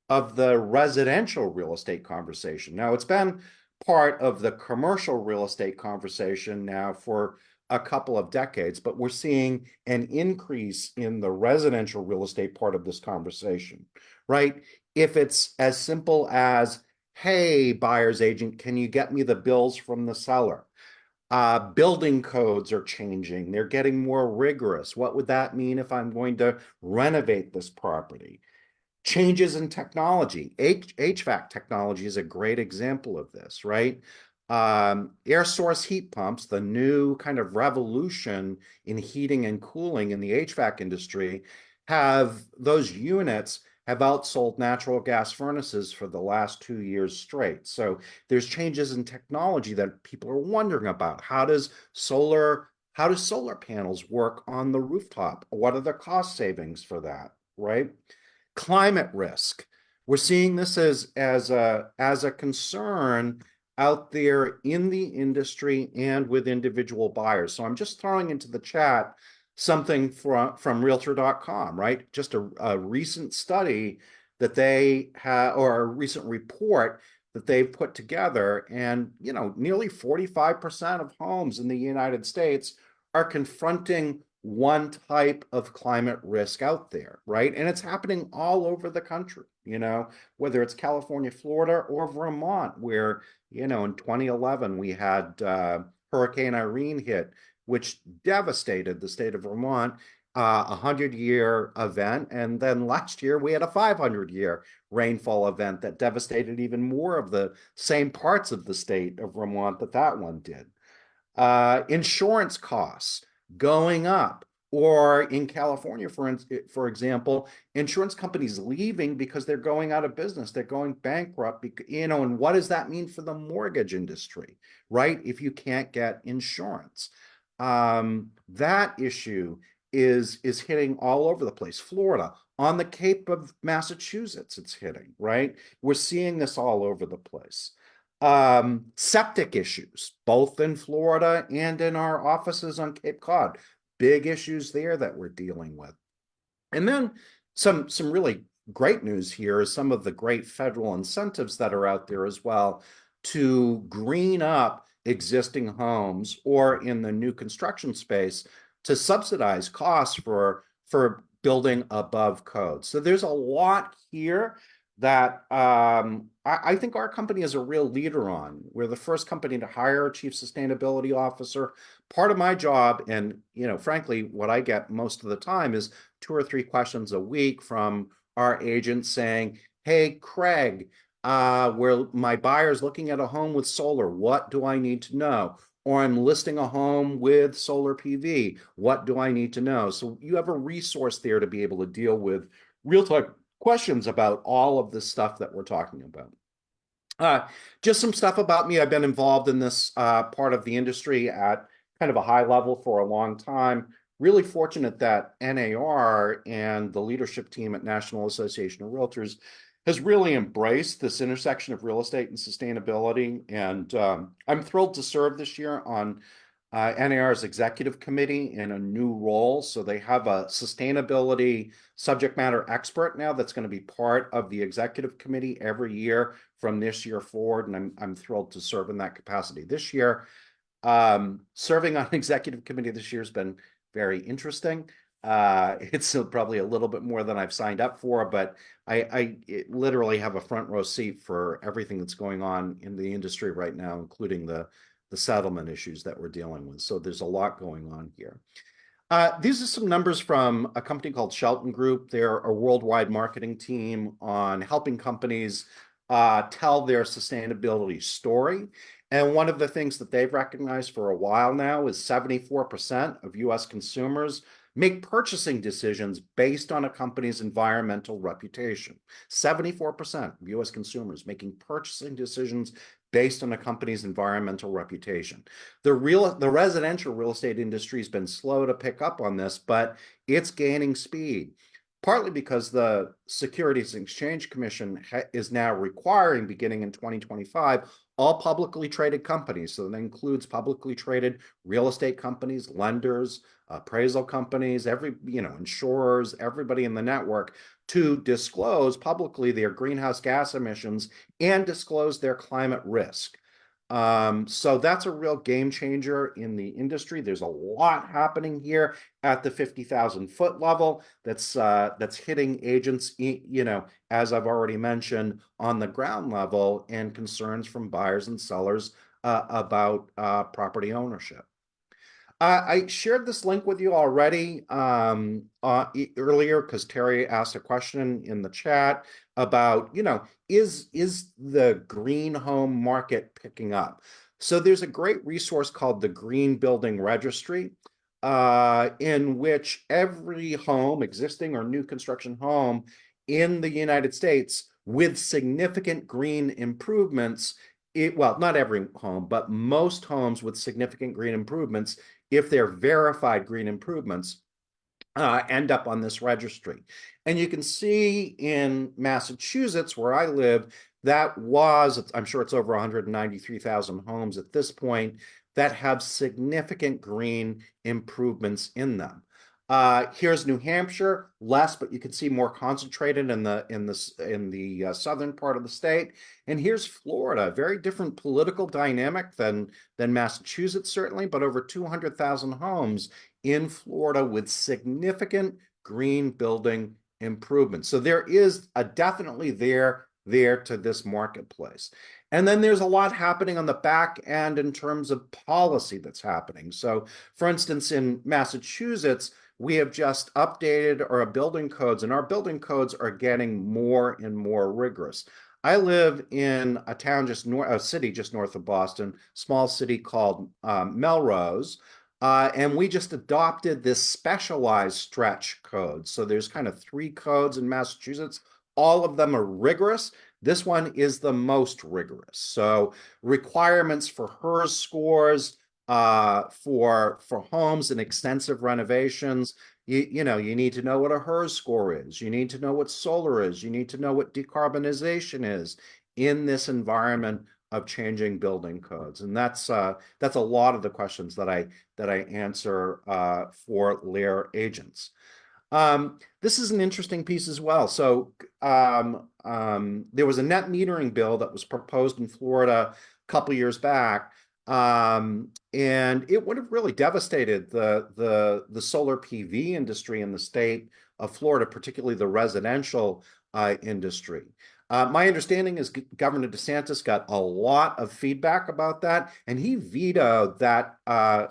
of the residential real estate conversation. Now, it's been part of the commercial real estate conversation now for a couple of decades, but we're seeing an increase in the residential real estate part of this conversation, right? If it's as simple as, hey, buyer's agent, can you get me the bills from the seller? Building codes are changing. They're getting more rigorous. What would that mean if I'm going to renovate this property? Changes in technology. HVAC technology is a great example of this, right? Air source heat pumps, the new kind of revolution in heating and cooling in the HVAC industry, those units have outsold natural gas furnaces for the last 2 years straight. So there's changes in technology that people are wondering about. How do solar panels work on the rooftop? What are the cost savings for that, right? Climate risk. We're seeing this as a concern out there in the industry and with individual buyers. So I'm just throwing into the chat something from realtor.com, right? Just a recent study that they have, or a recent report that they've put together. And, nearly 45% of homes in the United States are confronting one type of climate risk out there, right? And it's happening all over the country, whether it's California, Florida, or Vermont, where, in 2011, we had Hurricane Irene hit, which devastated the state of Vermont, a 100-year event. And then last year, we had a 500-year rainfall event that devastated even more of the same parts of the state of Vermont that one did. Insurance costs going up, or in California, for example, insurance companies leaving because they're going out of business, they're going bankrupt, and what does that mean for the mortgage industry, right? If you can't get insurance, that issue is hitting all over the place. Florida, on the Cape of Massachusetts, it's hitting, right? We're seeing this all over the place. Septic issues, both in Florida and in our offices on Cape Cod. Big issues there that we're dealing with. And then some really great news here is some of the great federal incentives that are out there as well to green up existing homes, or in the new construction space to subsidize costs for building above code. So there's a lot here that I think our company is a real leader on. We're the first company to hire a chief sustainability officer. Part of my job, and frankly, what I get most of the time is 2 or 3 questions a week from our agents saying, "Hey, Craig, where my buyer's looking at a home with solar, what do I need to know?" Or I'm listing a home with solar PV, what do I need to know? So you have a resource there to be able to deal with real-time questions about all of this stuff that we're talking about. Just some stuff about me. I've been involved in this part of the industry at kind of a high level for a long time. Really fortunate that NAR and the leadership team at National Association of Realtors has really embraced this intersection of real estate and sustainability. And I'm thrilled to serve this year on NAR's executive committee in a new role. So they have a sustainability subject matter expert now that's going to be part of the executive committee every year from this year forward. And I'm thrilled to serve in that capacity this year. Serving on executive committee this year has been very interesting. It's probably a little bit more than I've signed up for, but I literally have a front row seat for everything that's going on in the industry right now, including the settlement issues that we're dealing with. So there's a lot going on here. These are some numbers from a company called Shelton Group. They're a worldwide marketing team on helping companies tell their sustainability story. And one of the things that they've recognized for a while now is 74% of US consumers make purchasing decisions based on a company's environmental reputation. 74% of US consumers making purchasing decisions based on a company's environmental reputation. The residential real estate industry has been slow to pick up on this, but it's gaining speed. Partly because the Securities and Exchange Commission is now requiring, beginning in 2025, all publicly traded companies, so that includes publicly traded real estate companies, lenders, appraisal companies, insurers, everybody in the network, to disclose publicly their greenhouse gas emissions and disclose their climate risk. So that's a real game changer in the industry. There's a lot happening here at the 50,000 foot level that's hitting agents, as I've already mentioned, on the ground level, and concerns from buyers and sellers about property ownership. I shared this link with you already earlier because Terry asked a question in the chat about, is the green home market picking up? So there's a great resource called the Green Building Registry, in which every home, existing or new construction home in the United States with significant green improvements, well, not every home, but most homes with significant green improvements, if they're verified green improvements, end up on this registry. And you can see in Massachusetts, where I live, I'm sure it's over 193,000 homes at this point that have significant green improvements in them. Here's New Hampshire, less, but you can see more concentrated in the southern part of the state. And here's Florida, very different political dynamic than Massachusetts, certainly, but over 200,000 homes in Florida with significant green building improvements. So there is definitely there to this marketplace. And then there's a lot happening on the back end in terms of policy that's happening. So, for instance, in Massachusetts, we have just updated our building codes, and our building codes are getting more and more rigorous. I live in a city just north of Boston, small city called Melrose, and we just adopted this specialized stretch code. So there's kind of 3 codes in Massachusetts. All of them are rigorous. This one is the most rigorous. So requirements for HERS scores, for homes and extensive renovations. You need to know what a HERS score is. You need to know what solar is. You need to know what decarbonization is in this environment of changing building codes. And that's a lot of the questions that I answer for LAER agents. This is an interesting piece as well. So there was a net metering bill that was proposed in Florida a couple years back, and it would have really devastated the solar PV industry in the state of Florida, particularly the residential industry. My understanding is Governor DeSantis got a lot of feedback about that, and he vetoed that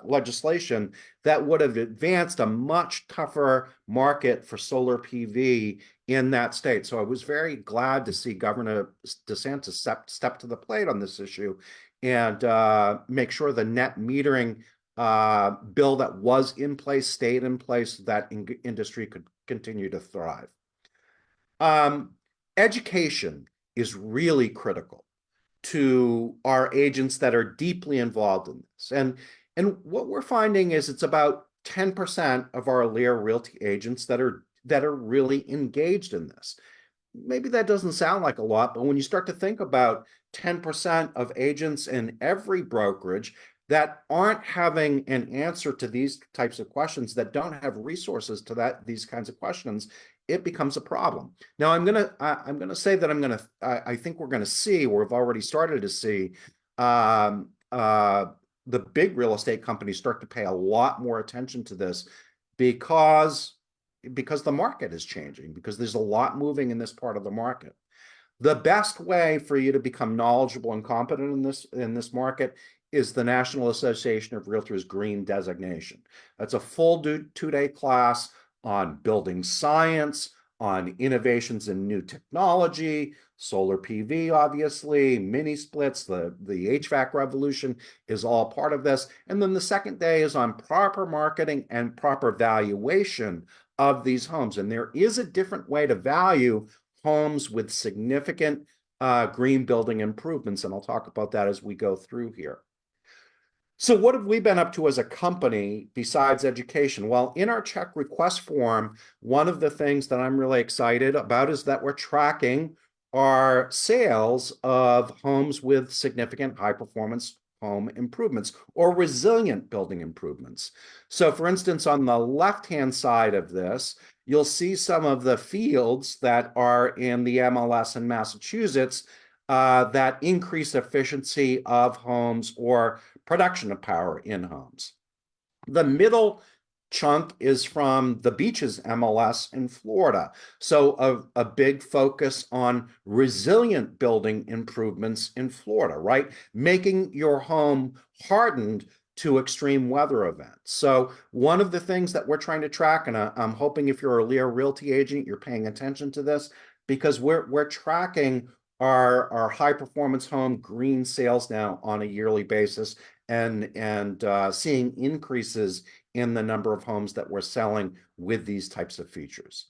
legislation that would have advanced a much tougher market for solar PV in that state. So I was very glad to see Governor DeSantis step to the plate on this issue and make sure the net metering bill that was in place stayed in place so that industry could continue to thrive. Education is really critical to our agents that are deeply involved in this. And what we're finding is it's about 10% of our LAER Realty agents that are really engaged in this. Maybe that doesn't sound like a lot, but when you start to think about 10% of agents in every brokerage that aren't having an answer to these types of questions, that don't have resources to these kinds of questions, it becomes a problem. Now, I'm gonna say that I think we're gonna see, or we've already started to see, the big real estate companies start to pay a lot more attention to this because the market is changing, because there's a lot moving in this part of the market. The best way for you to become knowledgeable and competent in this market is the National Association of Realtors Green Designation. That's a full 2-day class on building science, on innovations in new technology, solar PV, obviously, mini splits, the HVAC revolution is all part of this. And then the second day is on proper marketing and proper valuation of these homes. And there is a different way to value homes with significant green building improvements. And I'll talk about that as we go through here. So what have we been up to as a company besides education? Well, in our check request form, one of the things that I'm really excited about is that we're tracking our sales of homes with significant high performance home improvements or resilient building improvements. So for instance, on the left-hand side of this, you'll see some of the fields that are in the MLS in Massachusetts that increase efficiency of homes or production of power in homes. The middle chunk is from the Beaches MLS in Florida. So a big focus on resilient building improvements in Florida, right? Making your home hardened to extreme weather events. So one of the things that we're trying to track, and I'm hoping if you're a LAER Realty agent, you're paying attention to this, because we're tracking our high performance home green sales now on a yearly basis and seeing increases in the number of homes that we're selling with these types of features.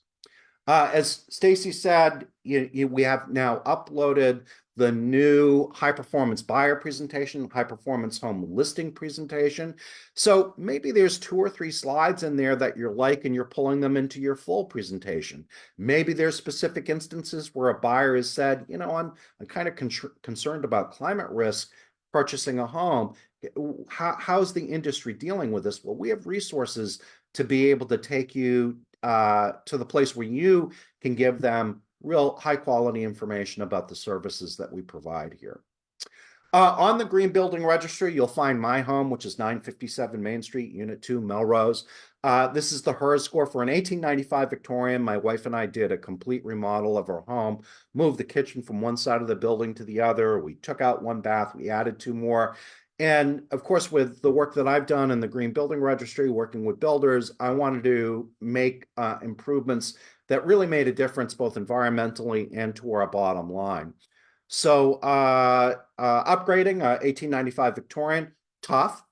As Stacey said, we have now uploaded the new high performance buyer presentation, high performance home listing presentation. So maybe there's 2 or 3 slides in there that you're like and you're pulling them into your full presentation. Maybe there's specific instances where a buyer has said, I'm kind of concerned about climate risk purchasing a home. How's the industry dealing with this? Well, we have resources to be able to take you to the place where you can give them real high quality information about the services that we provide here. On the Green Building Registry, you'll find my home, which is 957 Main Street, Unit 2, Melrose. This is the HERS score for an 1895 Victorian. My wife and I did a complete remodel of our home, moved the kitchen from one side of the building to the other. We took out 1 bath, we added 2 more. And of course, with the work that I've done in the Green Building Registry, working with builders, I wanted to make improvements that really made a difference both environmentally and to our bottom line. So upgrading 1895 Victorian, tough,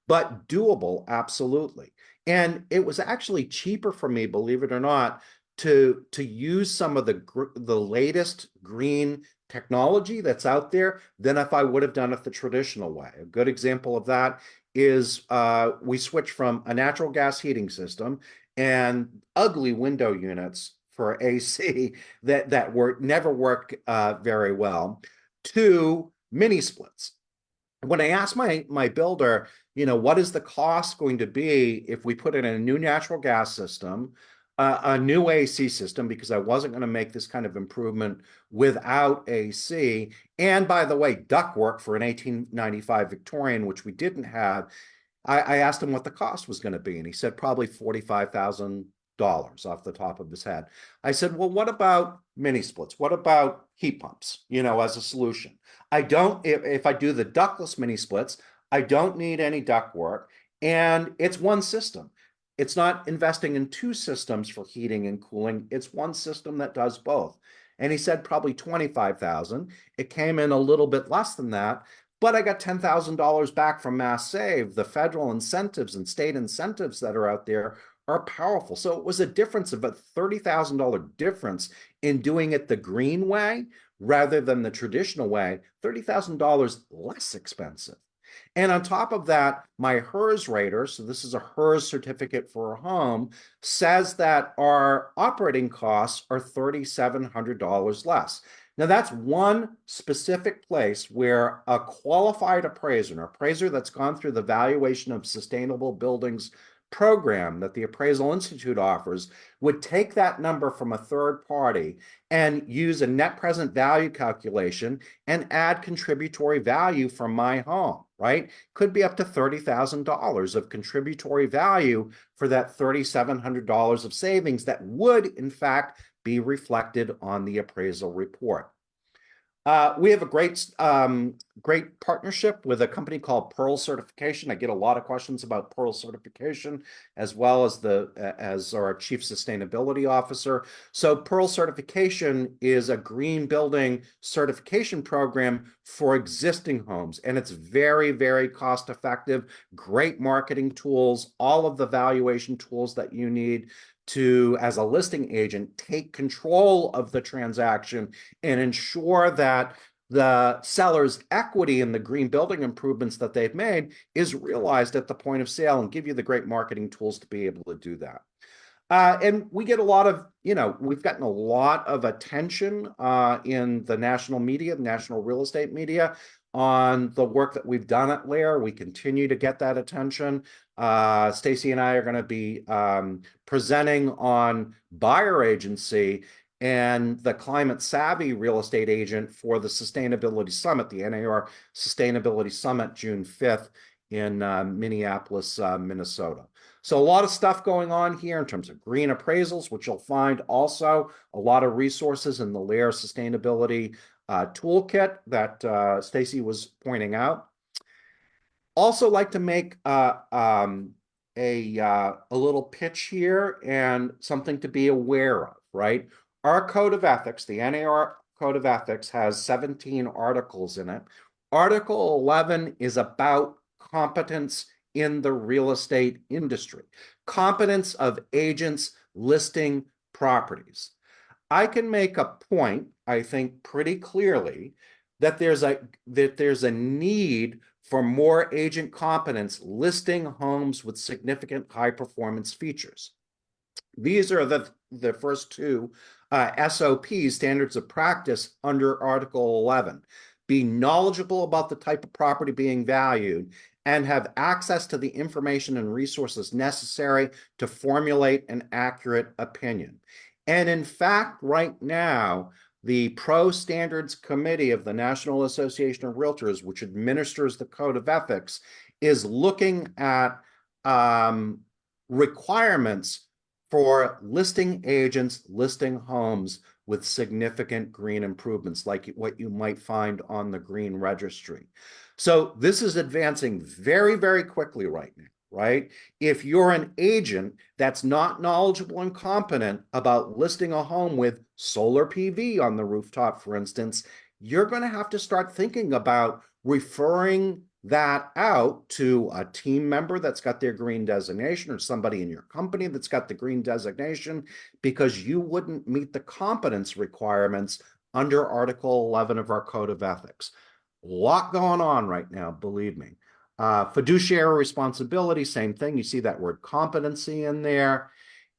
but doable, absolutely. And it was actually cheaper for me, believe it or not, to use some of the latest green technology that's out there than if I would have done it the traditional way. A good example of that is we switched from a natural gas heating system and ugly window units for AC that never worked very well to mini splits. When I asked my builder, what is the cost going to be if we put in a new natural gas system, a new AC system, because I wasn't going to make this kind of improvement without AC, and by the way, ductwork for an 1895 Victorian, which we didn't have, I asked him what the cost was going to be, and he said probably $45,000 off the top of his head. I said, well, what about mini splits? What about heat pumps, as a solution? If I do the ductless mini splits, I don't need any duct work, and it's one system. It's not investing in 2 systems for heating and cooling. It's one system that does both. And he said probably $25,000. It came in a little bit less than that, but I got $10,000 back from Mass Save. The federal incentives and state incentives that are out there are powerful. So it was a difference of a $30,000 difference in doing it the green way rather than the traditional way, $30,000 less expensive. And on top of that, my HERS rater, so this is a HERS certificate for a home, says that our operating costs are $3,700 less. Now, that's one specific place where a qualified appraiser, an appraiser that's gone through the valuation of sustainable buildings program that the Appraisal Institute offers, would take that number from a third party and use a net present value calculation and add contributory value from my home, right? Could be up to $30,000 of contributory value for that $3,700 of savings that would, in fact, be reflected on the appraisal report. We have a great partnership with a company called Pearl Certification. I get a lot of questions about Pearl Certification, as well as as our Chief Sustainability Officer. So Pearl Certification is a green building certification program for existing homes, and it's very, very cost effective. Great marketing tools, all of the valuation tools that you need to, as a listing agent, take control of the transaction and ensure that the seller's equity in the green building improvements that they've made is realized at the point of sale, and give you the great marketing tools to be able to do that. And we get a lot of, we've gotten a lot of attention in the national media, the national real estate media, on the work that we've done at LAER. We continue to get that attention. Stacey and I are going to be presenting on buyer agency and the climate savvy real estate agent for the Sustainability Summit, the NAR Sustainability Summit, June 5th in Minneapolis, Minnesota. So a lot of stuff going on here in terms of green appraisals, which you'll find also a lot of resources in the LAER Sustainability Toolkit that Stacey was pointing out. Also like to make a little pitch here and something to be aware of, right? Our code of ethics, the NAR code of ethics, has 17 articles in it. Article 11 is about competence in the real estate industry, competence of agents listing properties. I can make a point, I think, pretty clearly that there's a need for more agent competence listing homes with significant high performance features. These are the first two SOPs, standards of practice, under Article 11. Be knowledgeable about the type of property being valued and have access to the information and resources necessary to formulate an accurate opinion. And in fact, right now, the Pro Standards Committee of the National Association of Realtors, which administers the Code of Ethics, is looking at requirements for listing agents listing homes with significant green improvements, like what you might find on the Green Registry. So this is advancing very, very quickly right now, right? If you're an agent that's not knowledgeable and competent about listing a home with solar PV on the rooftop, for instance, you're going to have to start thinking about referring that out to a team member that's got their green designation, or somebody in your company that's got the green designation, because you wouldn't meet the competence requirements under Article 11 of our Code of Ethics. A lot going on right now, believe me. Fiduciary responsibility, same thing. You see that word competency in there.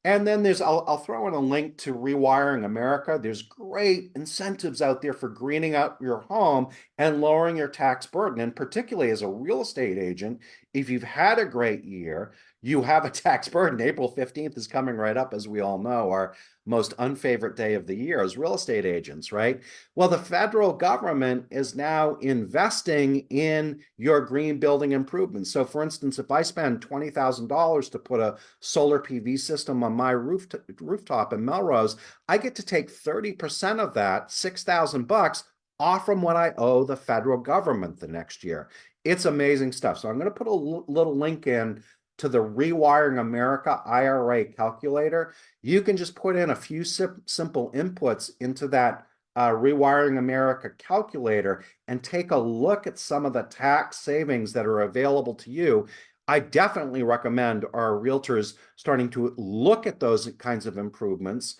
And then I'll throw in a link to Rewiring America. There's great incentives out there for greening up your home and lowering your tax burden. And particularly as a real estate agent, if you've had a great year, you have a tax burden. April 15th is coming right up, as we all know, our most unfavorite day of the year as real estate agents, right? Well, the federal government is now investing in your green building improvements. So for instance, if I spend $20,000 to put a solar PV system on my rooftop in Melrose, I get to take 30% of that, $6,000, off from what I owe the federal government the next year. It's amazing stuff. So I'm going to put a little link in to the Rewiring America IRA calculator. You can just put in a few simple inputs into that Rewiring America calculator and take a look at some of the tax savings that are available to you. I definitely recommend our realtors starting to look at those kinds of improvements,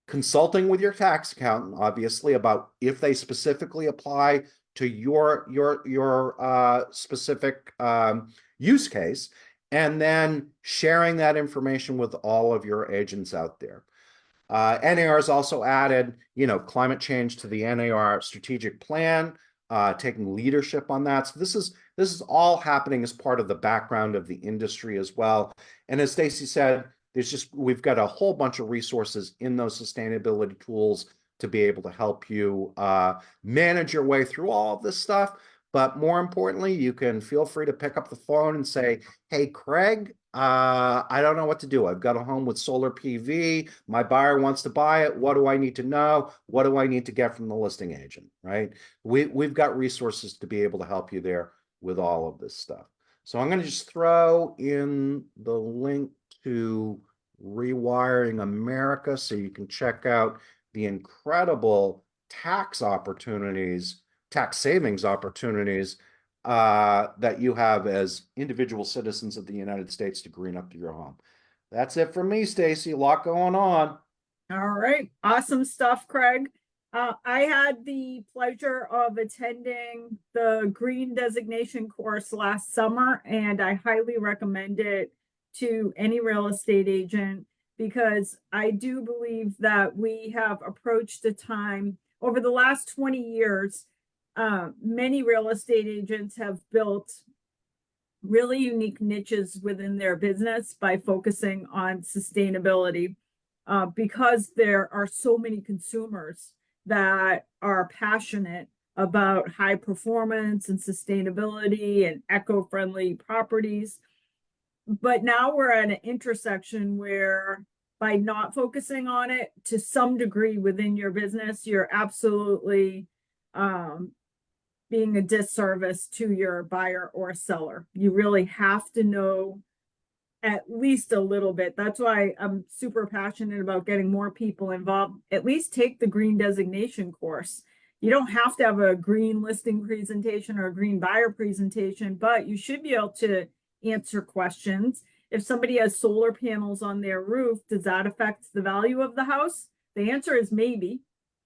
consulting with your tax accountant, obviously, about if they specifically apply to your specific use case, and then sharing that information with all of your agents out there. NAR has also added, climate change to the NAR strategic plan, taking leadership on that. So this is all happening as part of the background of the industry as well. And as Stacey said, we've got a whole bunch of resources in those sustainability tools to be able to help you manage your way through all of this stuff. But more importantly, you can feel free to pick up the phone and say, hey, Craig, I don't know what to do. I've got a home with solar PV. My buyer wants to buy it. What do I need to know? What do I need to get from the listing agent, right? We've got resources to be able to help you there with all of this stuff. So I'm going to just throw in the link to Rewiring America so you can check out the incredible tax opportunities, tax savings opportunities that you have as individual citizens of the United States to green up your home. That's it for me, Stacey. A lot going on. All right. Awesome stuff, Craig. I had the pleasure of attending the green designation course last summer, and I highly recommend it to any real estate agent because I do believe that we have approached a time over the last 20 years. Many real estate agents have built really unique niches within their business by focusing on sustainability because there are so many consumers that are passionate about high performance and sustainability and eco-friendly properties. But now we're at an intersection where by not focusing on it to some degree within your business, you're absolutely being a disservice to your buyer or seller. You really have to know at least a little bit. That's why I'm super passionate about getting more people involved. At least take the green designation course. You don't have to have a green listing presentation or a green buyer presentation, but you should be able to answer questions. If somebody has solar panels on their roof, does that affect the value of the house? The answer is maybe.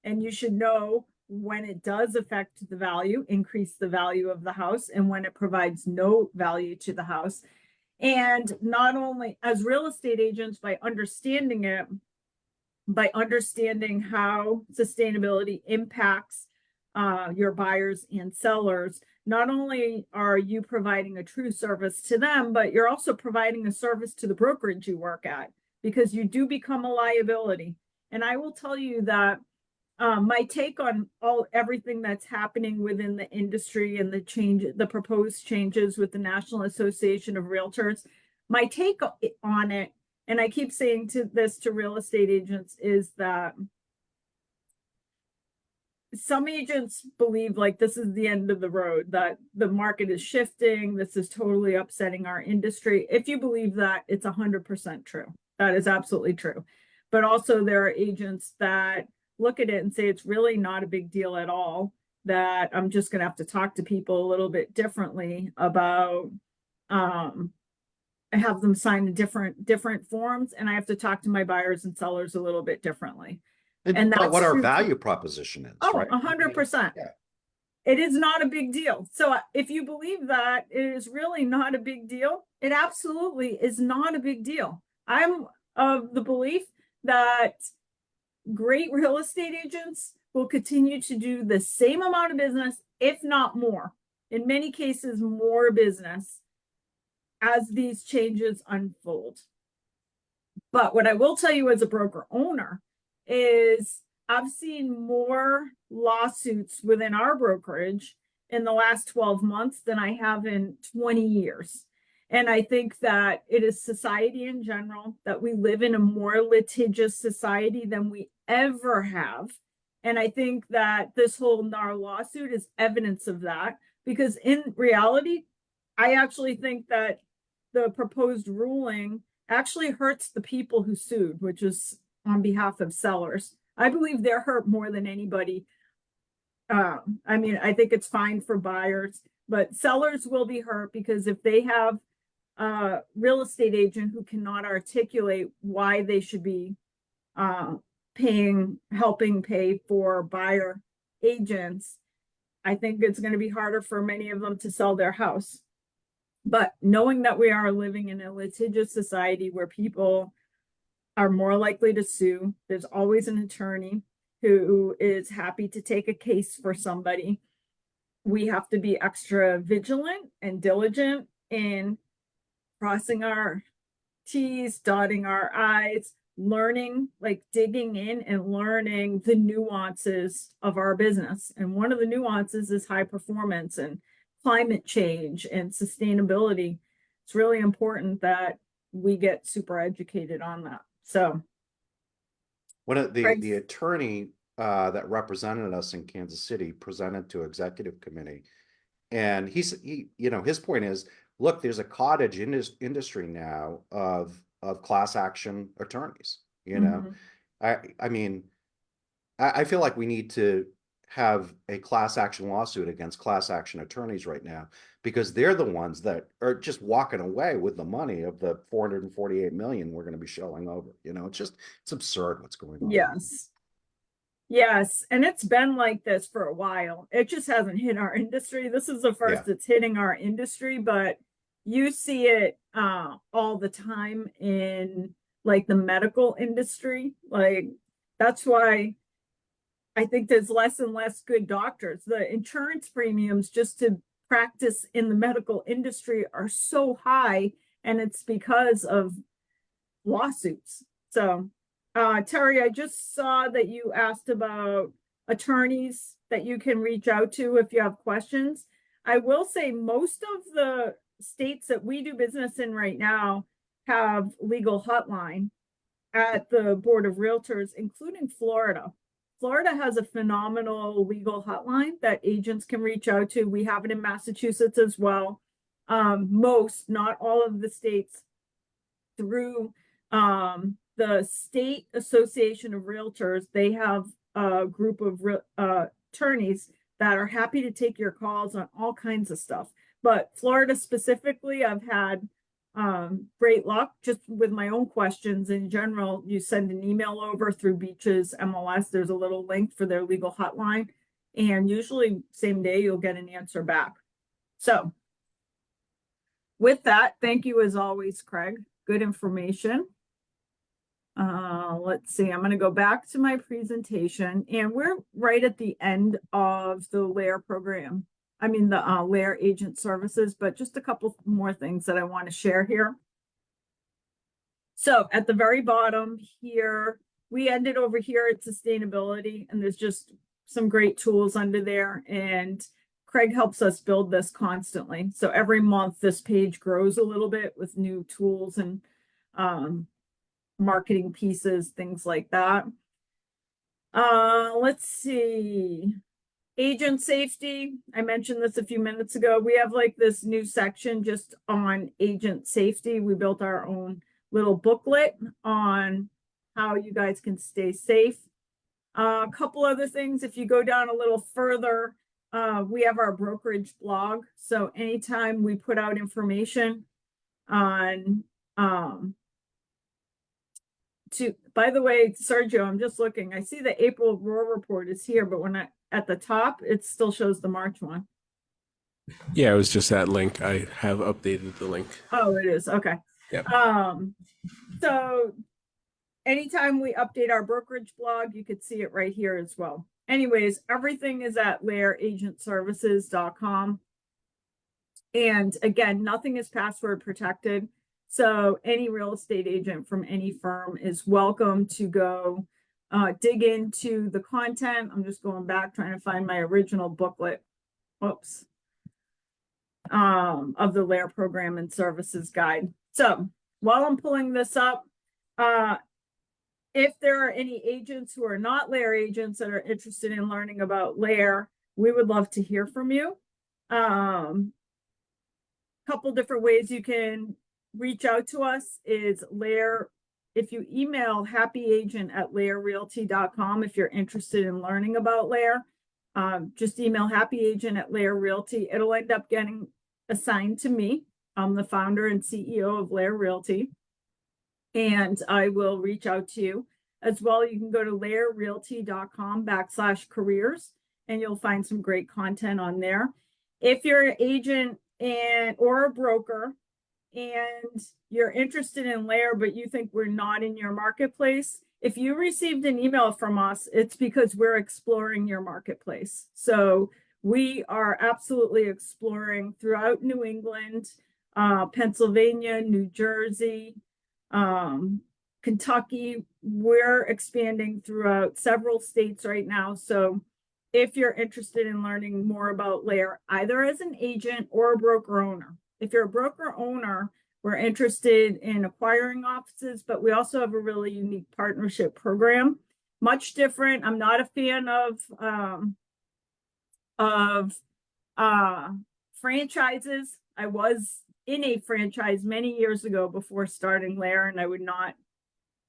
And you should know when it does affect the value, increase the value of the house, and when it provides no value to the house. And not only as real estate agents, by understanding it, by understanding how sustainability impacts your buyers and sellers, not only are you providing a true service to them, but you're also providing a service to the brokerage you work at because you do become a liability. And I will tell you that my take on everything that's happening within the industry and the proposed changes with the National Association of Realtors, my take on it, and I keep saying this to real estate agents, is that some agents believe like this is the end of the road, that the market is shifting, this is totally upsetting our industry. If you believe that, it's 100% true. That is absolutely true. But also there are agents that look at it and say it's really not a big deal at all, that I'm just going to have to talk to people a little bit differently about have them sign different forms, and I have to talk to my buyers and sellers a little bit differently. And But that's what our true. value proposition is, Oh, right? 100%. Yeah. It is not a big deal. So if you believe that it is really not a big deal, it absolutely is not a big deal. I'm of the belief that great real estate agents will continue to do the same amount of business, if not more, in many cases, more business as these changes unfold. But what I will tell you as a broker owner is I've seen more lawsuits within our brokerage in the last 12 months than I have in 20 years. And I think that it is society in general, that we live in a more litigious society than we ever have. And I think that this whole NAR lawsuit is evidence of that, because in reality, I actually think that the proposed ruling actually hurts the people who sued, which is on behalf of sellers. I believe they're hurt more than anybody. I mean, I think it's fine for buyers, but sellers will be hurt because if they have a real estate agent who cannot articulate why they should be helping pay for buyer agents, I think it's going to be harder for many of them to sell their house. But knowing that we are living in a litigious society where people are more likely to sue, there's always an attorney who is happy to take a case for somebody. We have to be extra vigilant and diligent in crossing our T's, dotting our I's, learning, like digging in and learning the nuances of our business. And one of the nuances is high performance and climate change and sustainability. It's really important that we get super educated on that. So One of the Craig's, attorney that represented us in Kansas City presented to executive committee, and his point is, look, there's a cottage industry now of class action attorneys. mhm. I mean, I feel like we need to have a class action lawsuit against class action attorneys right now, because they're the ones that are just walking away with the money of the 448 million we're going to be shelling over. It's absurd what's going on. Yes. Yes, and it's been like this for a while. It just hasn't hit our industry. This is the Yeah. first it's hitting our industry, but you see it all the time in like the medical industry. Like that's why I think there's less and less good doctors. The insurance premiums just to practice in the medical industry are so high, and it's because of lawsuits. So, Terry, I just saw that you asked about attorneys that you can reach out to if you have questions. I will say most of the states that we do business in right now have legal hotline at the Board of Realtors, including Florida. Florida has a phenomenal legal hotline that agents can reach out to. We have it in Massachusetts as well. Most, not all of the states, through the State Association of Realtors, they have a group of attorneys that are happy to take your calls on all kinds of stuff. But Florida specifically, I've had great luck just with my own questions in general. You send an email over through Beach's MLS. There's a little link for their legal hotline, and usually same day you'll get an answer back. So with that, thank you as always, Craig. Good information. Let's see, I'm going to go back to my presentation, and we're right at the end of the LAER program. I mean, the LAER agent services, but just a couple more things that I want to share here. So at the very bottom here, we ended over here at sustainability, and there's just some great tools under there. And Craig helps us build this constantly. So every month this page grows a little bit with new tools and marketing pieces, things like that. Let's see. Agent safety. I mentioned this a few minutes ago. We have like this new section just on agent safety. We built our own little booklet on how you guys can stay safe. A couple other things. If you go down a little further, we have our brokerage blog. So anytime we put out information on by the way, Sergio, I'm just looking. I see the April Roar report is here, but when at the top, it still shows the March one. Yeah, it was just that link. I have updated the link. Oh, it is. Okay. Yep. So anytime we update our brokerage blog, you could see it right here as well. Anyways, everything is at laeragentservices.com. And again, nothing is password protected. So any real estate agent from any firm is welcome to go dig into the content. I'm just going back, trying to find my original booklet. Whoops. Of the LAER program and services guide. So while I'm pulling this up, if there are any agents who are not LAER agents that are interested in learning about LAER, we would love to hear from you. Couple different ways you can reach out to us is LAER. If you email happyagent@laerrealty.com, if you're interested in learning about LAER, just email happyagent@LAER Realty. It'll end up getting assigned to me. I'm the founder and CEO of LAER Realty, and I will reach out to you as well. You can go to laerrealty.com/careers, and you'll find some great content on there. If you're an agent or a broker and you're interested in LAER, but you think we're not in your marketplace, if you received an email from us, it's because we're exploring your marketplace. So we are absolutely exploring throughout New England, Pennsylvania, New Jersey, Kentucky. We're expanding throughout several states right now. So if you're interested in learning more about LAER, either as an agent or a broker owner, if you're a broker owner, we're interested in acquiring offices, but we also have a really unique partnership program, much different. I'm not a fan of franchises. I was in a franchise many years ago before starting LAER, and I would not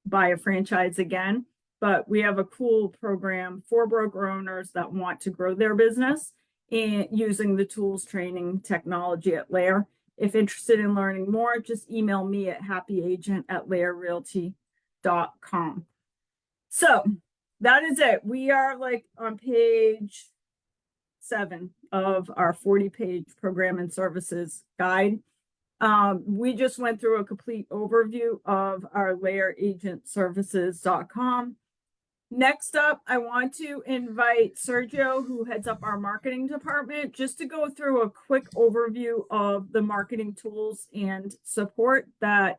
buy a franchise again. But we have a cool program for broker owners that want to grow their business and using the tools, training, technology at LAER. If interested in learning more, just email me at happyagent@laerrealty.com. So that is it. We are like on page 7 of our 40-page program and services guide. We just went through a complete overview of our laeragentservices.com. Next up, I want to invite Sergio, who heads up our marketing department, just to go through a quick overview of the marketing tools and support that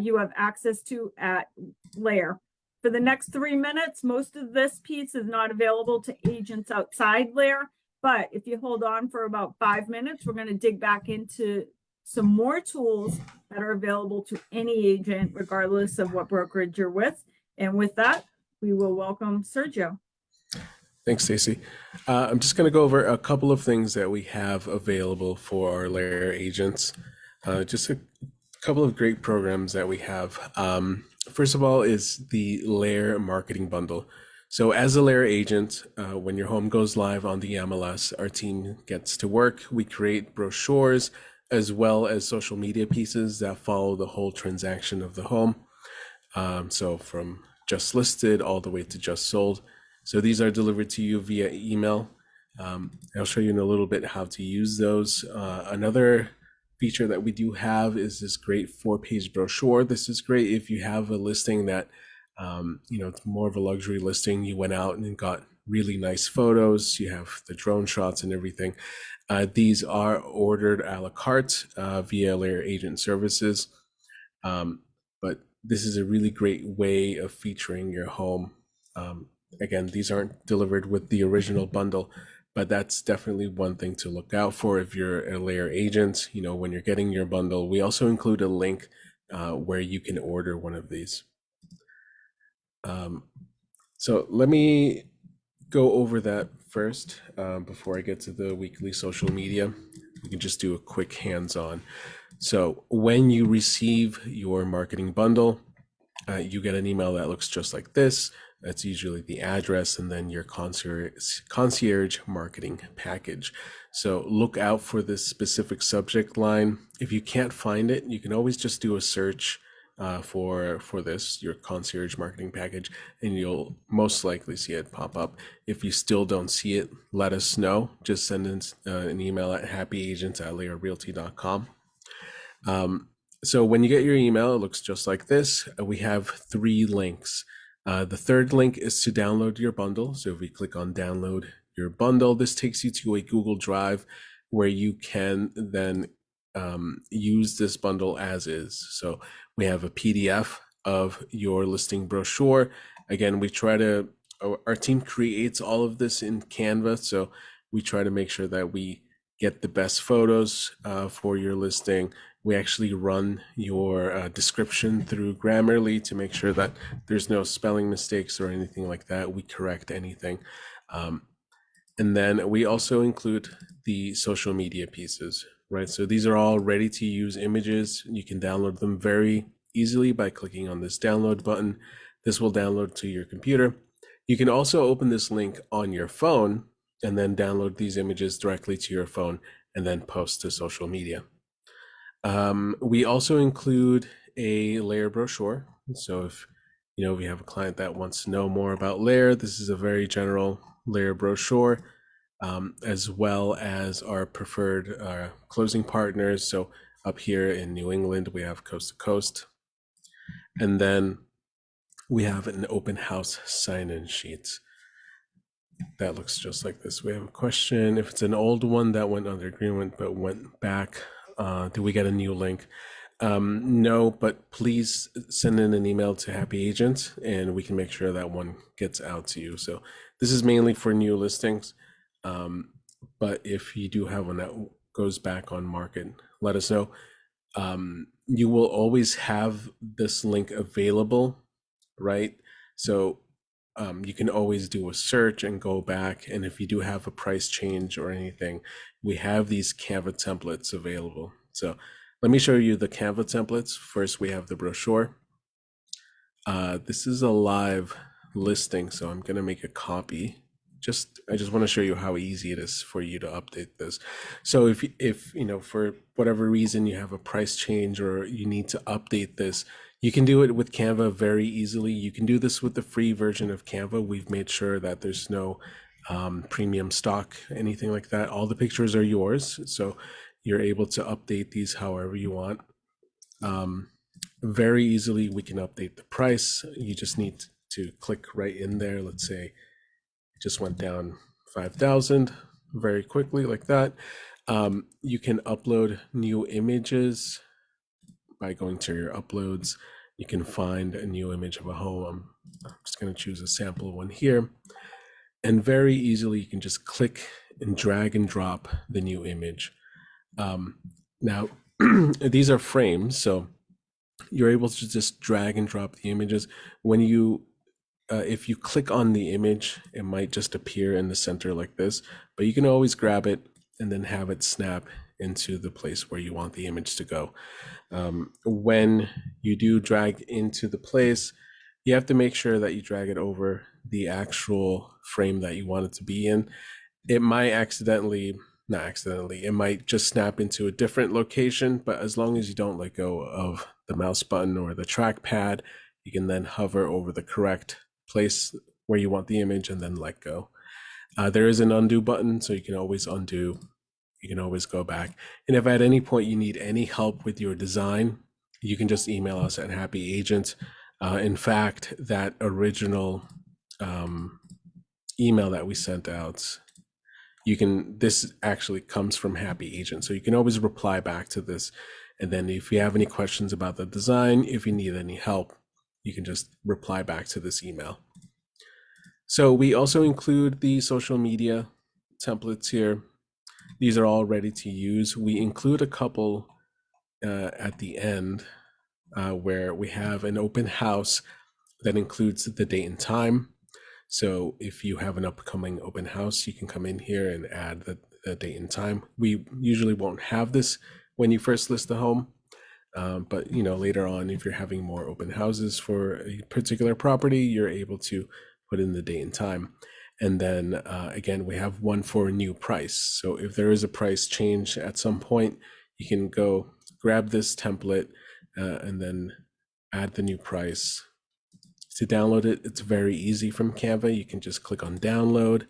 you have access to at LAER. For the next 3 minutes, most of this piece is not available to agents outside LAER, but if you hold on for about 5 minutes, we're going to dig back into some more tools that are available to any agent, regardless of what brokerage you're with. And with that, we will welcome Sergio. Thanks, Stacey. I'm just going to go over a couple of things that we have available for our LAER agents. Just a couple of great programs that we have. First of all is the LAER marketing bundle. So as a LAER agent, when your home goes live on the MLS, our team gets to work. We create brochures as well as social media pieces that follow the whole transaction of the home. So from just listed all the way to just sold. So these are delivered to you via email. I'll show you in a little bit how to use those. Another feature that we do have is this great 4-page brochure. This is great if you have a listing that, it's more of a luxury listing. You went out and got really nice photos. You have the drone shots and everything. These are ordered a la carte via LAER Agent Services. But this is a really great way of featuring your home. Again, these aren't delivered with the original bundle, but that's definitely one thing to look out for if you're a LAER agent. When you're getting your bundle, we also include a link where you can order one of these. So let me go over that first before I get to the weekly social media. We can just do a quick hands-on. So when you receive your marketing bundle, you get an email that looks just like this. That's usually the address and then your concierge marketing package. So look out for this specific subject line. If you can't find it, you can always just do a search for this, your concierge marketing package, and you'll most likely see it pop up. If you still don't see it, let us know. Just send in an email at happyagents@laerrealty.com. So when you get your email, it looks just like this. We have 3 links. The third link is to download your bundle. So if we click on download your bundle, this takes you to a Google Drive where you can then use this bundle as is. So we have a PDF of your listing brochure. Again, our team creates all of this in Canva. So we try to make sure that we get the best photos for your listing. We actually run your description through Grammarly to make sure that there's no spelling mistakes or anything like that. We correct anything. And then we also include the social media pieces, right? So these are all ready to use images. You can download them very easily by clicking on this download button. This will download to your computer. You can also open this link on your phone and then download these images directly to your phone and then post to social media. We also include a LAER brochure. So if we have a client that wants to know more about LAER, this is a very general LAER brochure, as well as our preferred closing partners. So up here in New England, we have Coast to Coast. And then we have an open house sign-in sheet. That looks just like this. We have a question. If it's an old one that went under agreement but went back, do we get a new link? No, but please send in an email to Happy Agent and we can make sure that one gets out to you. So this is mainly for new listings. But if you do have one that goes back on market, let us know. you will always have this link available, right? So you can always do a search and go back. And if you do have a price change or anything, we have these Canva templates available. So let me show you the Canva templates. First, we have the brochure. This is a live listing, so I'm gonna make a copy. I just want to show you how easy it is for you to update this. So if you know, for whatever reason you have a price change or you need to update this, you can do it with Canva very easily. You can do this with the free version of Canva. We've made sure that there's no premium stock, anything like that. All the pictures are yours, so you're able to update these however you want. Very easily, we can update the price. You just need to click right in there. Let's say it just went down 5,000 very quickly like that. You can upload new images by going to your uploads. You can find a new image of a home. I'm just going to choose a sample one here. And very easily, you can just click and drag and drop the new image. Now, these are frames, so you're able to just drag and drop the images. When you, if you click on the image, it might just appear in the center like this, but you can always grab it and then have it snap into the place where you want the image to go. When you do drag into the place, you have to make sure that you drag it over the actual frame that you want it to be in. It might not accidentally, it might just snap into a different location, but as long as you don't let go of the mouse button or the trackpad, you can then hover over the correct place where you want the image and then let go. There is an undo button, so you can always undo. You can always go back. And if at any point you need any help with your design, you can just email us at Happy Agent. In fact, that original email that we sent out, this actually comes from Happy Agent. So you can always reply back to this. And then if you have any questions about the design, if you need any help, you can just reply back to this email. So we also include the social media templates here. These are all ready to use. We include a couple at the end where we have an open house that includes the date and time. So if you have an upcoming open house, you can come in here and add the date and time. We usually won't have this when you first list the home, but later on, if you're having more open houses for a particular property, you're able to put in the date and time. And then again, we have one for a new price. So if there is a price change at some point, you can go grab this template and then add the new price. To download it, it's very easy from Canva. You can just click on download.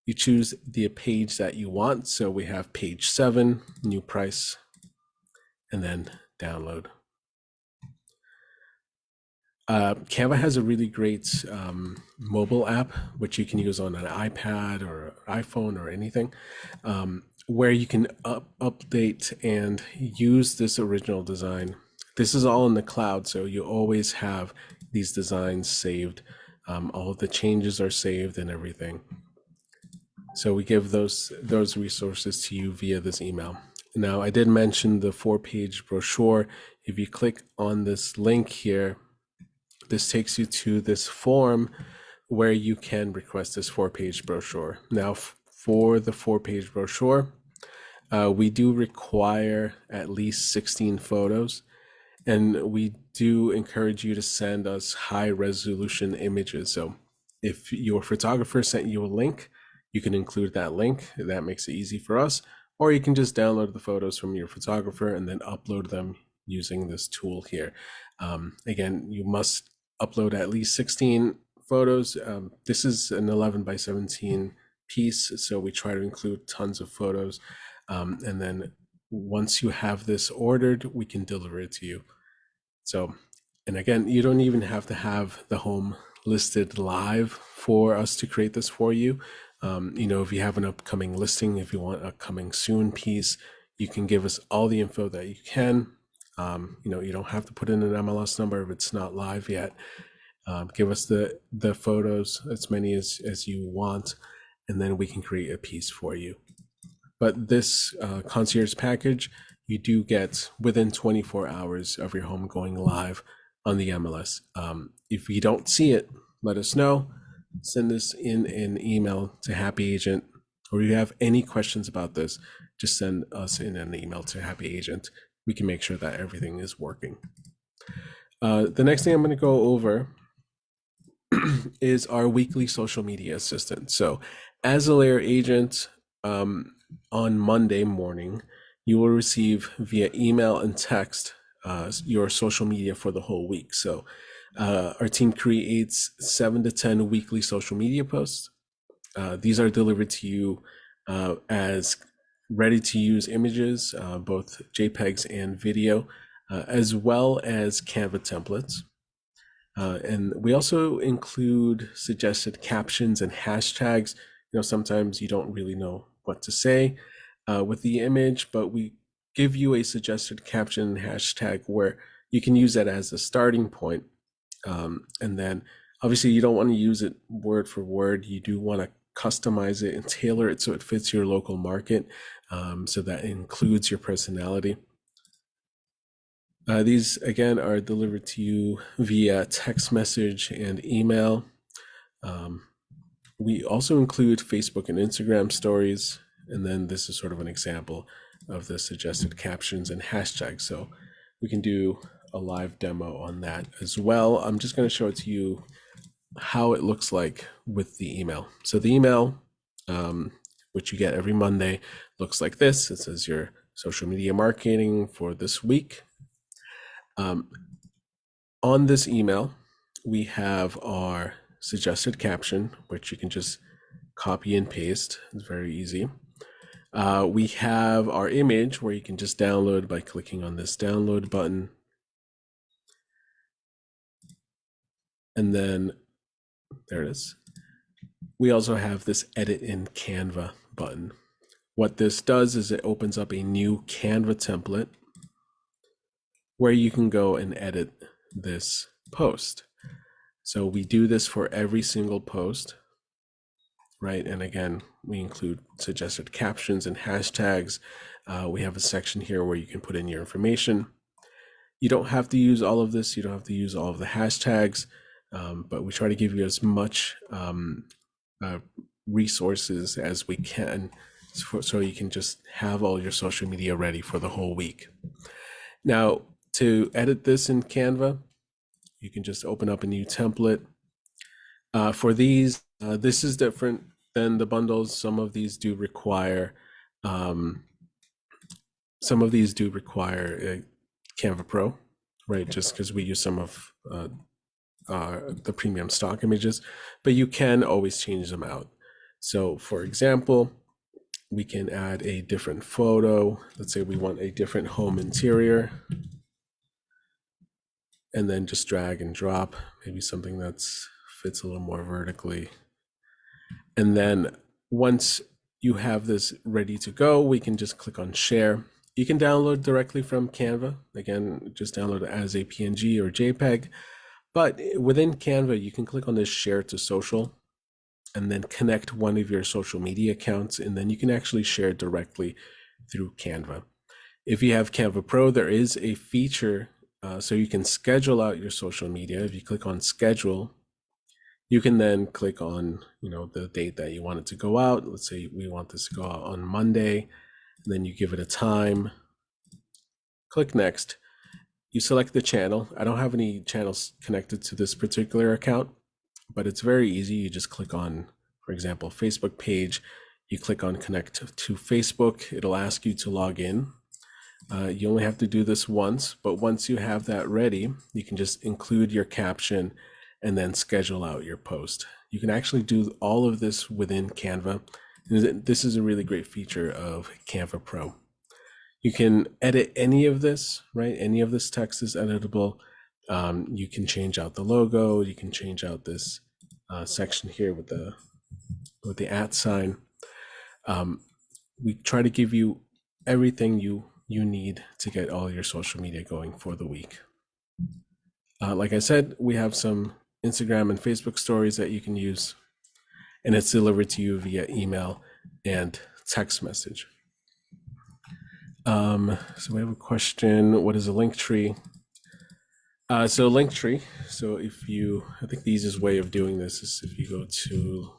You choose the page that you want. So we have page 7, new price, and then download. Canva has a really great mobile app, which you can use on an iPad or iPhone or anything, where you can update and use this original design. This is all in the cloud, so you always have these designs saved. All of the changes are saved and everything. So we give those resources to you via this email. Now, I did mention the 4-page brochure. If you click on this link here, this takes you to this form where you can request this 4-page brochure. Now, for the 4-page brochure, we do require at least 16 photos. And we do encourage you to send us high resolution images. So if your photographer sent you a link, you can include that link. That makes it easy for us. Or you can just download the photos from your photographer and then upload them using this tool here. Again, you must upload at least 16 photos. This is an 11 by 17 piece, so we try to include tons of photos. And then once you have this ordered, we can deliver it to you. So, and again, you don't even have to have the home listed live for us to create this for you. If you have an upcoming listing, if you want a coming soon piece, you can give us all the info that you can. You don't have to put in an MLS number if it's not live yet. Give us the photos, as many as you want, and then we can create a piece for you. But this concierge package you do get within 24 hours of your home going live on the MLS. If you don't see it, let us know. Send us in an email to Happy Agent, or if you have any questions about this, just send us in an email to Happy Agent. We can make sure that everything is working. The next thing I'm going to go over is our weekly social media assistant. So as a LAER agent, on Monday morning, you will receive via email and text your social media for the whole week. So our team creates 7 to 10 weekly social media posts. These are delivered to you as ready to use images, both JPEGs and video, as well as Canva templates. And we also include suggested captions and hashtags. Sometimes you don't really know what to say with the image, but we give you a suggested caption and hashtag where you can use that as a starting point. And then obviously you don't want to use it word for word. You do want to customize it and tailor it so it fits your local market, so that includes your personality. These, again, are delivered to you via text message and email. We also include Facebook and Instagram stories, and then this is sort of an example of the suggested captions and hashtags. So we can do a live demo on that as well. I'm just going to show it to you how it looks like with the email. So the email, which you get every Monday, looks like this. It says your social media marketing for this week. On this email, we have our suggested caption, which you can just copy and paste. It's very easy. We have our image, where you can just download by clicking on this download button. And then there it is. We also have this edit in Canva button. What this does is it opens up a new Canva template where you can go and edit this post. So we do this for every single post, right? And again, we include suggested captions and hashtags. We have a section here where you can put in your information. You don't have to use all of this. You don't have to use all of the hashtags, but we try to give you as much resources as we can, so you can just have all your social media ready for the whole week. Now, to edit this in Canva, you can just open up a new template. For these, this is different than the bundles. Some of these do require Canva Pro, right? Just because we use some of the premium stock images, but you can always change them out. So for example, we can add a different photo. Let's say we want a different home interior, and then just drag and drop, maybe something that fits a little more vertically. And then once you have this ready to go, we can just click on share. You can download directly from Canva. Again, just download it as a PNG or JPEG. But within Canva, you can click on this share to social and then connect one of your social media accounts, and then you can actually share directly through Canva. If you have Canva Pro, there is a feature so you can schedule out your social media. If you click on schedule, you can then click on the date that you want it to go out. Let's say we want this to go out on Monday, and then you give it a time, click next. You select the channel. I don't have any channels connected to this particular account, but it's very easy. You just click on, for example, Facebook page. You click on connect to Facebook. It'll ask you to log in. You only have to do this once, but once you have that ready, you can just include your caption and then schedule out your post. You can actually do all of this within Canva. This is a really great feature of Canva Pro. You can edit any of this, right? Any of this text is editable. You can change out the logo. You can change out this section here with the @ sign. We try to give you everything you need to get all your social media going for the week. Like I said, we have some Instagram and Facebook stories that you can use, and it's delivered to you via email and text message. So we have a question. What is a link tree? So link tree. So if you, I think the easiest way of doing this is if you go to,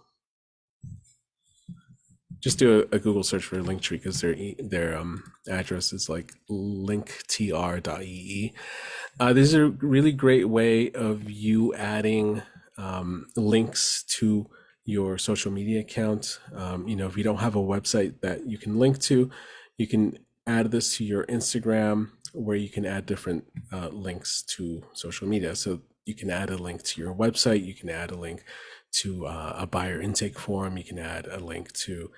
just do a Google search for Linktree because their address is like linktr.ee. This is a really great way of you adding links to your social media account. If you don't have a website that you can link to, you can add this to your Instagram, where you can add different links to social media. So you can add a link to your website, you can add a link to a buyer intake form, you can add a link to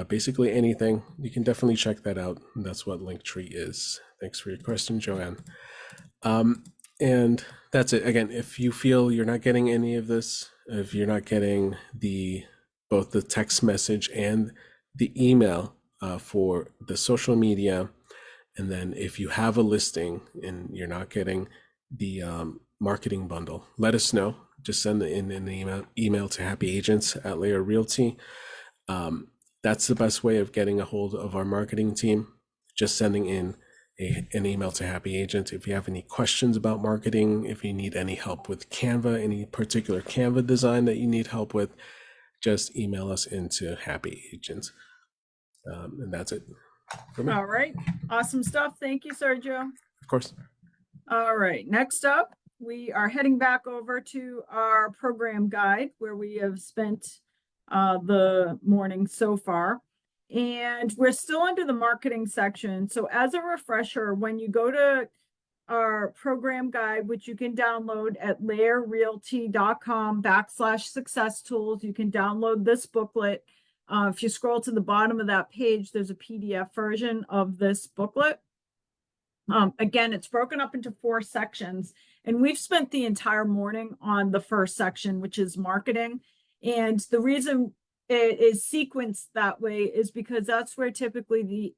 basically anything. You can definitely check that out. That's what Linktree is. Thanks for your question, Joanne. And that's it. Again, if you feel you're not getting any of this, if you're not getting both the text message and the email for the social media, and then if you have a listing and you're not getting the marketing bundle, let us know. Just send in an email to happyagents@LAER Realty. That's the best way of getting a hold of our marketing team. Just sending in an email to Happy Agent. If you have any questions about marketing, if you need any help with Canva, any particular Canva design that you need help with, just email us into Happy Agent. And that's it for me. All right. Awesome stuff. Thank you, Sergio. Of course. All right. Next up, we are heading back over to our program guide where we have spent the morning so far. And we're still under the marketing section. So as a refresher, when you go to our program guide, which you can download at laerrealty.com/success tools, you can download this booklet. If you scroll to the bottom of that page, there's a PDF version of this booklet. Again, it's broken up into 4 sections, and we've spent the entire morning on the first section, which is marketing. And the reason it is sequenced that way is because that's where typically the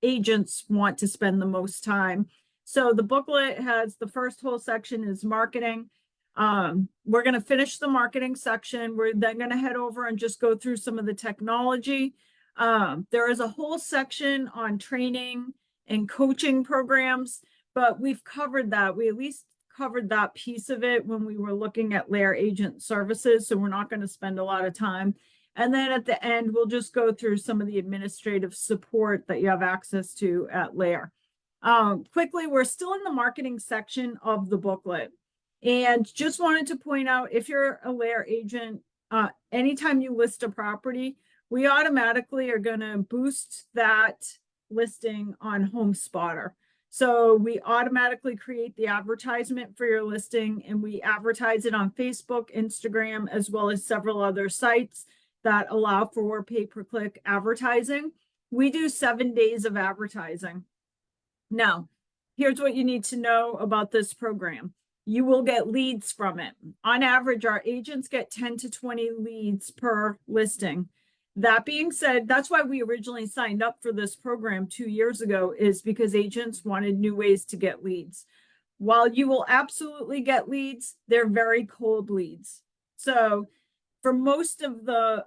agents want to spend the most time. So the booklet has the first whole section is marketing. We're going to finish the marketing section. We're then going to head over and just go through some of the technology. There is a whole section on training and coaching programs, but we've covered that. We at least covered that piece of it when we were looking at LAER agent services. So we're not going to spend a lot of time. And then at the end, we'll just go through some of the administrative support that you have access to at LAER. Quickly, we're still in the marketing section of the booklet. And just wanted to point out, if you're a LAER agent, anytime you list a property, we automatically are going to boost that listing on HomeSpotter. So we automatically create the advertisement for your listing, and we advertise it on Facebook, Instagram, as well as several other sites that allow for pay-per-click advertising. We do 7 days of advertising. Now, here's what you need to know about this program. You will get leads from it. On average, our agents get 10 to 20 leads per listing. That being said, that's why we originally signed up for this program 2 years ago, is because agents wanted new ways to get leads. While you will absolutely get leads, they're very cold leads. So for most of the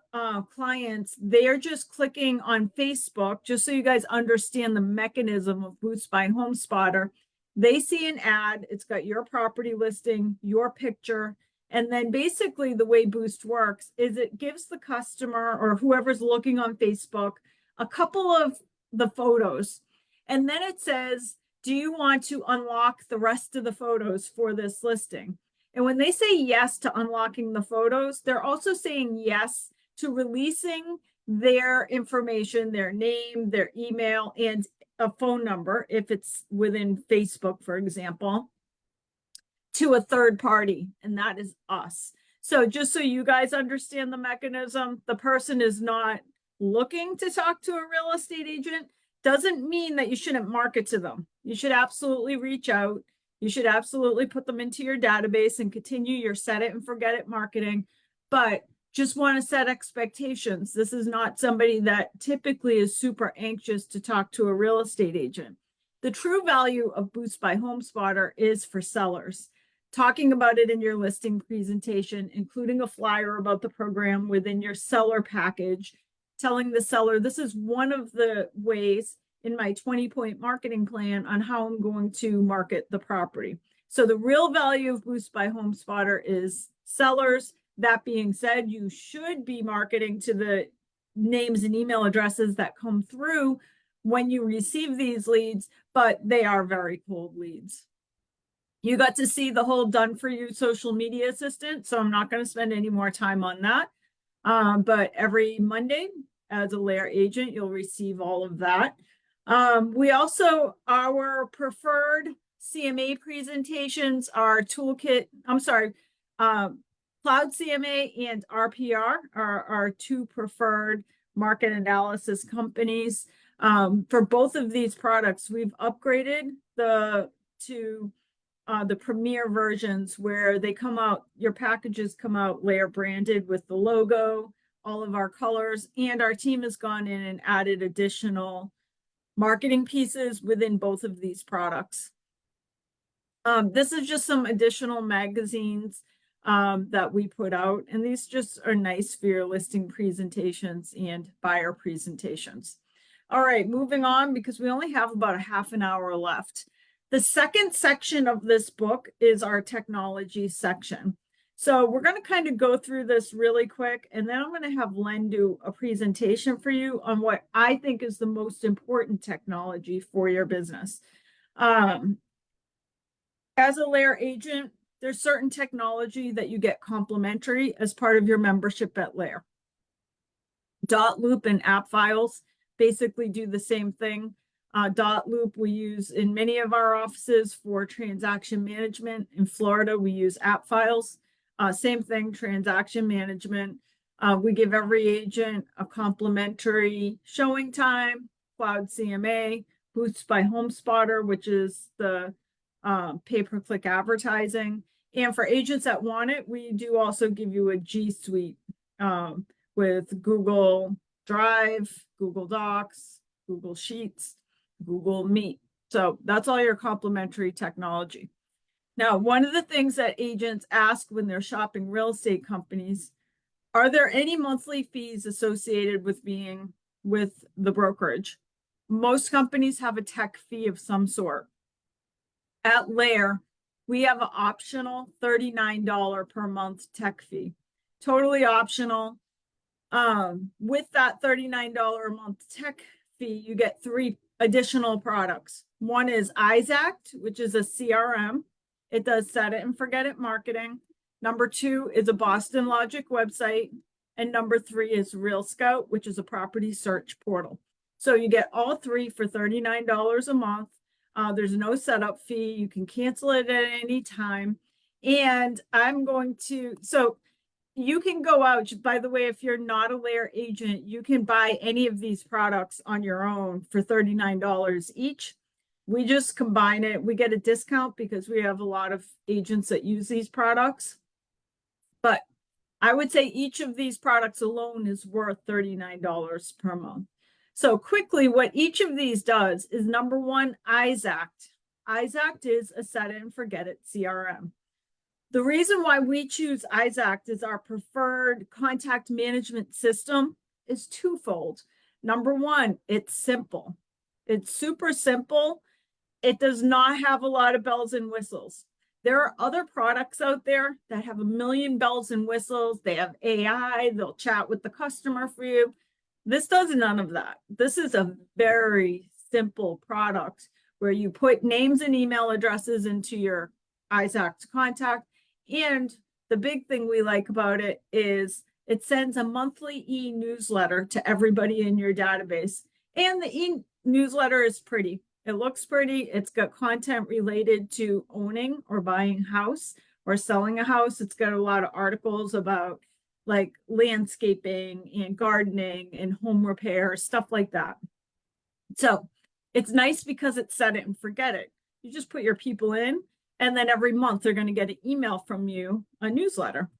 clients, they're just clicking on Facebook, just so you guys understand the mechanism of Boost by HomeSpotter. They see an ad, it's got your property listing, your picture, and then basically the way Boost works is it gives the customer or whoever's looking on Facebook a couple of the photos. And then it says, do you want to unlock the rest of the photos for this listing? And when they say yes to unlocking the photos, they're also saying yes to releasing their information, their name, their email, and a phone number, if it's within Facebook, for example, to a third party, and that is us. So just so you guys understand the mechanism, the person is not looking to talk to a real estate agent, doesn't mean that you shouldn't market to them. You should absolutely reach out. You should absolutely put them into your database and continue your set it and forget it marketing. But just want to set expectations. This is not somebody that typically is super anxious to talk to a real estate agent. The true value of Boost by HomeSpotter is for sellers. Talking about it in your listing presentation, including a flyer about the program within your seller package, telling the seller this is one of the ways in my 20-point marketing plan on how I'm going to market the property. So the real value of Boost by HomeSpotter is sellers. That being said, you should be marketing to the names and email addresses that come through when you receive these leads, but they are very cold leads. You got to see the whole done for you social media assistant, so I'm not going to spend any more time on that. But every Monday, as a LAER agent, you'll receive all of that. We also, our preferred CMA presentations are Cloud CMA and RPR are our two preferred market analysis companies. For both of these products, we've upgraded to the premier versions where they come out, your packages come out LAER branded with the logo, all of our colors, and our team has gone in and added additional marketing pieces within both of these products. This is just some additional magazines that we put out, and these just are nice for your listing presentations and buyer presentations. All right, moving on because we only have about a half an hour left. The second section of this book is our technology section. So we're going to kind of go through this really quick, and then I'm going to have Len do a presentation for you on what I think is the most important technology for your business. As a LAER agent, there's certain technology that you get complimentary as part of your membership at LAER. Dotloop and App Files basically do the same thing. Dotloop we use in many of our offices for transaction management. In Florida, we use App Files. Same thing, transaction management. We give every agent a complimentary showing time, Cloud CMA, Boost by HomeSpotter, which is the pay-per-click advertising. And for agents that want it, we do also give you a G Suite with Google Drive, Google Docs, Google Sheets, Google Meet. So that's all your complimentary technology. Now, one of the things that agents ask when they're shopping real estate companies, are there any monthly fees associated with being with the brokerage? Most companies have a tech fee of some sort. At LAER, we have an optional $39 per month tech fee, totally optional. With that $39 a month tech fee, you get 3 additional products. One is Isact, which is a CRM. It does set it and forget it marketing. Number 2 is a Boston Logic website. And number 3 is Real Scout, which is a property search portal. So you get all 3 for $39 a month. There's no setup fee. You can cancel it at any time. And so you can go out, by the way, if you're not a LAER agent, you can buy any of these products on your own for $39 each. We just combine it. We get a discount because we have a lot of agents that use these products. But I would say each of these products alone is worth $39 per month. So quickly, what each of these does is number 1, Isact. Isact is a set it and forget it CRM. The reason why we choose Isact as our preferred contact management system is twofold. Number 1, it's simple. It's super simple. It does not have a lot of bells and whistles. There are other products out there that have a million bells and whistles. They have AI, they'll chat with the customer for you. This does none of that. This is a very simple product where you put names and email addresses into your Isact contact. And the big thing we like about it is it sends a monthly e-newsletter to everybody in your database. And the e-newsletter is pretty. It looks pretty. It's got content related to owning or buying a house or selling a house. It's got a lot of articles about like landscaping and gardening and home repair, stuff like that. So it's nice because it's set it and forget it. You just put your people in, and then every month they're going to get an email from you, a newsletter.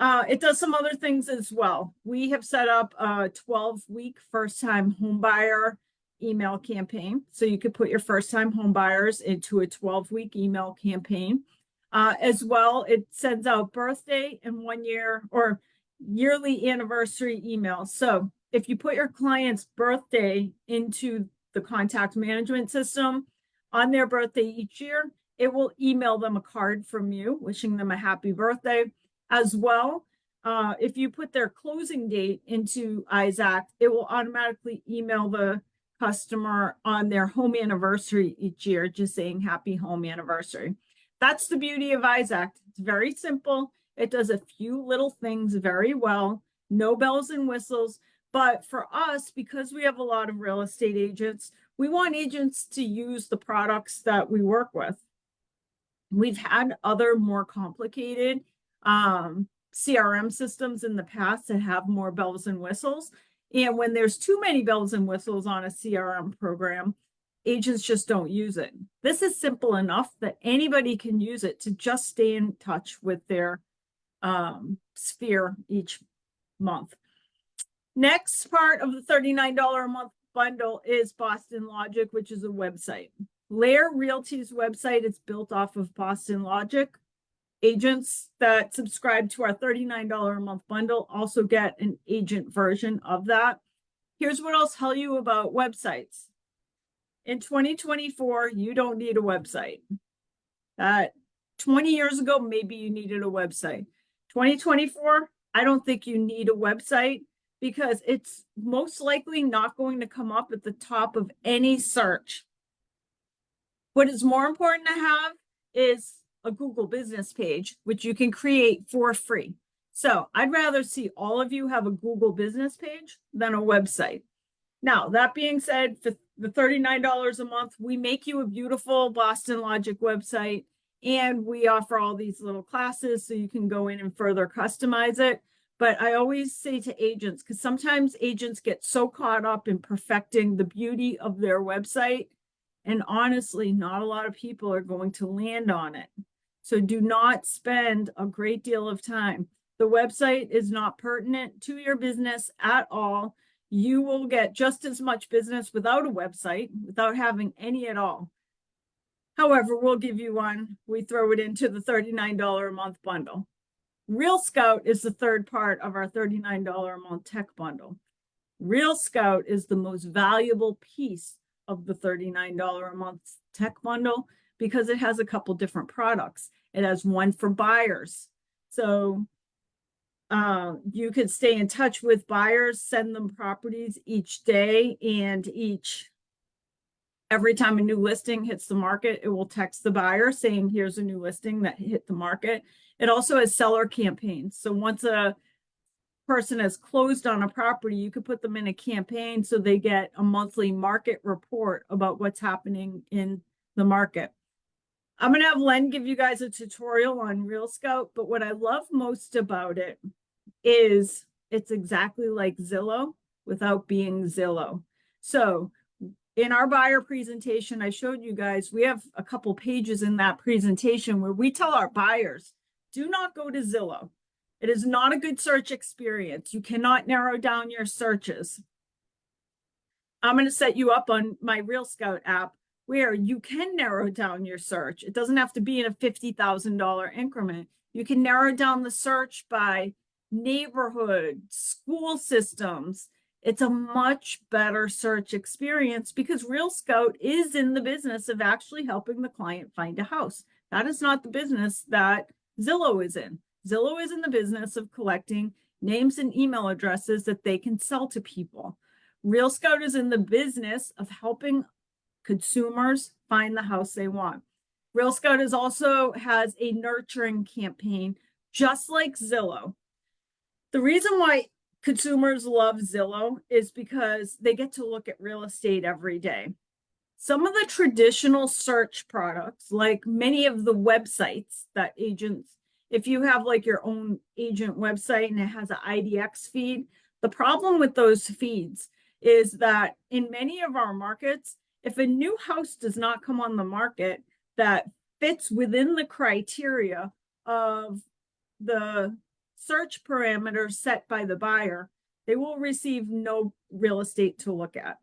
It does some other things as well. We have set up a 12-week first-time homebuyer email campaign. So you could put your first-time home buyers into a 12-week email campaign. As well, it sends out birthday and 1 year or yearly anniversary emails. So if you put your client's birthday into the contact management system, on their birthday each year, it will email them a card from you wishing them a happy birthday as well. If you put their closing date into Isaac, it will automatically email the customer on their home anniversary each year, just saying happy home anniversary. That's the beauty of Isaac. It's very simple. It does a few little things very well, no bells and whistles. But for us, because we have a lot of real estate agents, we want agents to use the products that we work with. We've had other more complicated CRM systems in the past that have more bells and whistles. And when there's too many bells and whistles on a CRM program, agents just don't use it. This is simple enough that anybody can use it to just stay in touch with their sphere each month. Next part of the $39 a month bundle is Boston Logic, which is a website. LAER Realty's website is built off of Boston Logic. Agents that subscribe to our $39 a month bundle also get an agent version of that. Here's what I'll tell you about websites. In 2024, you don't need a website. 20 years ago, maybe you needed a website. 2024, I don't think you need a website because it's most likely not going to come up at the top of any search. What is more important to have is a Google business page, which you can create for free. So I'd rather see all of you have a Google business page than a website. Now, that being said, for the $39 a month, we make you a beautiful Boston Logic website, and we offer all these little classes so you can go in and further customize it. But I always say to agents, because sometimes agents get so caught up in perfecting the beauty of their website, and honestly, not a lot of people are going to land on it. So do not spend a great deal of time. The website is not pertinent to your business at all. You will get just as much business without a website, without having any at all. However, we'll give you one. We throw it into the $39 a month bundle. Real Scout is the third part of our $39 a month tech bundle. Real Scout is the most valuable piece of the $39 a month tech bundle because it has a couple different products. It has one for buyers. So you could stay in touch with buyers, send them properties each day, and every time a new listing hits the market, it will text the buyer saying, here's a new listing that hit the market. It also has seller campaigns. So once a person has closed on a property, you could put them in a campaign so they get a monthly market report about what's happening in the market. I'm going to have Len give you guys a tutorial on Real Scout, but what I love most about it is it's exactly like Zillow without being Zillow. So in our buyer presentation, I showed you guys, we have a couple pages in that presentation where we tell our buyers, do not go to Zillow. It is not a good search experience. You cannot narrow down your searches. I'm going to set you up on my Real Scout app where you can narrow down your search. It doesn't have to be in a $50,000 increment. You can narrow down the search by neighborhood, school systems. It's a much better search experience because Real Scout is in the business of actually helping the client find a house. That is not the business that Zillow is in. Zillow is in the business of collecting names and email addresses that they can sell to people. Real Scout is in the business of helping consumers find the house they want. Real Scout also has a nurturing campaign, just like Zillow. The reason why consumers love Zillow is because they get to look at real estate every day. Some of the traditional search products, like many of the websites that agents, if you have like your own agent website and it has an IDX feed, the problem with those feeds is that in many of our markets, if a new house does not come on the market that fits within the criteria of the search parameters set by the buyer, they will receive no real estate to look at.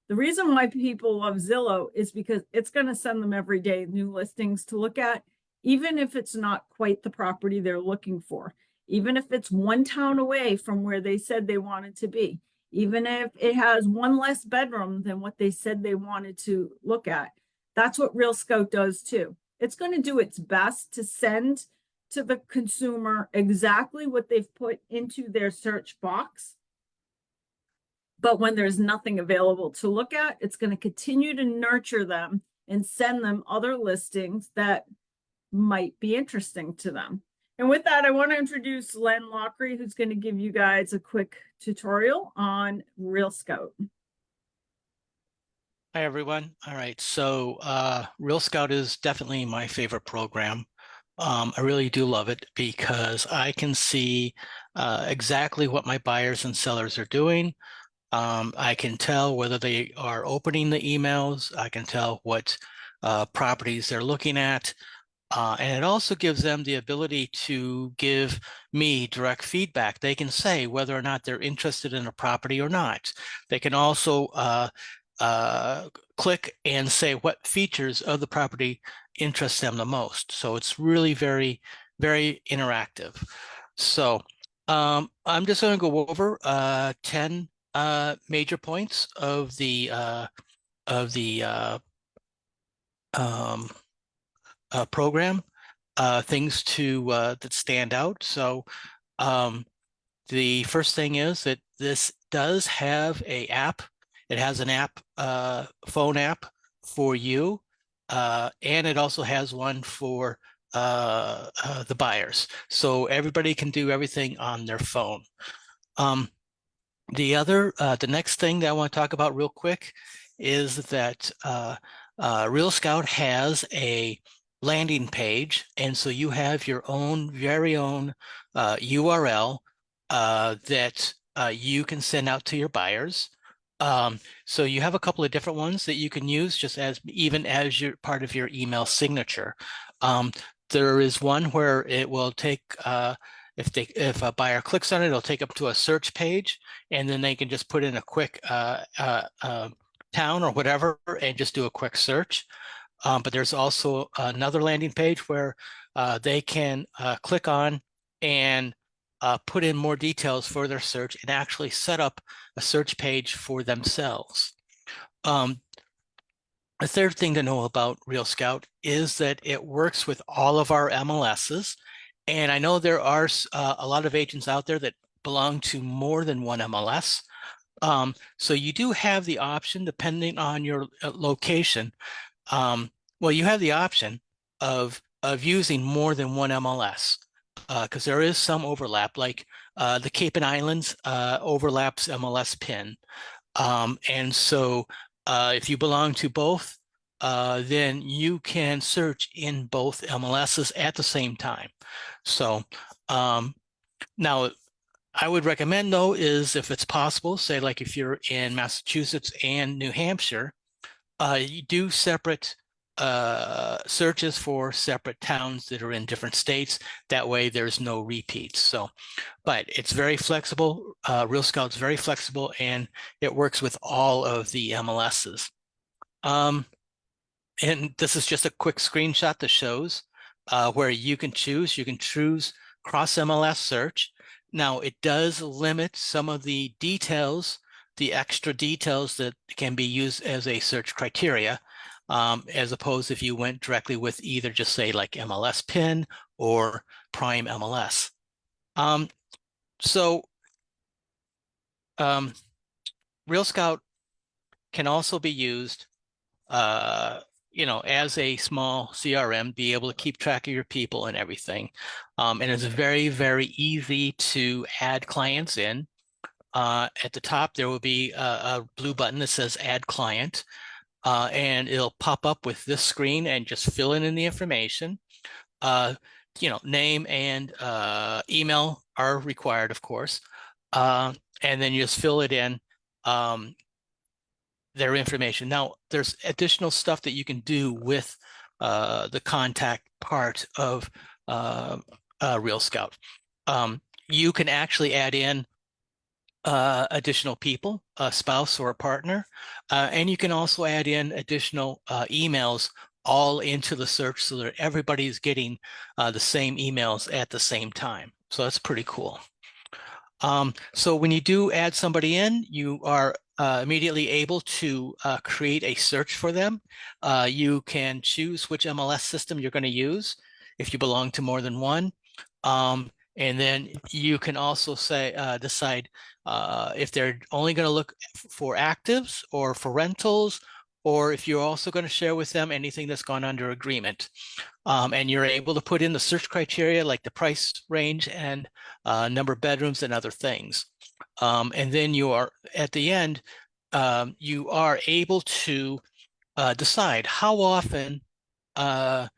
The reason why people love Zillow is because it's going to send them every day new listings to look at, even if it's not quite the property they're looking for, even if it's one town away from where they said they wanted to be, even if it has one less bedroom than what they said they wanted to look at. That's what Real Scout does too. It's going to do its best to send to the consumer exactly what they've put into their search box. But when there's nothing available to look at, it's going to continue to nurture them and send them other listings that might be interesting to them. And with that, I want to introduce Len Lockery, who's going to give you guys a quick tutorial on Real Scout. Hi, everyone. All right, so Real Scout is definitely my favorite program. I really do love it because I can see exactly what my buyers and sellers are doing. I can tell whether they are opening the emails. I can tell what properties they're looking at. And it also gives them the ability to give me direct feedback. They can say whether or not they're interested in a property or not. They can also click and say what features of the property interest them the most. So it's really very, very interactive. So I'm just going to go over 10 major points of the program, things to that stand out. So the first thing is that this does have a app. It has an app, phone app for you, and it also has one for the buyers. So everybody can do everything on their phone. The next thing that I want to talk about real quick is that Real Scout has a landing page, and so you have your own very own URL that you can send out to your buyers. So you have a couple of different ones that you can use just as even as your part of your email signature. There is one where it will take if a buyer clicks on it, it'll take up to a search page, and then they can just put in a quick town or whatever and just do a quick search. But there's also another landing page where they can click on and put in more details for their search and actually set up a search page for themselves. The third thing to know about Real Scout is that it works with all of our MLSs. And I know there are a lot of agents out there that belong to more than one MLS. So you do have the option, depending on your location. Well, you have the option of using more than one MLS because there is some overlap, like the Cape and Islands overlaps MLS PIN. And so if you belong to both, then you can search in both MLSs at the same time. So now I would recommend, though, is if it's possible, say like if you're in Massachusetts and New Hampshire, you do separate searches for separate towns that are in different states. That way there's no repeats. So, but it's very flexible. Real Scout's very flexible, and it works with all of the MLSs. And this is just a quick screenshot that shows where you can choose cross MLS search. Now it does limit some of the details, the extra details that can be used as a search criteria, as opposed if you went directly with either just say like MLS PIN or Prime MLS. Real Scout can also be used as a small CRM, be able to keep track of your people and everything. And it's very, very easy to add clients in. At the top, there will be a blue button that says Add Client, and it'll pop up with this screen and just fill in the information. Name and email are required, of course. And then you just fill it in. Their information. Now, there's additional stuff that you can do with the contact part of Real Scout. You can actually add in additional people, a spouse or a partner, and you can also add in additional emails all into the search so that everybody's getting the same emails at the same time. So that's pretty cool. So when you do add somebody in, you are immediately able to create a search for them. You can choose which MLS system you're going to use if you belong to more than one. And then you can also say decide if they're only going to look for actives or for rentals, or if you're also going to share with them anything that's gone under agreement. And you're able to put in the search criteria like the price range and number of bedrooms and other things. And then you are at the end, you are able to decide how often the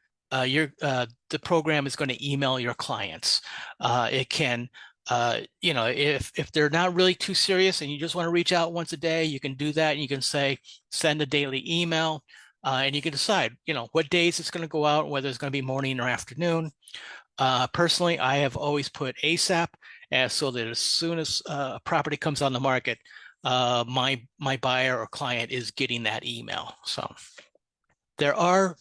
program is going to email your clients. It can, if they're not really too serious and you just want to reach out once a day, you can do that. And you can say, send a daily email. And you can decide, what days it's going to go out, whether it's going to be morning or afternoon. Personally, I have always put ASAP, so that as soon as a property comes on the market, my buyer or client is getting that email. So there are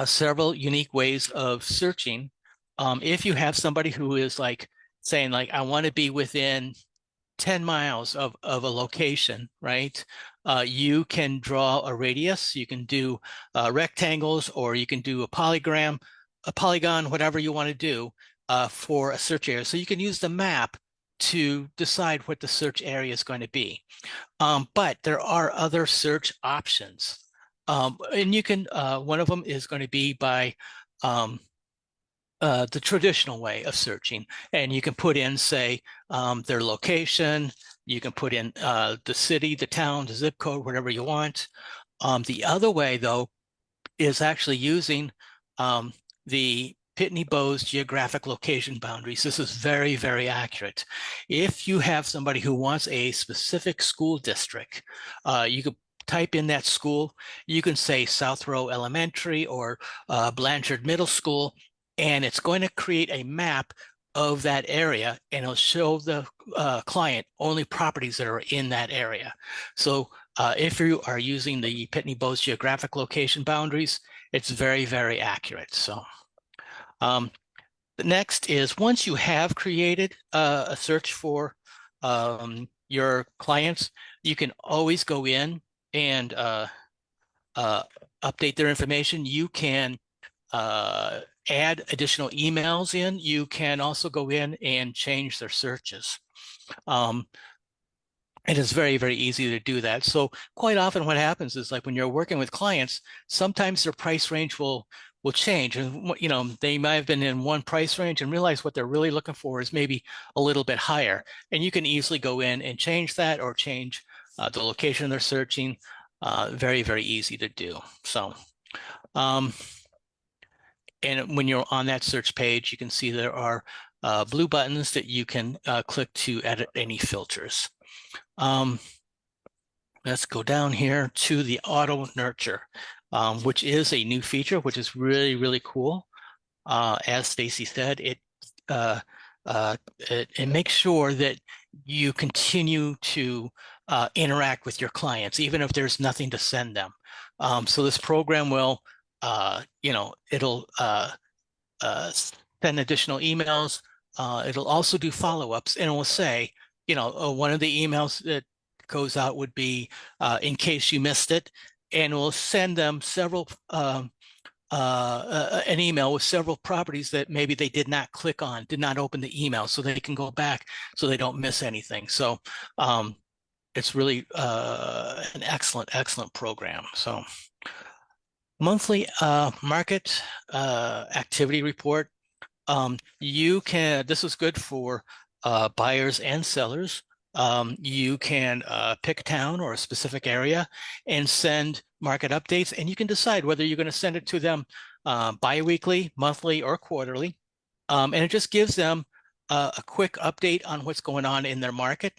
several unique ways of searching. If you have somebody who is like saying, like, I want to be within 10 miles of a location, right? You can draw a radius, you can do rectangles, or you can do a polygon, whatever you want to do for a search area. So you can use the map to decide what the search area is going to be. But there are other search options. And you can, one of them is going to be by the traditional way of searching. And you can put in, say, their location. You can put in the city, the town, the zip code, whatever you want. The other way, though, is actually using the Pitney Bowes geographic location boundaries. This is very, very accurate. If you have somebody who wants a specific school district, you could type in that school. You can say South Row Elementary or Blanchard Middle School, and it's going to create a map of that area, and it'll show the client only properties that are in that area. So if you are using the Pitney Bowes geographic location boundaries, it's very, very accurate. So the next is, once you have created a search for your clients, you can always go in and update their information. You can add additional emails in. You can also go in and change their searches. It is very, very easy to do that. So quite often what happens is, like, when you're working with clients, sometimes their price range will change. And, they might have been in one price range and realize what they're really looking for is maybe a little bit higher. And you can easily go in and change that, or change the location they're searching. Very, very easy to do. So, and when you're on that search page, you can see there are blue buttons that you can click to edit any filters. Let's go down here to the auto nurture, which is a new feature, which is really, really cool. As Stacey said, it makes sure that you continue to interact with your clients, even if there's nothing to send them. So this program will, it'll send additional emails. It'll also do follow-ups, and it will say, one of the emails that goes out would be, in case you missed it, and we'll send them several an email with several properties that maybe they did not click on, did not open the email, so they can go back so they don't miss anything. So it's really an excellent program. So monthly market activity report. This is good for buyers and sellers. You can pick a town or a specific area and send market updates, and you can decide whether you're going to send it to them bi-weekly, monthly, or quarterly. And it just gives them a quick update on what's going on in their market.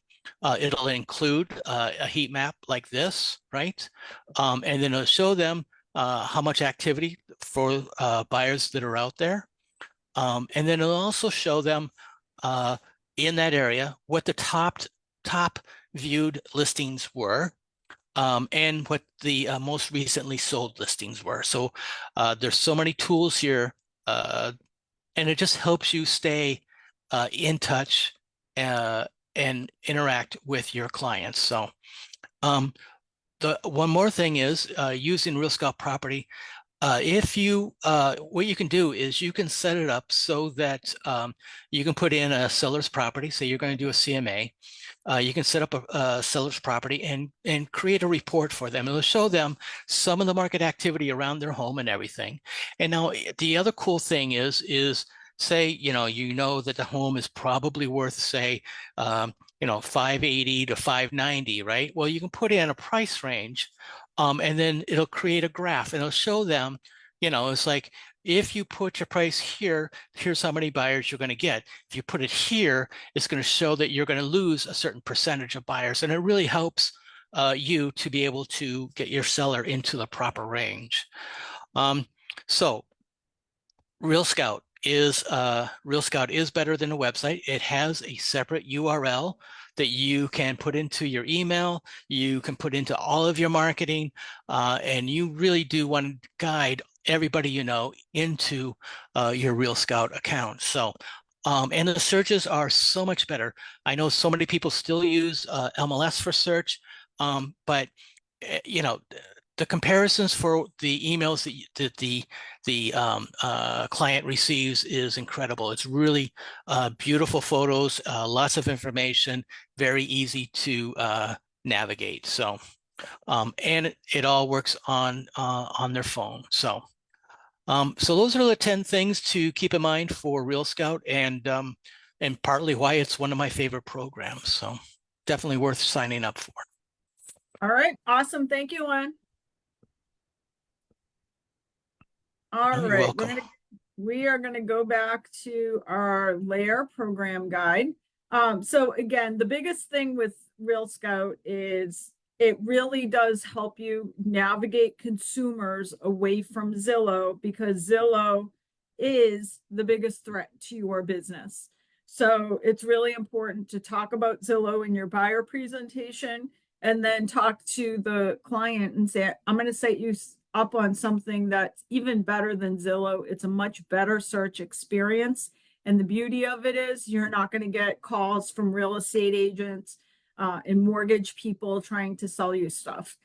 It'll include a heat map like this, right? And then it'll show them how much activity for buyers that are out there. And then it'll also show them in that area what the top viewed listings were, and what the most recently sold listings were. So there's so many tools here, and it just helps you stay in touch uh, and interact with your clients. So the one more thing is using Real Scout Property. If you, what you can do is you can set it up so that you can put in a seller's property. Say you're going to do a CMA. You can set up a seller's property and create a report for them. It'll show them some of the market activity around their home and everything. And now the other cool thing is say, you know that the home is probably worth, say, 580 to 590, right? Well, you can put in a price range, and then it'll create a graph and it'll show them, it's like, if you put your price here, here's how many buyers you're going to get. If you put it here, it's going to show that you're going to lose a certain percentage of buyers. And it really helps you to be able to get your seller into the proper range. So Real Scout is better than a website. It has a separate URL that you can put into your email. You can put into all of your marketing, and you really do want to guide everybody you know into your Real Scout account. So, and the searches are so much better. I know so many people still use MLS for search, but the comparisons for the emails that the client receives is incredible. It's really beautiful photos, lots of information, very easy to navigate. So, and it all works on their phone. So, so those are the 10 things to keep in mind for Real Scout, and partly why it's one of my favorite programs. So, definitely worth signing up for. All right, awesome. Thank you, Len. All You're right, welcome. we are gonna go back to our LAER program guide. So again, the biggest thing with Real Scout is it really does help you navigate consumers away from Zillow, because Zillow is the biggest threat to your business. So it's really important to talk about Zillow in your buyer presentation, and then talk to the client and say, I'm going to set you up on something that's even better than Zillow. It's a much better search experience. And the beauty of it is you're not going to get calls from real estate agents and mortgage people trying to sell you stuff.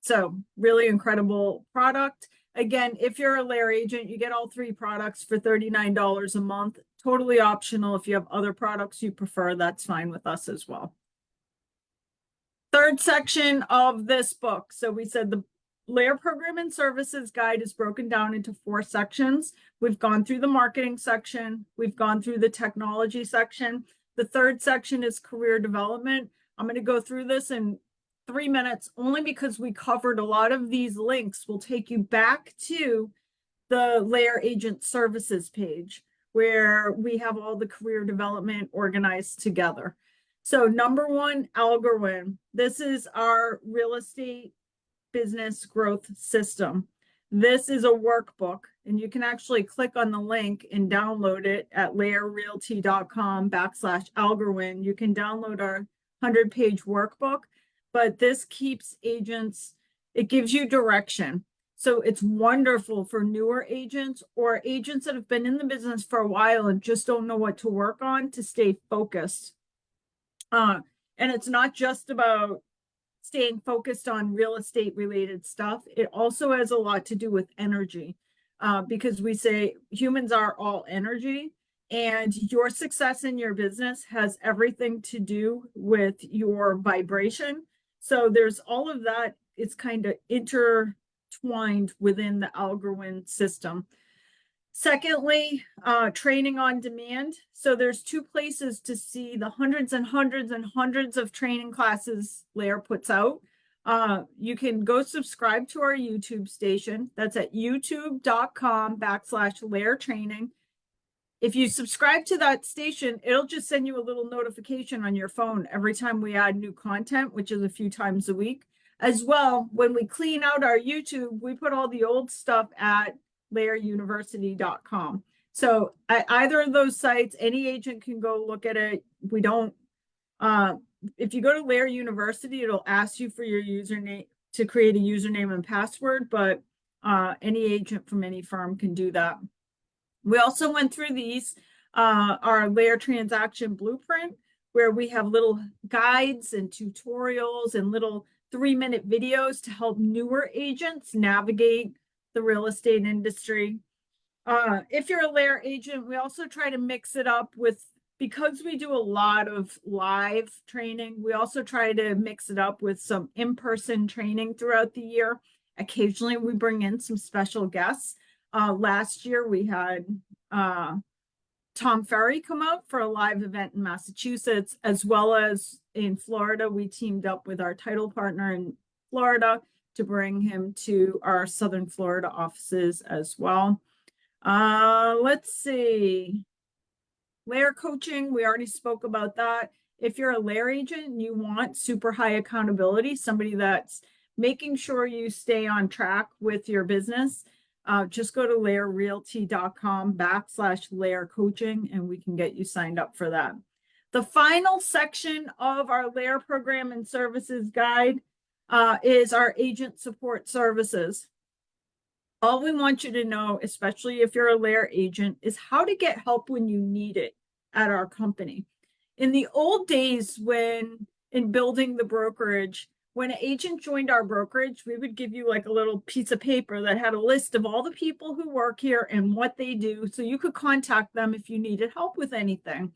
So really incredible product. Again, if you're a LAER agent, you get all 3 products for $39 a month. Totally optional. If you have other products you prefer, that's fine with us as well. Third section of this book. So we said the LAER Program and Services Guide is broken down into 4 sections. We've gone through the marketing section. We've gone through the technology section. The third section is career development. I'm going to go through this in 3 minutes, only because we covered a lot of these links will take you back to the LAER Agent Services page, where we have all the career development organized together. So number 1, Alcorn. This is our real estate business growth system. This is a workbook, and you can actually click on the link and download it at laerrealty.com/Alcorn. You can download our 100-page workbook, but this keeps agents, it gives you direction. So it's wonderful for newer agents or agents that have been in the business for a while and just don't know what to work on to stay focused. And it's not just about staying focused on real estate related stuff. It also has a lot to do with energy, because we say humans are all energy, and your success in your business has everything to do with your vibration. So there's all of that. It's kind of intertwined within the Alcorn system. Secondly, training on demand. So there's 2 places to see the hundreds and hundreds and hundreds of training classes LAER puts out. You can go subscribe to our YouTube station. That's at youtube.com/LAER training. If you subscribe to that station, it'll just send you a little notification on your phone every time we add new content, which is a few times a week. As well, when we clean out our YouTube, we put all the old stuff at laeruniversity.com. So at either of those sites, any agent can go look at it. We don't, if you go to LAER University, it'll ask you for your username to create a username and password, but any agent from any firm can do that. We also went through these. our LAER transaction blueprint, where we have little guides and tutorials and little 3-minute videos to help newer agents navigate the real estate industry. If you're a LAER agent, we also try to mix it up with, because we do a lot of live training, we also try to mix it up with some in-person training throughout the year. Occasionally we bring in some special guests. Last year we had Tom Ferry come out for a live event in Massachusetts, as well as in Florida. We teamed up with our title partner in Florida to bring him to our Southern Florida offices as well. Let's see. LAER coaching, we already spoke about that. If you're a LAER agent and you want super high accountability, somebody that's making sure you stay on track with your business, just go to laerrealty.com/LAER coaching and we can get you signed up for that. The final section of our LAER program and services guide is our agent support services. All we want you to know, especially if you're a LAER agent, is how to get help when you need it at our company. In the old days, when in building the brokerage, when an agent joined our brokerage, we would give you like a little piece of paper that had a list of all the people who work here and what they do, so you could contact them if you needed help with anything.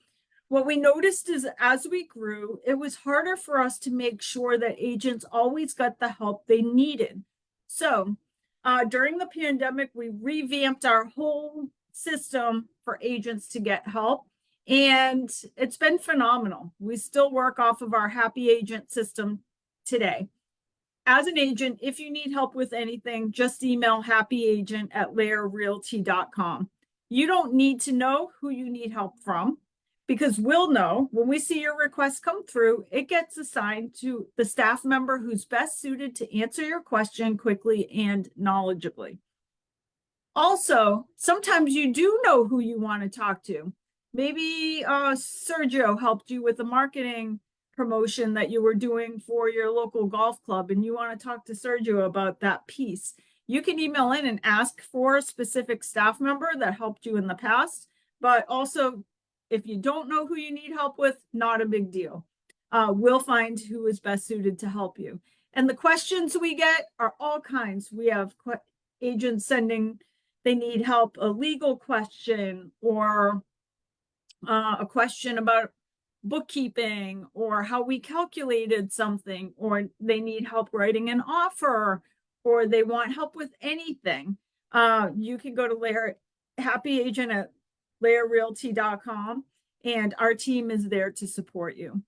What we noticed is as we grew, it was harder for us to make sure that agents always got the help they needed. So during the pandemic, we revamped our whole system for agents to get help, and it's been phenomenal. We still work off of our Happy Agent system today. As an agent, if you need help with anything, just email happyagent@laerrealty.com. You don't need to know who you need help from, because we'll know when we see your request come through. It gets assigned to the staff member who's best suited to answer your question quickly and knowledgeably. Also, sometimes you do know who you want to talk to. Maybe Sergio helped you with a marketing promotion that you were doing for your local golf club, and you want to talk to Sergio about that piece. You can email in and ask for a specific staff member that helped you in the past, but also if you don't know who you need help with, not a big deal. We'll find who is best suited to help you. And the questions we get are all kinds. We have agents sending, they need help, a legal question, or a question about bookkeeping, or how we calculated something, or they need help writing an offer, or they want help with anything. You can go to Happy Agent at laerrealty.com, and our team is there to support you.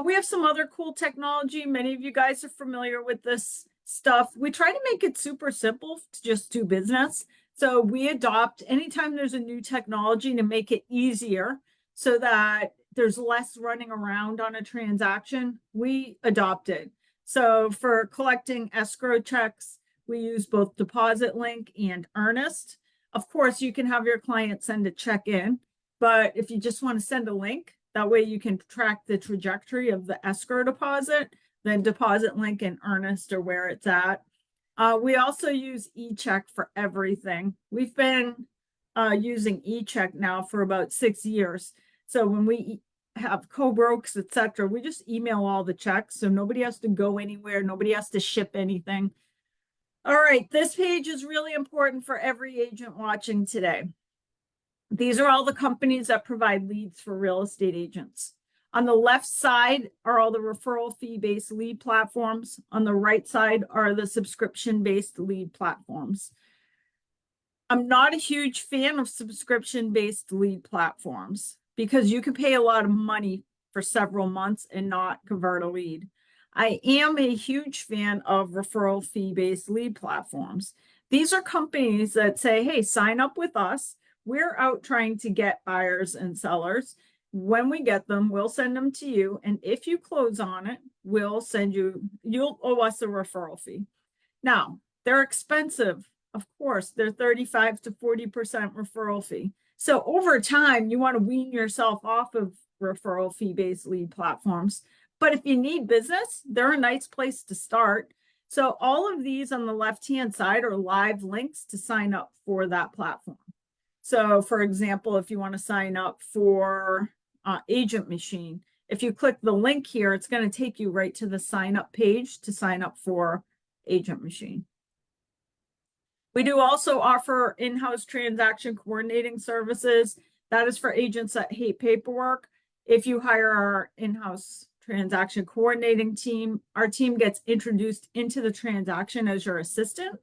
We have some other cool technology. Many of you guys are familiar with this stuff. We try to make it super simple to just do business. So we adopt anytime there's a new technology to make it easier so that there's less running around on a transaction, we adopt it. So for collecting escrow checks, we use both Deposit Link and Earnest. Of course, you can have your client send a check in, but if you just want to send a link, that way you can track the trajectory of the escrow deposit, then Deposit Link and Earnest are where it's at. We also use eCheck for everything. We've been using eCheck now for about 6 years. So when we have co-brokes, etc., we just email all the checks, so nobody has to go anywhere, nobody has to ship anything. All right, this page is really important for every agent watching today. These are all the companies that provide leads for real estate agents. On the left side are all the referral fee-based lead platforms. On the right side are the subscription-based lead platforms. I'm not a huge fan of subscription-based lead platforms because you can pay a lot of money for several months and not convert a lead. I am a huge fan of referral fee-based lead platforms. These are companies that say, hey, sign up with us. We're out trying to get buyers and sellers. When we get them, we'll send them to you. And if you close on it, we'll send you, you'll owe us a referral fee. Now, they're expensive. Of course, they're 35 to 40% referral fee. So over time, you want to wean yourself off of referral fee-based lead platforms. But if you need business, they're a nice place to start. So all of these on the left-hand side are live links to sign up for that platform. So for example, if you want to sign up for Agent Machine, if you click the link here, it's going to take you right to the sign up page to sign up for Agent Machine. We do also offer in-house transaction coordinating services. That is for agents that hate paperwork. If you hire our in-house transaction coordinating team, our team gets introduced into the transaction as your assistant,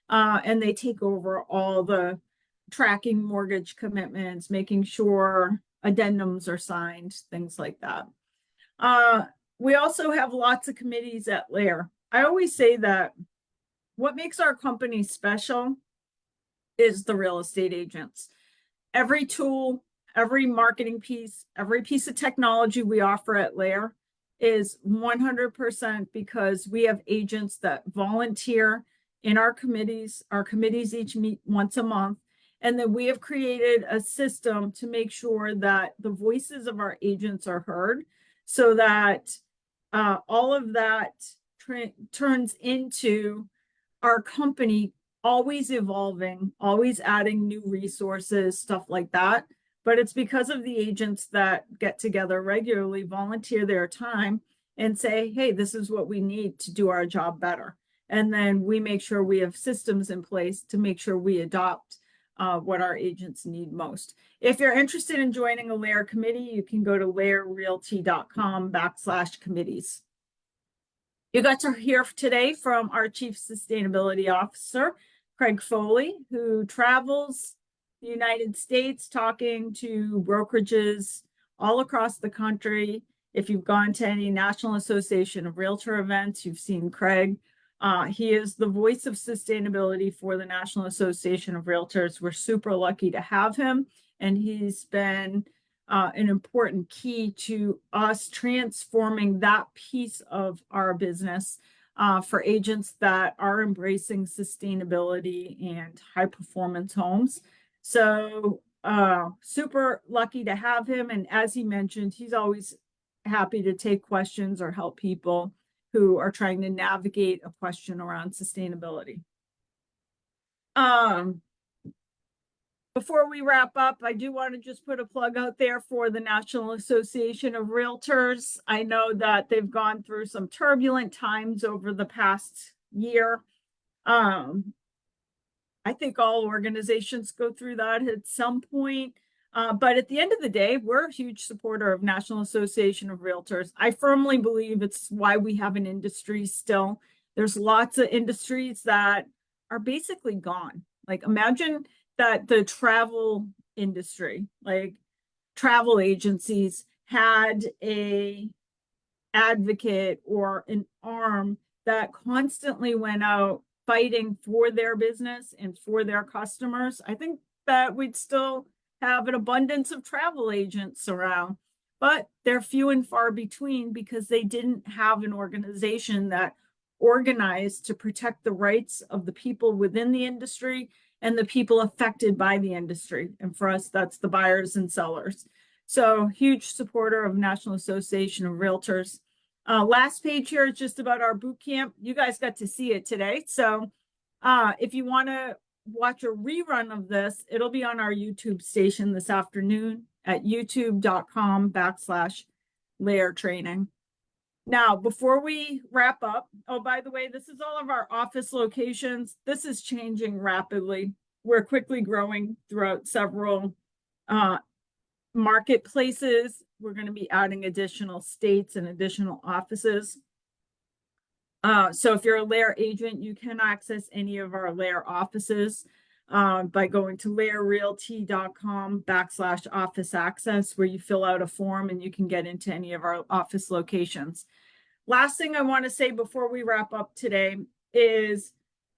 and they take over all the tracking mortgage commitments, making sure addendums are signed, things like that. We also have lots of committees at LAER. I always say that what makes our company special is the real estate agents. Every tool, every marketing piece, every piece of technology we offer at LAER is 100% because we have agents that volunteer in our committees. Our committees each meet once a month. And then we have created a system to make sure that the voices of our agents are heard so that all of that turns into our company always evolving, always adding new resources, stuff like that. But it's because of the agents that get together regularly, volunteer their time, and say, hey, this is what we need to do our job better. And then we make sure we have systems in place to make sure we adopt what our agents need most. If you're interested in joining a LAER committee, you can go to laerrealty.com/committees. You got to hear today from our Chief Sustainability Officer, Craig Foley, who travels the United States talking to brokerages all across the country. If you've gone to any National Association of Realtor events, you've seen Craig. He is the voice of sustainability for the National Association of Realtors. We're super lucky to have him, and he's been an important key to us transforming that piece of our business for agents that are embracing sustainability and high performance homes. So super lucky to have him. And as he mentioned, he's always happy to take questions or help people who are trying to navigate a question around sustainability. Before we wrap up, I do want to just put a plug out there for the National Association of Realtors. I know that they've gone through some turbulent times over the past year. I think all organizations go through that at some point. But at the end of the day, we're a huge supporter of National Association of Realtors. I firmly believe it's why we have an industry still. There's lots of industries that are basically gone. Like imagine that the travel industry, like travel agencies, had a advocate or an arm that constantly went out fighting for their business and for their customers. I think that we'd still have an abundance of travel agents around, but they're few and far between because they didn't have an organization that organized to protect the rights of the people within the industry and the people affected by the industry. And for us, that's the buyers and sellers. So huge supporter of National Association of Realtors. Last page here is just about our boot camp. You guys got to see it today. So if you want to watch a rerun of this, it'll be on our YouTube station this afternoon at youtube.com/LAER training. Now, before we wrap up, oh, by the way, this is all of our office locations. This is changing rapidly. We're quickly growing throughout several marketplaces. We're going to be adding additional states and additional offices. So if you're a LAER agent, you can access any of our LAER offices by going to laerrealty.com/office access, where you fill out a form and you can get into any of our office locations. Last thing I want to say before we wrap up today is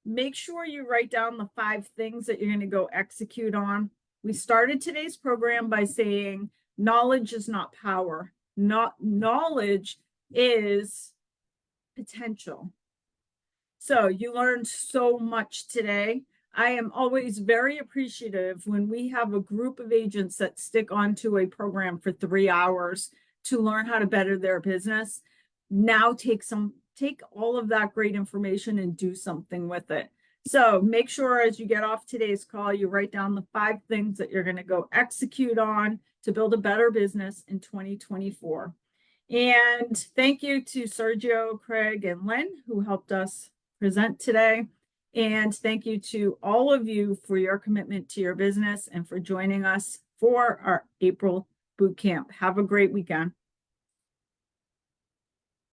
make sure you write down the 5 things that you're going to go execute on. We started today's program by saying knowledge is not power. Knowledge is potential. So you learned so much today. I am always very appreciative when we have a group of agents that stick onto a program for 3 hours to learn how to better their business. Now take all of that great information and do something with it. So make sure as you get off today's call, you write down the 5 things that you're going to go execute on to build a better business in 2024. And thank you to Sergio, Craig, and Lynn, who helped us present today. And thank you to all of you for your commitment to your business and for joining us for our April boot camp. Have a great weekend.